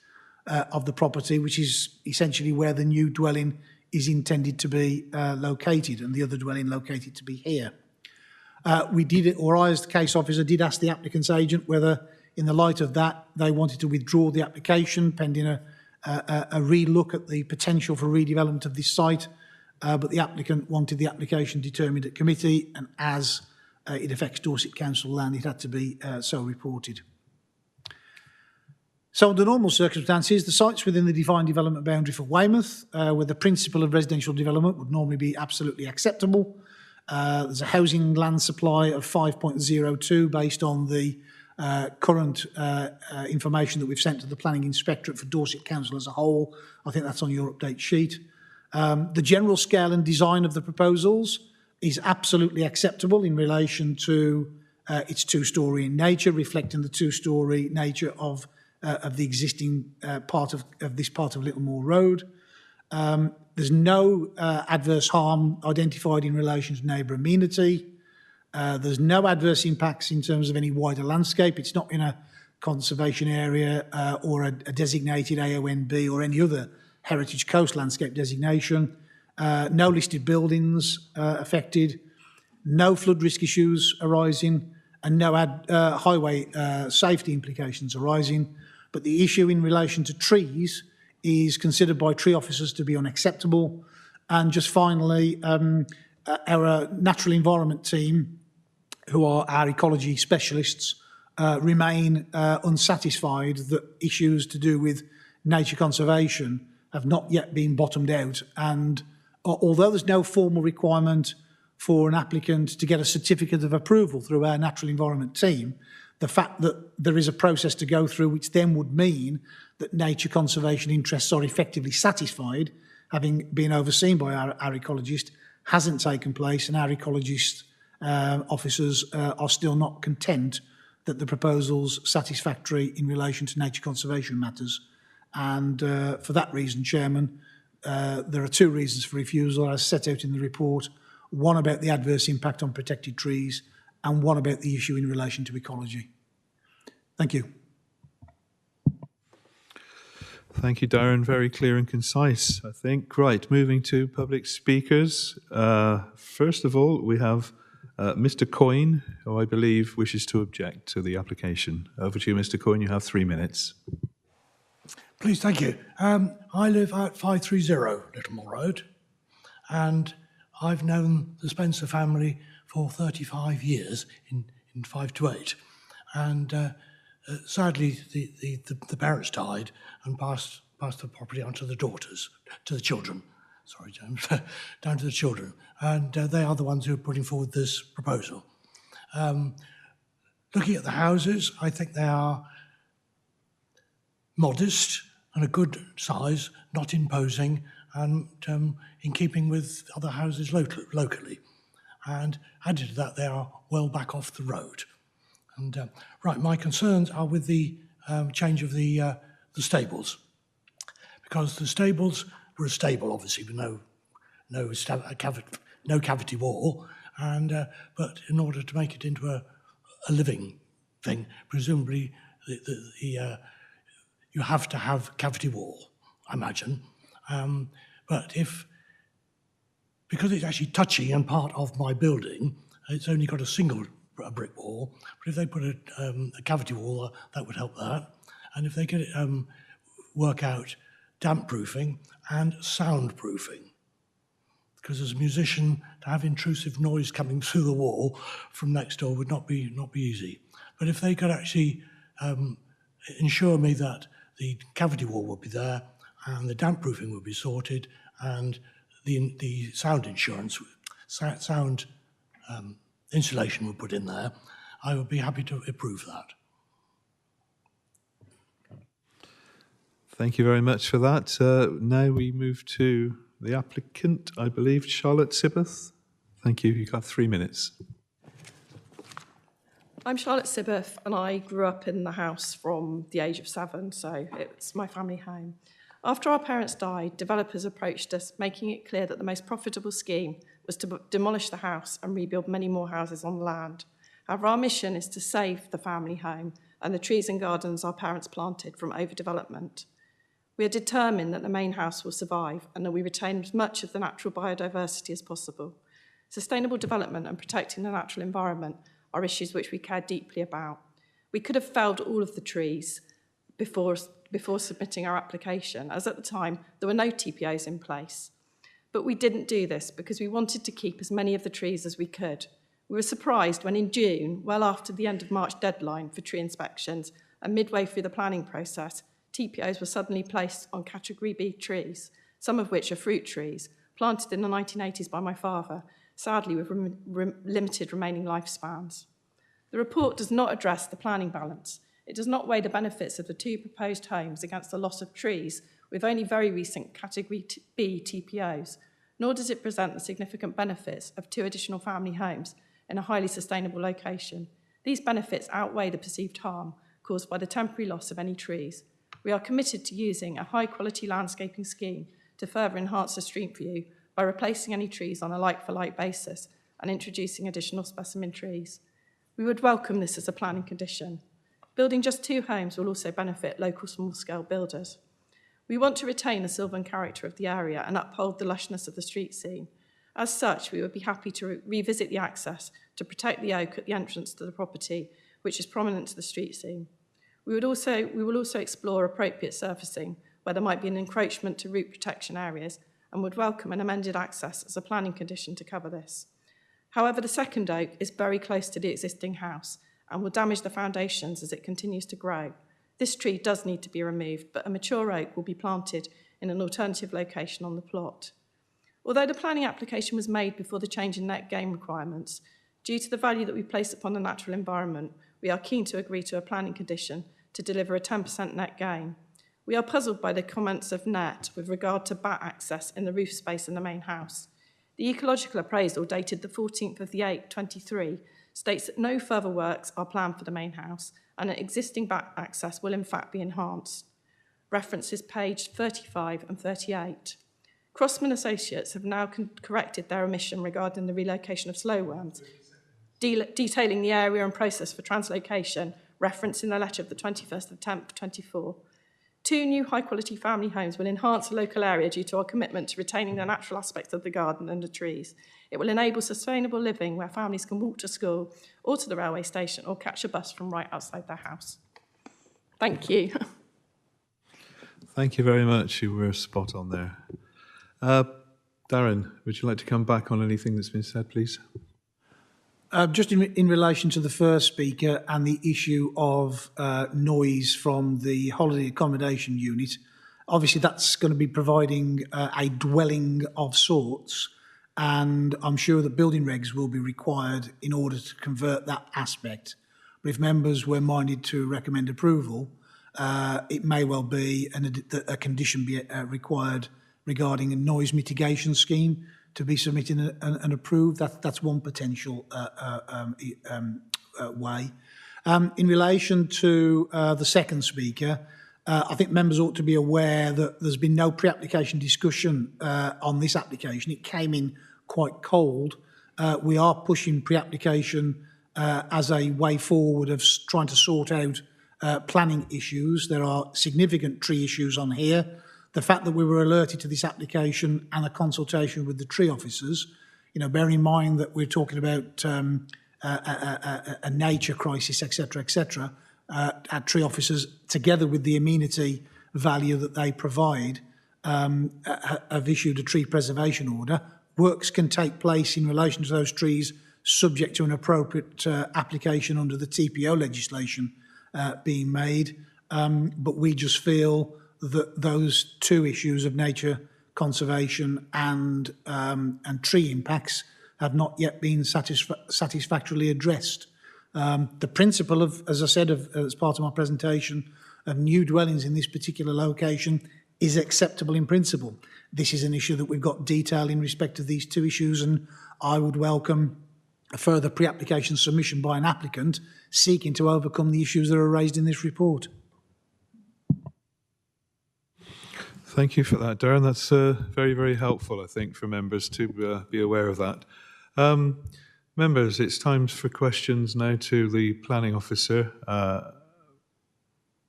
of the property, which is essentially where the new dwelling is intended to be located, and the other dwelling located to be here. We did, or I as the case officer did ask the applicant's agent whether in the light of that they wanted to withdraw the application pending a re-look at the potential for redevelopment of this site, but the applicant wanted the application determined at committee, and as it affects Dorset Council land, it had to be so reported. So under normal circumstances, the sites within the defined development boundary for Weymouth, where the principle of residential development would normally be absolutely acceptable. There's a housing land supply of 5.02 based on the current information that we've sent to the Planning Inspectorate for Dorset Council as a whole. I think that's on your update sheet. The general scale and design of the proposals is absolutely acceptable in relation to its two-storey in nature, reflecting the two-storey nature of the existing part of this part of Littlemore Road. There's no adverse harm identified in relation to neighbour amenity. There's no adverse impacts in terms of any wider landscape. It's not in a conservation area or a designated AONB or any other heritage coast landscape designation. No listed buildings affected. No flood risk issues arising, and no highway safety implications arising. But the issue in relation to trees is considered by tree officers to be unacceptable. And just finally, our natural environment team, who are our ecology specialists, remain unsatisfied that issues to do with nature conservation have not yet been bottomed out. And although there's no formal requirement for an applicant to get a certificate of approval through our natural environment team, the fact that there is a process to go through which then would mean that nature conservation interests are effectively satisfied, having been overseen by our ecologist, hasn't taken place, and our ecologist officers are still not content that the proposal's satisfactory in relation to nature conservation matters. And for that reason, Chairman, there are two reasons for refusal as set out in the report, one about the adverse impact on protected trees and one about the issue in relation to ecology. Thank you. Thank you, Darren. Very clear and concise, I think. Right, moving to public speakers. First of all, we have Mr. Coyne, who I believe wishes to object to the application. Over to you, Mr. Coyne. You have 3 minutes. Please, thank you. I live at 530 Littlemore Road, and I've known the Spencer family for 35 years in 528. And sadly, the parents died and passed the property on to the daughters, to the children. Sorry, James, down to the children. And they are the ones who are putting forward this proposal. Looking at the houses, I think they are modest and a good size, not imposing, and in keeping with other houses locally. And added to that, they are well back off the road. And right, my concerns are with the change of the stables, because the stables were a stable, obviously, with no cavity wall, and but in order to make it into a living thing, presumably you have to have cavity wall, I imagine. But because it's actually touching and part of my building, it's only got a single brick wall. But if they put a cavity wall, that would help that. And if they could work out damp proofing and sound proofing, because as a musician, to have intrusive noise coming through the wall from next door would not be easy. But if they could actually ensure me that the cavity wall would be there and the damp proofing would be sorted and the sound insurance, sound insulation would put in there, I would be happy to approve that. Thank you very much for that. Now we move to the applicant, I believe, Charlotte Sibeth. Thank you. You've got 3 minutes. I'm Charlotte Sibeth, and I grew up in the house from the age of 7, so it's my family home. After our parents died, developers approached us, making it clear that the most profitable scheme was to demolish the house and rebuild many more houses on the land. However, our mission is to save the family home and the trees and gardens our parents planted from overdevelopment. We are determined that the main house will survive and that we retain as much of the natural biodiversity as possible. Sustainable development and protecting the natural environment are issues which we care deeply about. We could have felled all of the trees before submitting our application, as at the time there were no TPOs in place. But we didn't do this because we wanted to keep as many of the trees as we could. We were surprised when in June, well after the end of March deadline for tree inspections and midway through the planning process, TPOs were suddenly placed on Category B trees, some of which are fruit trees, planted in the 1980s by my father, sadly with limited remaining lifespans. The report does not address the planning balance. It does not weigh the benefits of the 2 proposed homes against the loss of trees with only very recent Category B TPOs, nor does it present the significant benefits of 2 additional family homes in a highly sustainable location. These benefits outweigh the perceived harm caused by the temporary loss of any trees. We are committed to using a high-quality landscaping scheme to further enhance the street view by replacing any trees on a like-for-like basis and introducing additional specimen trees. We would welcome this as a planning condition. Building just 2 homes will also benefit local small-scale builders. We want to retain the sylvan character of the area and uphold the lushness of the street scene. As such, we would be happy to revisit the access to protect the oak at the entrance to the property, which is prominent to the street scene. We will also explore appropriate surfacing where there might be an encroachment to root protection areas and would welcome an amended access as a planning condition to cover this. However, the second oak is very close to the existing house and will damage the foundations as it continues to grow. This tree does need to be removed, but a mature oak will be planted in an alternative location on the plot. Although the planning application was made before the change in net gain requirements, due to the value that we place upon the natural environment, we are keen to agree to a planning condition to deliver a 10% net gain. We are puzzled by the comments of NET with regard to bat access in the roof space in the main house. The ecological appraisal dated the 14th of the 8th, 23, states that no further works are planned for the main house and that existing bat access will in fact be enhanced. References page 35 and 38. Crossman Associates have now corrected their omission regarding the relocation of slowworms, detailing the area and process for translocation, referenced in the letter of the 21st of 10th, 24. 2 new high-quality family homes will enhance the local area due to our commitment to retaining the natural aspects of the garden and the trees. It will enable sustainable living where families can walk to school or to the railway station or catch a bus from right outside their house. Thank you. Thank you very much. You were spot on there. Darren, would you like to come back on anything that's been said, please? Just in relation to the first speaker and the issue of noise from the holiday accommodation unit, obviously that's going to be providing a dwelling of sorts, and I'm sure that building regs will be required in order to convert that aspect. But if members were minded to recommend approval, it may well be a condition be required regarding a noise mitigation scheme to be submitted and approved. That's one potential way. In relation to the second speaker, I think members ought to be aware that there's been no pre-application discussion on this application. It came in quite cold. We are pushing pre-application as a way forward of trying to sort out planning issues. There are significant tree issues on here. The fact that we were alerted to this application and a consultation with the tree officers, bearing in mind that we're talking about a nature crisis, etc., our tree officers, together with the amenity value that they provide, have issued a tree preservation order. Works can take place in relation to those trees subject to an appropriate application under the TPO legislation being made. But we just feel that those 2 issues of nature conservation and tree impacts have not yet been satisfactorily addressed. The principle of, as I said, as part of my presentation, of new dwellings in this particular location is acceptable in principle. This is an issue that we've got detail in respect of these 2 issues, and I would welcome a further pre-application submission by an applicant seeking to overcome the issues that are raised in this report. Thank you for that, Darren. That's very, very helpful, I think, for members to be aware of that. Members, it's time for questions now to the planning officer,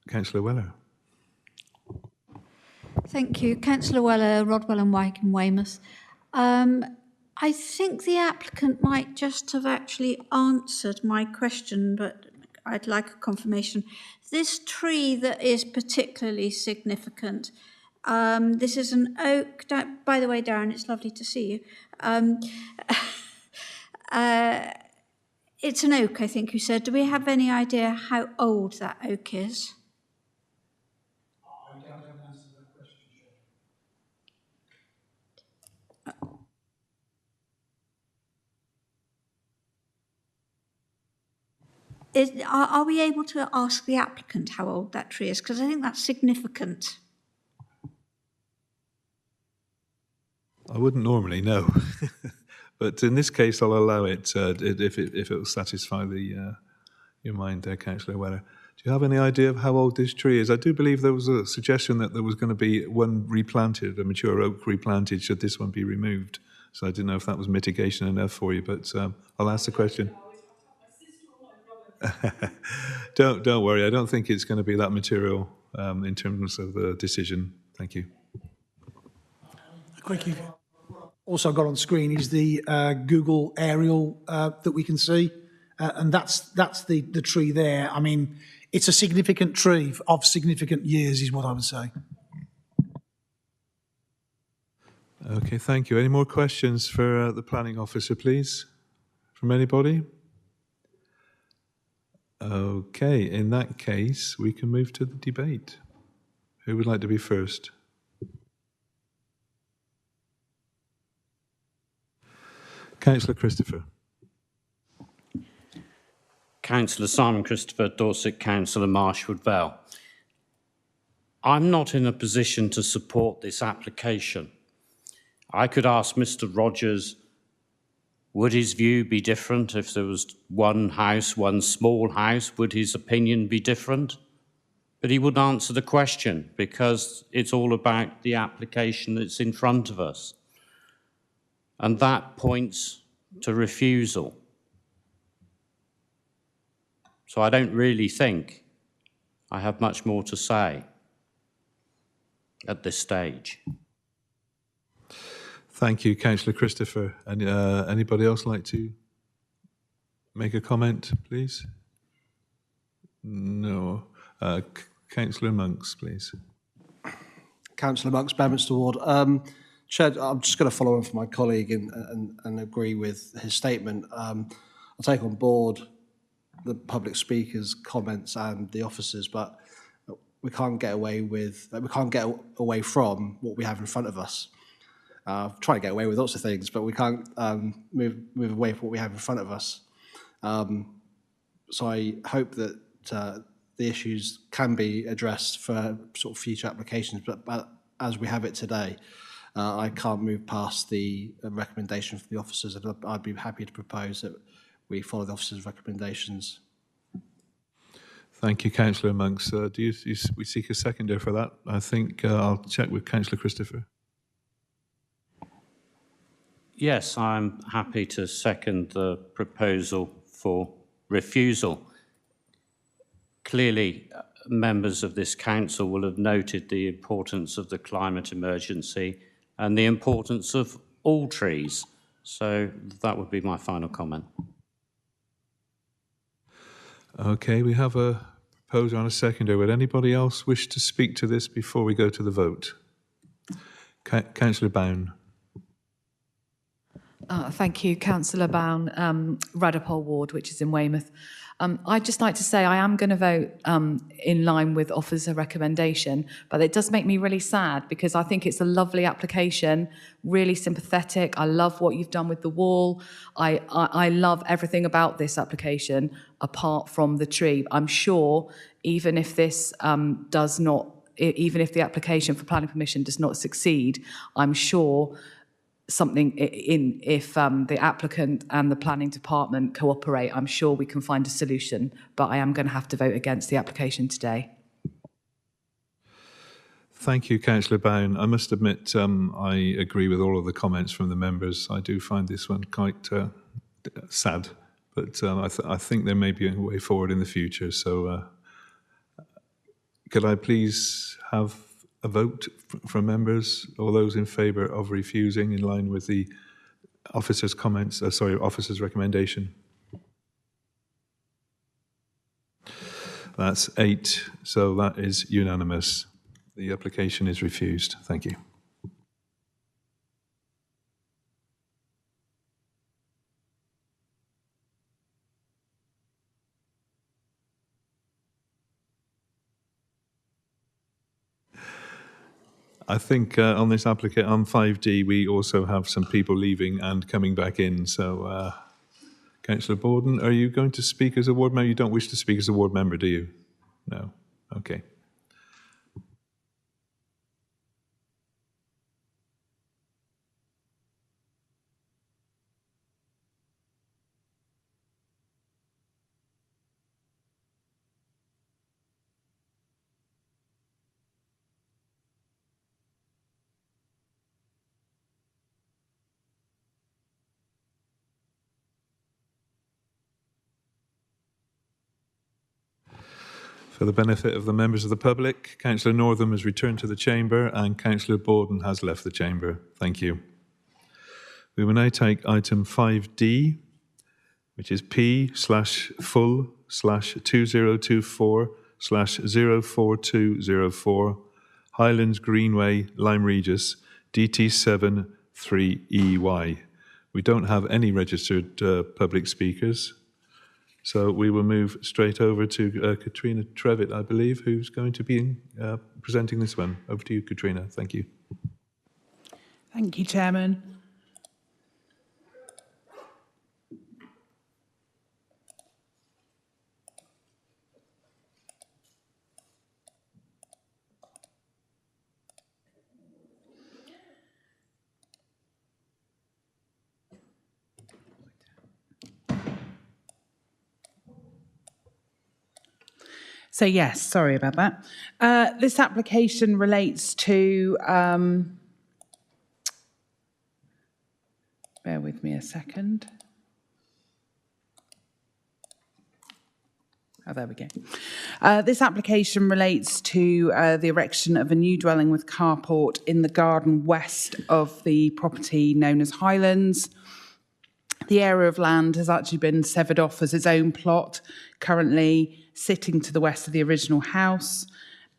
Councillor Weller. Thank you. Councillor Weller, Rodwell and Wyke in Weymouth. I think the applicant might just have actually answered my question, but I'd like a confirmation. This tree that is particularly significant, this is an oak. By the way, Darren, it's lovely to see you. It's an oak, I think you said. Do we have any idea how old that oak is? I don't have an answer to that question, Are we able to ask the applicant how old that tree is? Because I think that's significant. I wouldn't normally know, but in this case, I'll allow it if it will satisfy your mind there, Councillor Weller. Do you have any idea of how old this tree is? I do believe there was a suggestion that there was going to be one replanted, a mature oak replanted, should this one be removed. So I didn't know if that was mitigation enough for you, but I'll ask the question. Don't worry, I don't think it's going to be that material in terms of the decision. Thank you. Quickly, also got on screen is the Google aerial that we can see, and that's the tree there. I mean, it's a significant tree of significant years, is what I would say. Okay, thank you. Any more questions for the planning officer, please, from anybody? Okay, in that case, we can move to the debate. Who would like to be first? Councillor Christopher. Councillor Simon Christopher, Dorset Councillor Marshwood Vale. I'm not in a position to support this application. I could ask Mr. Rogers, would his view be different if there was one house, one small house? Would his opinion be different? But he wouldn't answer the question because it's all about the application that's in front of us. And that points to refusal. So I don't really think I have much more to say at this stage. Thank you, Councillor Christopher. And anybody else like to make a comment, please? No. Councillor Monks, please. Councillor Monks, Bedminster Ward. Chair, I'm just going to follow on from my colleague and agree with his statement. I'll take on board the public speaker's comments and the officers, but we can't get away from what we have in front of us. Try to get away with lots of things, but we can't move away from what we have in front of us. So I hope that the issues can be addressed for sort of future applications, but as we have it today, I can't move past the recommendation from the officers, and I'd be happy to propose that we follow the officers' recommendations. Thank you, Councillor Monks. We seek a seconder for that? I think I'll check with Councillor Christopher. Yes, I'm happy to second the proposal for refusal. Clearly, members of this council will have noted the importance of the climate emergency and the importance of all trees. So that would be my final comment. Okay, we have a proposer and a seconder. Would anybody else wish to speak to this before we go to the vote? Councillor Bown. Thank you, Councillor Bown, Radipole Ward, which is in Weymouth. I'd just like to say I am going to vote in line with officer recommendation, but it does make me really sad because I think it's a lovely application, really sympathetic. I love what you've done with the wall. I love everything about this application apart from the tree. I'm sure even if this even if the application for planning permission does not succeed, I'm sure if the applicant and the planning department cooperate, I'm sure we can find a solution, but I am going to have to vote against the application today. Thank you, Councillor Bown. I must admit I agree with all of the comments from the members. I do find this one quite sad, but I think there may be a way forward in the future. So could I please have a vote from members, all those in favour of refusing in line with the officer's comments, officer's recommendation? That's 8, so that is unanimous. The application is refused. Thank you. I think on this application, on 5D, we also have some people leaving and coming back in. So, Councillor Borden, are you going to speak as a ward member? You don't wish to speak as a ward member, do you? No. Okay. For the benefit of the members of the public, Councillor Northam has returned to the chamber and Councillor Borden has left the chamber. Thank you. We will now take item 5D, which is P/full/2024/04204 Highlands Greenway, Lyme Regis, DT7 3EY. We don't have any registered public speakers, so we will move straight over to Katrina Trevitt, I believe, who's going to be presenting this one. Over to you, Katrina. Thank you. Thank you, Chairman. So yes, sorry about that. This application relates to, bear with me a second. Oh, there we go. This application relates to the erection of a new dwelling with carport in the garden west of the property known as Highlands. The area of land has actually been severed off as its own plot, currently sitting to the west of the original house.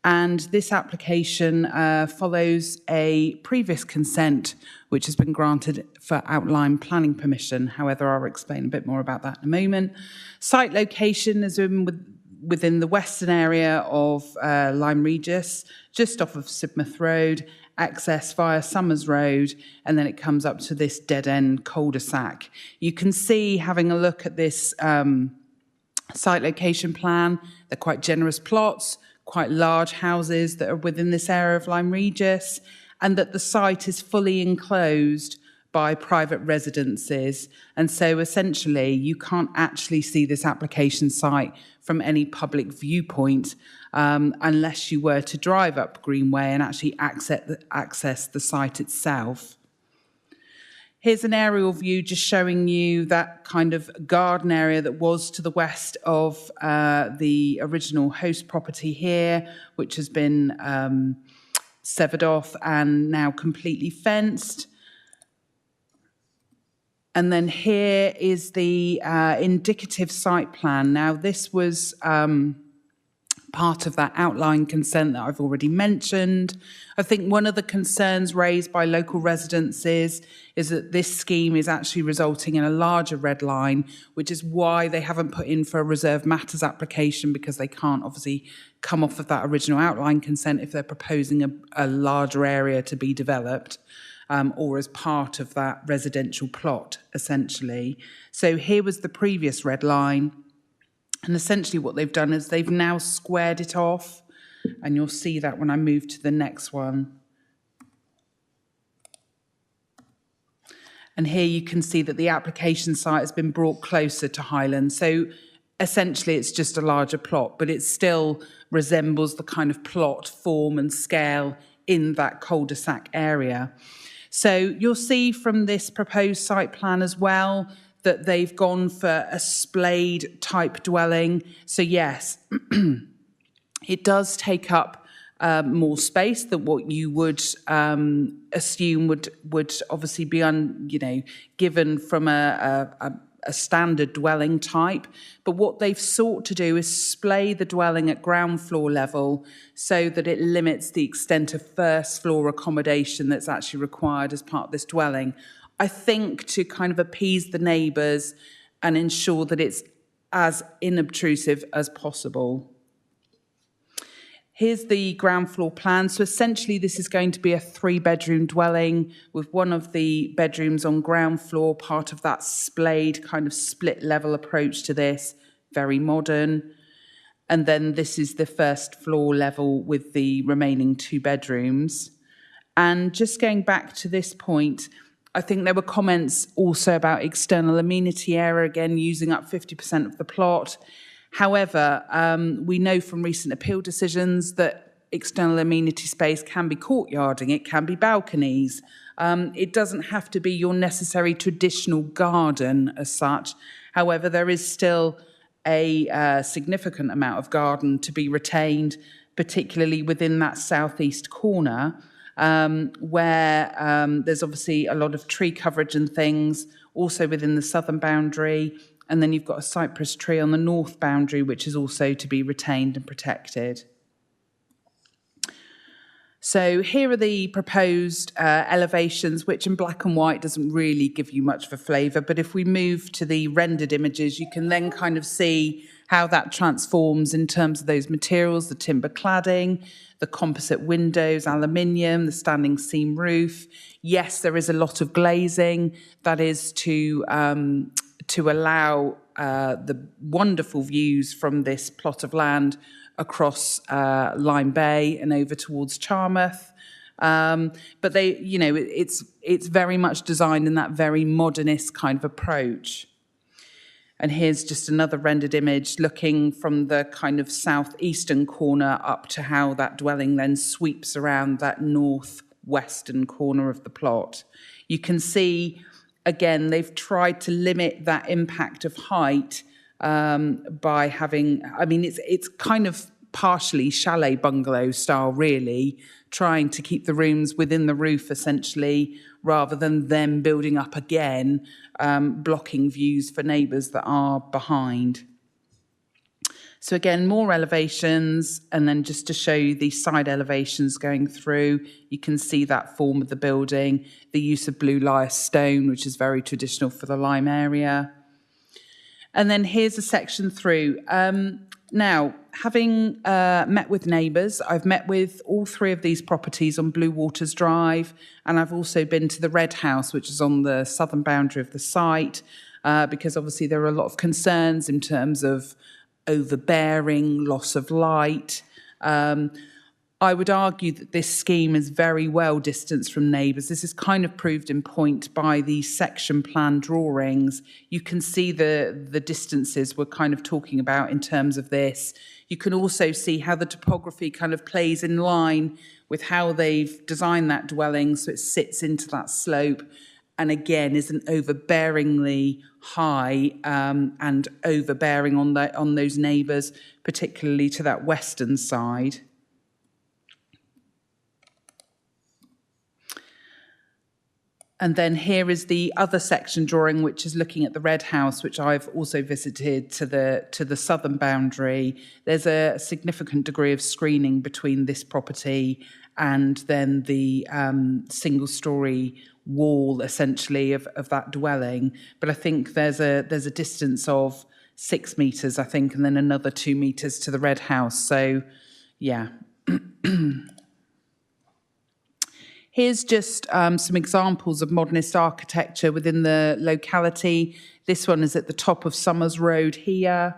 And this application follows a previous consent which has been granted for outline planning permission. However, I'll explain a bit more about that in a moment. Site location is within the western area of Lyme Regis, just off of Sidmouth Road, access via Summers Road, and then it comes up to this dead-end cul-de-sac. You can see, having a look at this site location plan, they're quite generous plots, quite large houses that are within this area of Lyme Regis, and that the site is fully enclosed by private residences. And so essentially you can't actually see this application site from any public viewpoint unless you were to drive up Greenway and actually access the site itself. Here's an aerial view just showing you that kind of garden area that was to the west of the original host property here, which has been severed off and now completely fenced. And then here is the indicative site plan. Now, this was part of that outline consent that I've already mentioned. I think one of the concerns raised by local residents is that this scheme is actually resulting in a larger red line, which is why they haven't put in for a reserved matters application, because they can't obviously come off of that original outline consent if they're proposing a larger area to be developed. Or as part of that residential plot, essentially. So here was the previous red line. And essentially what they've done is they've now squared it off. And you'll see that when I move to the next one. And here you can see that the application site has been brought closer to Highlands. So essentially it's just a larger plot, but it still resembles the kind of plot, form and scale in that cul-de-sac area. So you'll see from this proposed site plan as well that they've gone for a splayed type dwelling. So yes, it does take up more space than what you would assume would obviously be given from a standard dwelling type. But what they've sought to do is splay the dwelling at ground floor level so that it limits the extent of first floor accommodation that's actually required as part of this dwelling. I think to kind of appease the neighbours and ensure that it's as inobtrusive as possible. Here's the ground floor plan. So essentially this is going to be a 3-bedroom dwelling with one of the bedrooms on ground floor, part of that splayed kind of split level approach to this, very modern. And then this is the first floor level with the remaining 2 bedrooms. And just going back to this point, I think there were comments also about external amenity area, again, using up 50% of the plot. However, we know from recent appeal decisions that external amenity space can be courtyarding, it can be balconies. It doesn't have to be your necessary traditional garden as such. However, there is still a significant amount of garden to be retained, particularly within that southeast corner, where there's obviously a lot of tree coverage and things, also within the southern boundary. And then you've got a cypress tree on the north boundary, which is also to be retained and protected. So here are the proposed elevations, which in black and white doesn't really give you much of a flavour. But if we move to the rendered images, you can then kind of see how that transforms in terms of those materials, the timber cladding, the composite windows, aluminium, the standing seam roof. Yes, there is a lot of glazing. That is to allow the wonderful views from this plot of land across Lyme Bay and over towards Charmouth. But they, you know, it's very much designed in that very modernist kind of approach. And here's just another rendered image looking from the kind of southeastern corner up to how that dwelling then sweeps around that northwestern corner of the plot. You can see, again, they've tried to limit that impact of height by having, I mean, it's kind of partially chalet bungalow style, really, trying to keep the rooms within the roof, essentially, rather than them building up again, blocking views for neighbours that are behind. So again, more elevations, and then just to show you the side elevations going through, you can see that form of the building, the use of blue lias stone, which is very traditional for the Lyme area. And then here's a section through. Now, having met with neighbours, I've met with all three of these properties on Blue Waters Drive, and I've also been to the Red House, which is on the southern boundary of the site, because obviously there are a lot of concerns in terms of overbearing, loss of light. I would argue that this scheme is very well distanced from neighbours. This is kind of proved in point by the section plan drawings. You can see the distances we're kind of talking about in terms of this. You can also see how the topography kind of plays in line with how they've designed that dwelling, so it sits into that slope and again isn't overbearingly high and overbearing on those neighbours, particularly to that western side. And then here is the other section drawing, which is looking at the Red House, which I've also visited to the southern boundary. There's a significant degree of screening between this property and then the single-storey wall, essentially, of that dwelling. But I think there's a distance of 6 metres, I think, and then another 2 metres to the Red House. So, yeah. Here's just some examples of modernist architecture within the locality. This one is at the top of Somers Road here.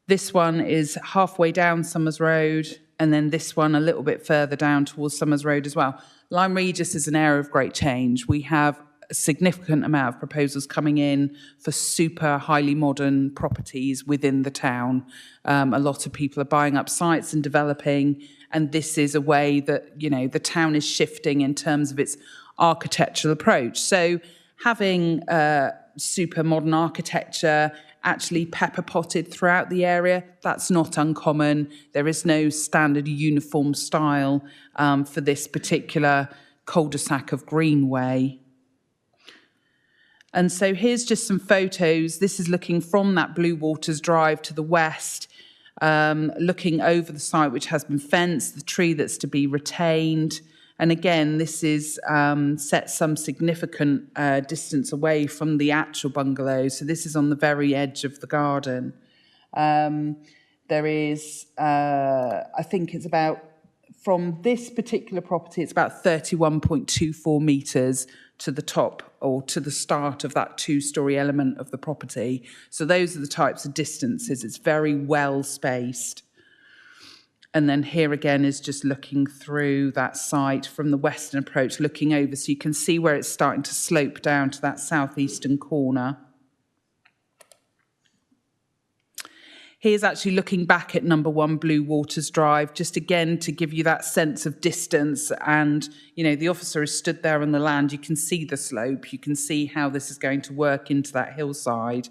This one is halfway down Somers Road, and then this one a little bit further down towards Somers Road as well. Lyme Regis is an area of great change. We have a significant amount of proposals coming in for super highly modern properties within the town. A lot of people are buying up sites and developing, and this is a way that, you know, the town is shifting in terms of its architectural approach. So having super modern architecture actually pepper potted throughout the area, that's not uncommon. There is no standard uniform style for this particular cul-de-sac of Greenway. And so here's just some photos. This is looking from that Blue Waters Drive to the west, looking over the site which has been fenced, the tree that's to be retained. And again, this is set some significant distance away from the actual bungalow. So this is on the very edge of the garden. There is, I think it's about, from this particular property, it's about 31.24 metres to the top or to the start of that two-storey element of the property. So those are the types of distances. It's very well spaced. And then here again is just looking through that site from the western approach, looking over, so you can see where it's starting to slope down to that southeastern corner. Here's actually looking back at number 1 Blue Waters Drive, just again to give you that sense of distance. And, you know, the officer has stood there on the land. You can see the slope. You can see how this is going to work into that hillside.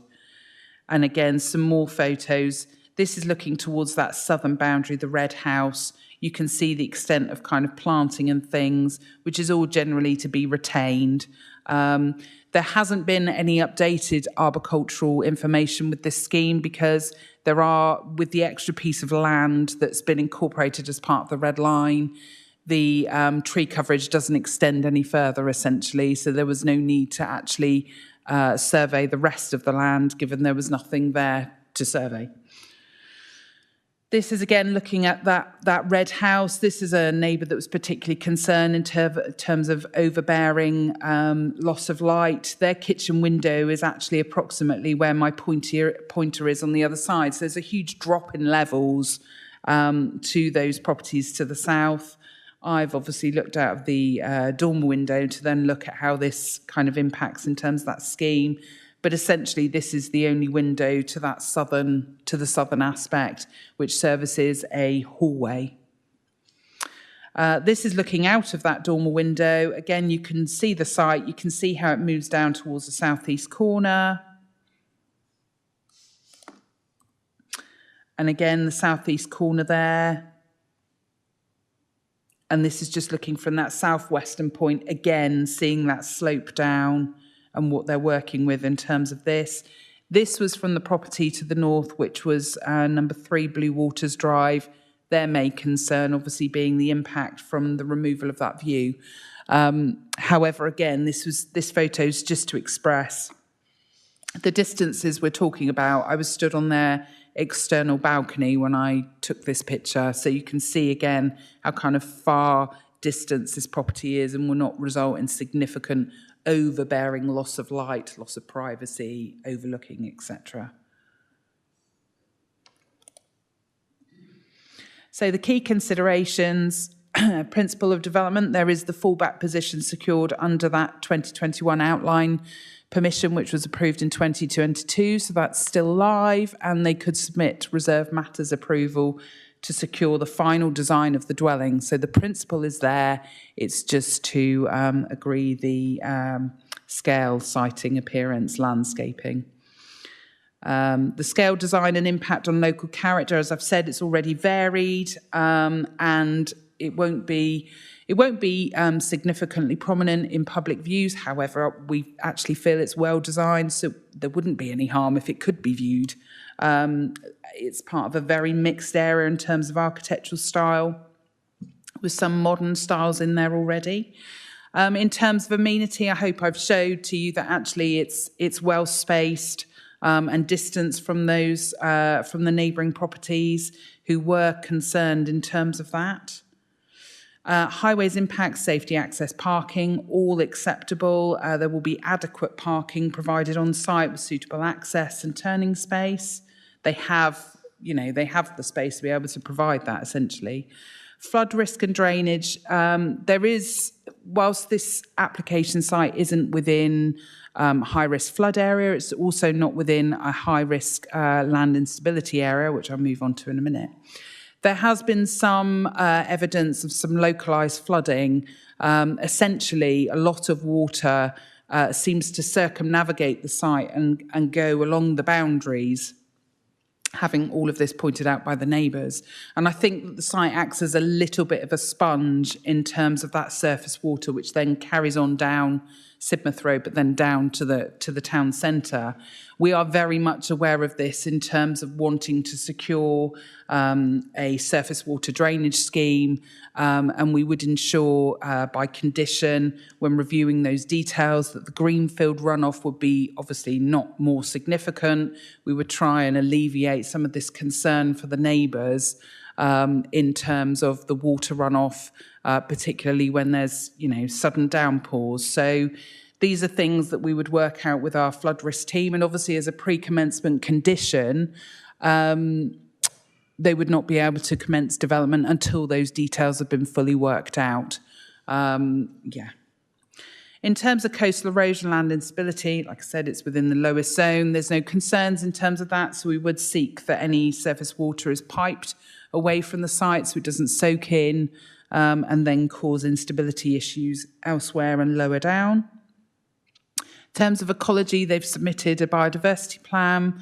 And again, some more photos. This is looking towards that southern boundary, the red house. You can see the extent of kind of planting and things, which is all generally to be retained. There hasn't been any updated arboricultural information with this scheme because there are, with the extra piece of land that's been incorporated as part of the red line, the tree coverage doesn't extend any further, essentially. So there was no need to actually survey the rest of the land, given there was nothing there to survey. This is again looking at that red house. This is a neighbour that was particularly concerned in terms of overbearing, loss of light. Their kitchen window is actually approximately where my pointer is on the other side. So there's a huge drop in levels to those properties to the south. I've obviously looked out of the dormer window to then look at how this kind of impacts in terms of that scheme. But essentially, this is the only window to the southern aspect, which services a hallway. This is looking out of that dormer window. Again, you can see the site. You can see how it moves down towards the southeast corner. And again, the southeast corner there. And this is just looking from that southwestern point, again, seeing that slope down and what they're working with in terms of this. This was from the property to the north, which was number 3 Blue Waters Drive. Their main concern, obviously, being the impact from the removal of that view. However, again, this photo is just to express the distances we're talking about. I was stood on their external balcony when I took this picture, so you can see again how kind of far distance this property is and will not result in significant overbearing loss of light, loss of privacy, overlooking, etc. So the key considerations, principle of development, there is the fallback position secured under that 2021 outline permission, which was approved in 2022, so that's still live, and they could submit reserve matters approval to secure the final design of the dwelling. So the principle is there, it's just to agree the scale, siting, appearance, landscaping. The scale, design and impact on local character, as I've said, it's already varied, and it won't be significantly prominent in public views. However, we actually feel it's well designed, so there wouldn't be any harm if it could be viewed. It's part of a very mixed area in terms of architectural style, with some modern styles in there already. In terms of amenity, I hope I've showed to you that actually it's well spaced and distance from those from the neighbouring properties who were concerned in terms of that. Highways impact, safety, access, parking, all acceptable. There will be adequate parking provided on site with suitable access and turning space. They have the space to be able to provide that, essentially. Flood risk and drainage. There is, whilst this application site isn't within high-risk flood area, it's also not within a high-risk land instability area, which I'll move on to in a minute. There has been some evidence of some localised flooding. Essentially, a lot of water seems to circumnavigate the site and go along the boundaries, having all of this pointed out by the neighbours. And I think that the site acts as a little bit of a sponge in terms of that surface water, which then carries on down Sidmouth Road, but then down to the town centre. We are very much aware of this in terms of wanting to secure a surface water drainage scheme, and we would ensure by condition when reviewing those details that the greenfield runoff would be obviously not more significant. We would try and alleviate some of this concern for the neighbours in terms of the water runoff, particularly when there's sudden downpours. So these are things that we would work out with our flood risk team, and obviously as a pre-commencement condition, they would not be able to commence development until those details have been fully worked out. In terms of coastal erosion, land instability, like I said, it's within the lowest zone. There's no concerns in terms of that, so we would seek that any surface water is piped away from the site so it doesn't soak in and then cause instability issues elsewhere and lower down. terms of ecology, they've submitted a biodiversity plan,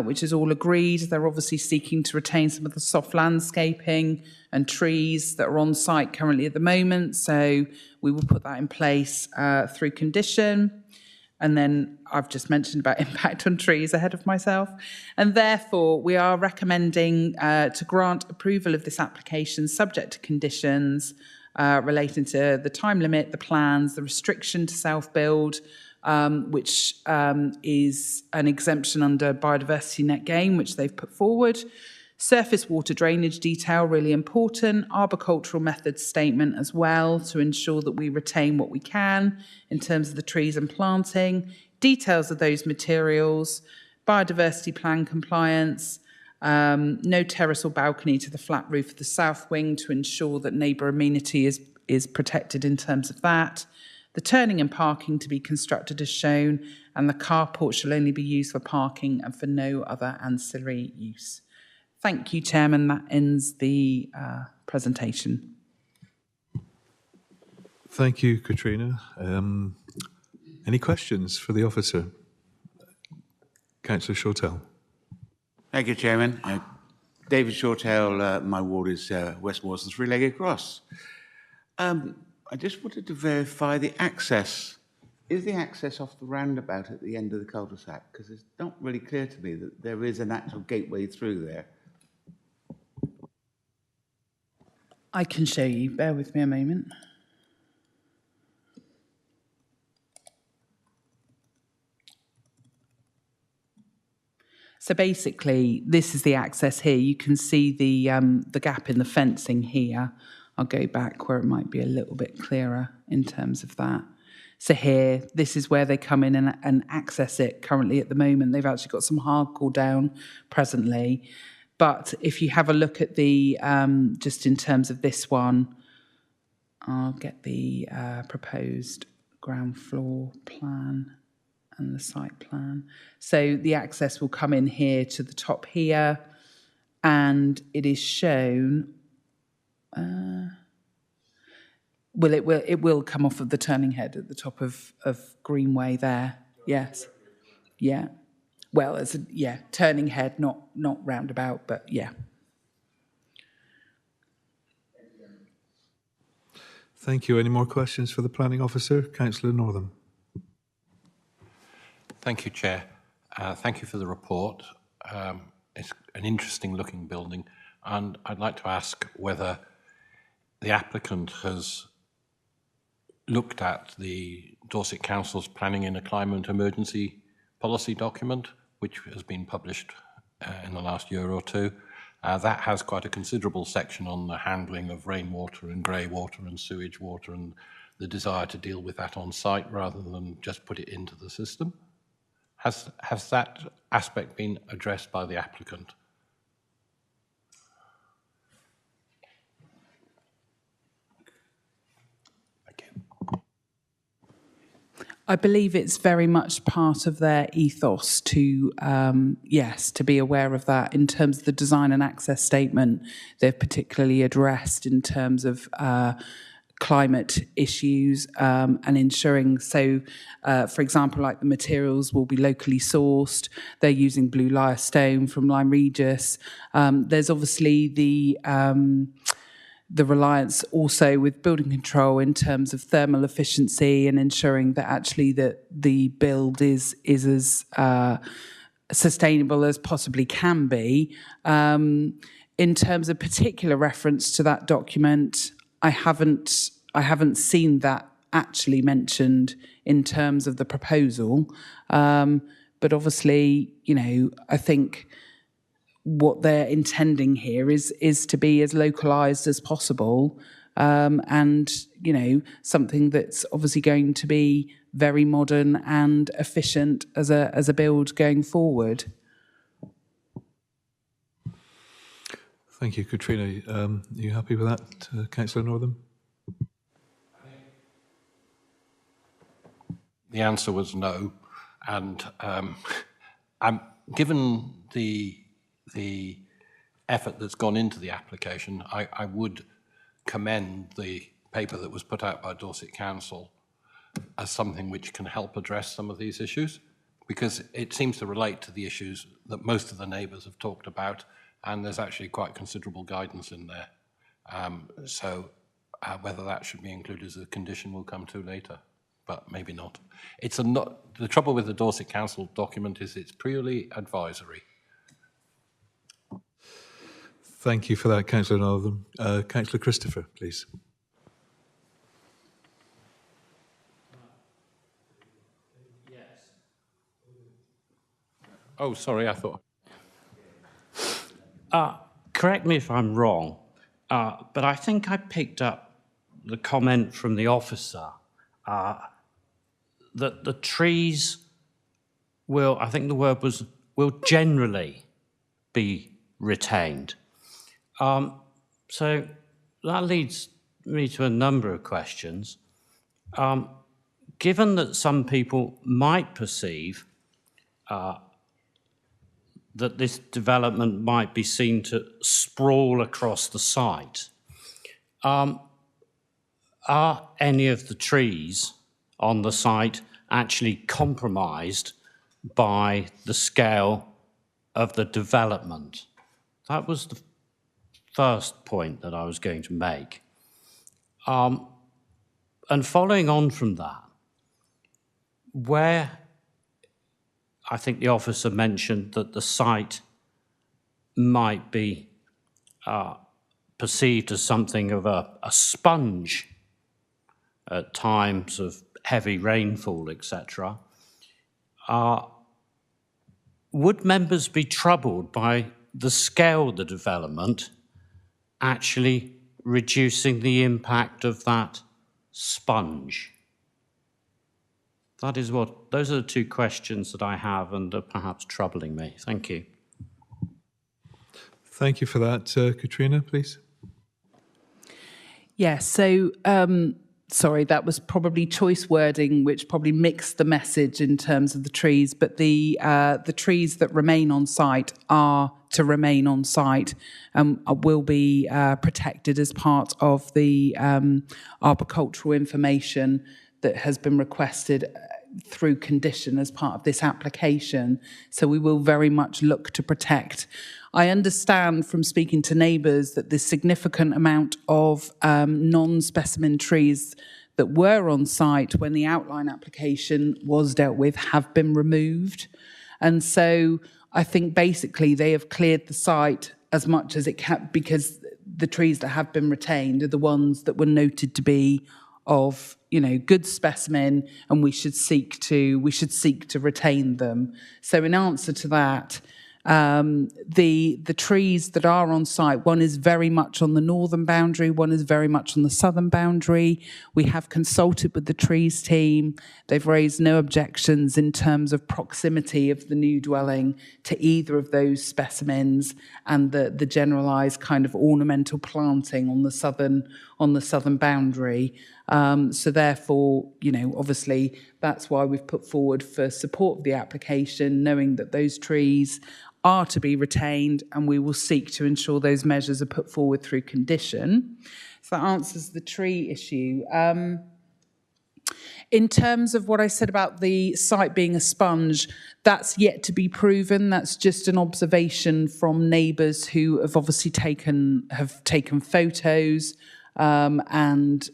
which is all agreed. They're obviously seeking to retain some of the soft landscaping and trees that are on site currently at the moment. So we will put that in place through condition. And then I've just mentioned about impact on trees ahead of myself. And therefore, we are recommending to grant approval of this application subject to conditions relating to the time limit, the plans, the restriction to self-build, which is an exemption under biodiversity net gain, which they've put forward. Surface water drainage detail, really important. Arboricultural methods statement as well, to ensure that we retain what we can in terms of the trees and planting. Details of those materials. Biodiversity plan compliance. No terrace or balcony to the flat roof of the south wing to ensure that neighbour amenity is protected in terms of that. The turning and parking to be constructed as shown, and the carport shall only be used for parking and for no other ancillary use. Thank you, Chairman. That ends the presentation. Thank you, Katrina. Any questions for the officer? Councillor Shortell. Thank you, Chairman. David Shortell, my ward is West Mawson's Three-Legged Cross. I just wanted to verify the access. Is the access off the roundabout at the end of the cul-de-sac? Because it's not really clear to me that there is an actual gateway through there. I can show you. Bear with me a moment. So basically, this is the access here. You can see the gap in the fencing here. I'll go back where it might be a little bit clearer in terms of that. So here, this is where they come in and access it currently at the moment. They've actually got some hardcore down presently. But if you have a look at the, just in terms of this one, I'll get the proposed ground floor plan and the site plan. So the access will come in here to the top here, and it is shown, well, it will come off of the turning head at the top of Greenway there. Yes. Yeah. Well, as a, yeah, turning head, not roundabout, but yeah. Thank you. Any more questions for the planning officer? Councillor Northam. Thank you, Chair. Thank you for the report. It's an interesting looking building, and I'd like to ask whether the applicant has looked at the Dorset Council's Planning in a Climate Emergency policy document, which has been published in the last year or two. That has quite a considerable section on the handling of rainwater and grey water and sewage water and the desire to deal with that on site rather than just put it into the system. Has that aspect been addressed by the applicant? I believe it's very much part of their ethos to, yes, to be aware of that in terms of the design and access statement. They've particularly addressed in terms of climate issues and ensuring, so for example, like the materials will be locally sourced. They're using blue lyre stone from Lyme Regis. There's obviously the reliance also with building control in terms of thermal efficiency and ensuring that actually that the build is as sustainable as possibly can be. In terms of particular reference to that document, I haven't seen that actually mentioned in terms of the proposal. But obviously, you know, I think what they're intending here is to be as localized as possible, and you know, something that's obviously going to be very modern and efficient as a build going forward. Thank you, Katrina. Are you happy with that, Councillor Northam? The answer was no, and given the effort that's gone into the application, I would commend the paper that was put out by Dorset Council as something which can help address some of these issues, because it seems to relate to the issues that most of the neighbours have talked about, and there's actually quite considerable guidance in there. Whether that should be included as a condition we'll come to later, but maybe not. The trouble with the Dorset Council document is it's purely advisory. Thank you for that, Councillor Northam. Councillor Christopher, please. Oh, sorry, I thought. Correct me if I'm wrong, but I think I picked up the comment from the officer that the trees will, I think the word was, will generally be retained. So that leads me to a number of questions. Given that some people might perceive that this development might be seen to sprawl across the site, are any of the trees on the site actually compromised by the scale of the development? That was the first point that I was going to make. And following on from that, where I think the officer mentioned that the site might be perceived as something of a sponge at times of heavy rainfall, etc. Would members be troubled by the scale of the development actually reducing the impact of that sponge? Those are the two questions that I have and are perhaps troubling me. Thank you. Thank you for that. Katrina, please. Yes, so sorry, that was probably choice wording, which probably mixed the message in terms of the trees, but the trees that remain on site are to remain on site and will be protected as part of the arboricultural information that has been requested through condition as part of this application. So we will very much look to protect. I understand from speaking to neighbours that the significant amount of non-specimen trees that were on site when the outline application was dealt with have been removed. And so I think basically they have cleared the site as much as it can, because the trees that have been retained are the ones that were noted to be of, good specimen, and we should seek to retain them. So in answer to that, the trees that are on site, one is very much on the northern boundary, one is very much on the southern boundary. We have consulted with the trees team. They've raised no objections in terms of proximity of the new dwelling to either of those specimens and the generalised kind of ornamental planting on the southern boundary. So therefore, obviously that's why we've put forward for support of the application, knowing that those trees are to be retained, and we will seek to ensure those measures are put forward through condition. So that answers the tree issue. In terms of what I said about the site being a sponge, that's yet to be proven. That's just an observation from neighbours who have obviously taken photos and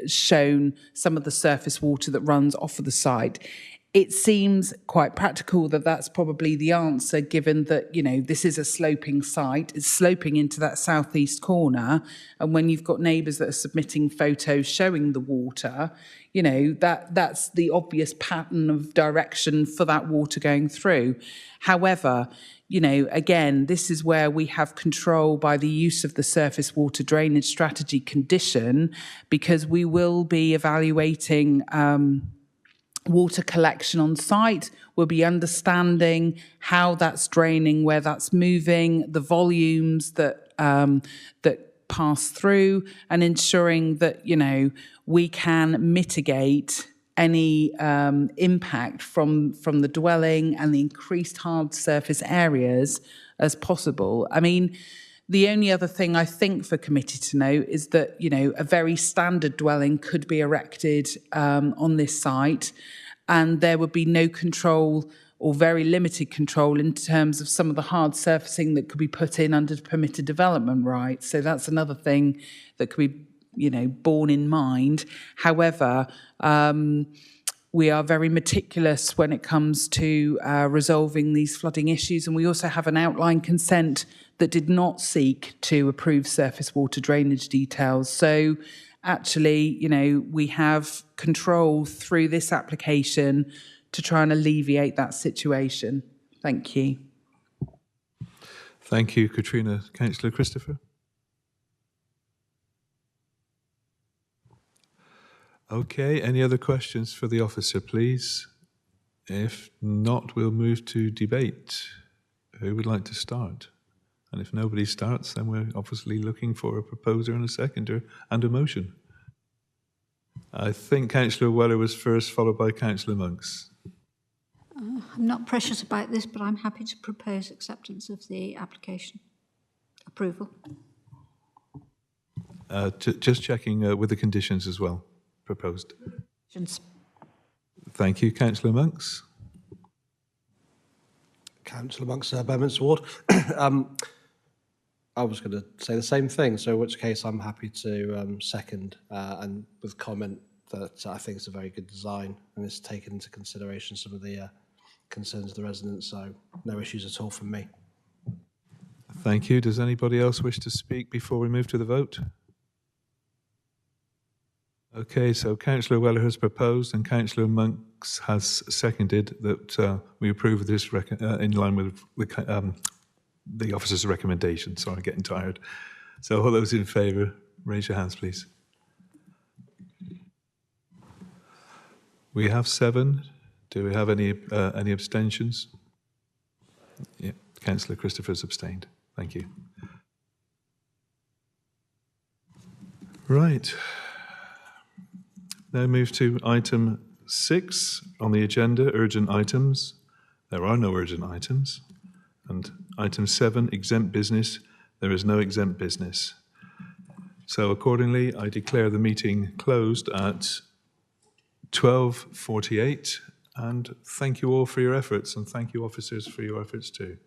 shown some of the surface water that runs off of the site. It seems quite practical that that's probably the answer, given that, this is a sloping site. It's sloping into that southeast corner. And when you've got neighbours that are submitting photos showing the water, that's the obvious pattern of direction for that water going through. However, again, this is where we have control by the use of the surface water drainage strategy condition, because we will be evaluating water collection on site. We'll be understanding how that's draining, where that's moving, the volumes that pass through, and ensuring that, we can mitigate any impact from the dwelling and the increased hard surface areas as possible. I mean, The only other thing I think for committee to note is that, you know, a very standard dwelling could be erected on this site, and there would be no control or very limited control in terms of some of the hard surfacing that could be put in under permitted development rights. So that's another thing that could be, you know, borne in mind. However, we are very meticulous when it comes to resolving these flooding issues, and we also have an outline consent that did not seek to approve surface water drainage details. So actually, you know, we have control through this application to try and alleviate that situation. Thank you. Thank you, Katrina. Councillor Christopher. Okay, any other questions for the officer, please? If not, we'll move to debate. Who would like to start? And if nobody starts, then we're obviously looking for a proposer and a seconder and a motion. I think Councillor Weller was first, followed by Councillor Monks. I'm not precious about this, but I'm happy to propose acceptance of the application. Approval. Just checking with the conditions as well, proposed. Conditions. Thank you. Councillor Monks. Councillor Monks, Bedminster Ward. I was going to say the same thing, so in which case I'm happy to second and with comment that I think it's a very good design and it's taken into consideration some of the concerns of the residents, so no issues at all from me. Thank you. Does anybody else wish to speak before we move to the vote? Okay, so Councillor Weller has proposed and Councillor Monks has seconded that we approve this in line with the officer's recommendation. Sorry, getting tired. So all those in favour, raise your hands, please. We have 7. Do we have any abstentions? Yeah, Councillor Christopher's abstained. Thank you. Right. Now move to item 6 on the agenda, urgent items. There are no urgent items. And item 7, exempt business. There is no exempt business. So accordingly, I declare the meeting closed at 12:48. And thank you all for your efforts, and thank you, officers, for your efforts too.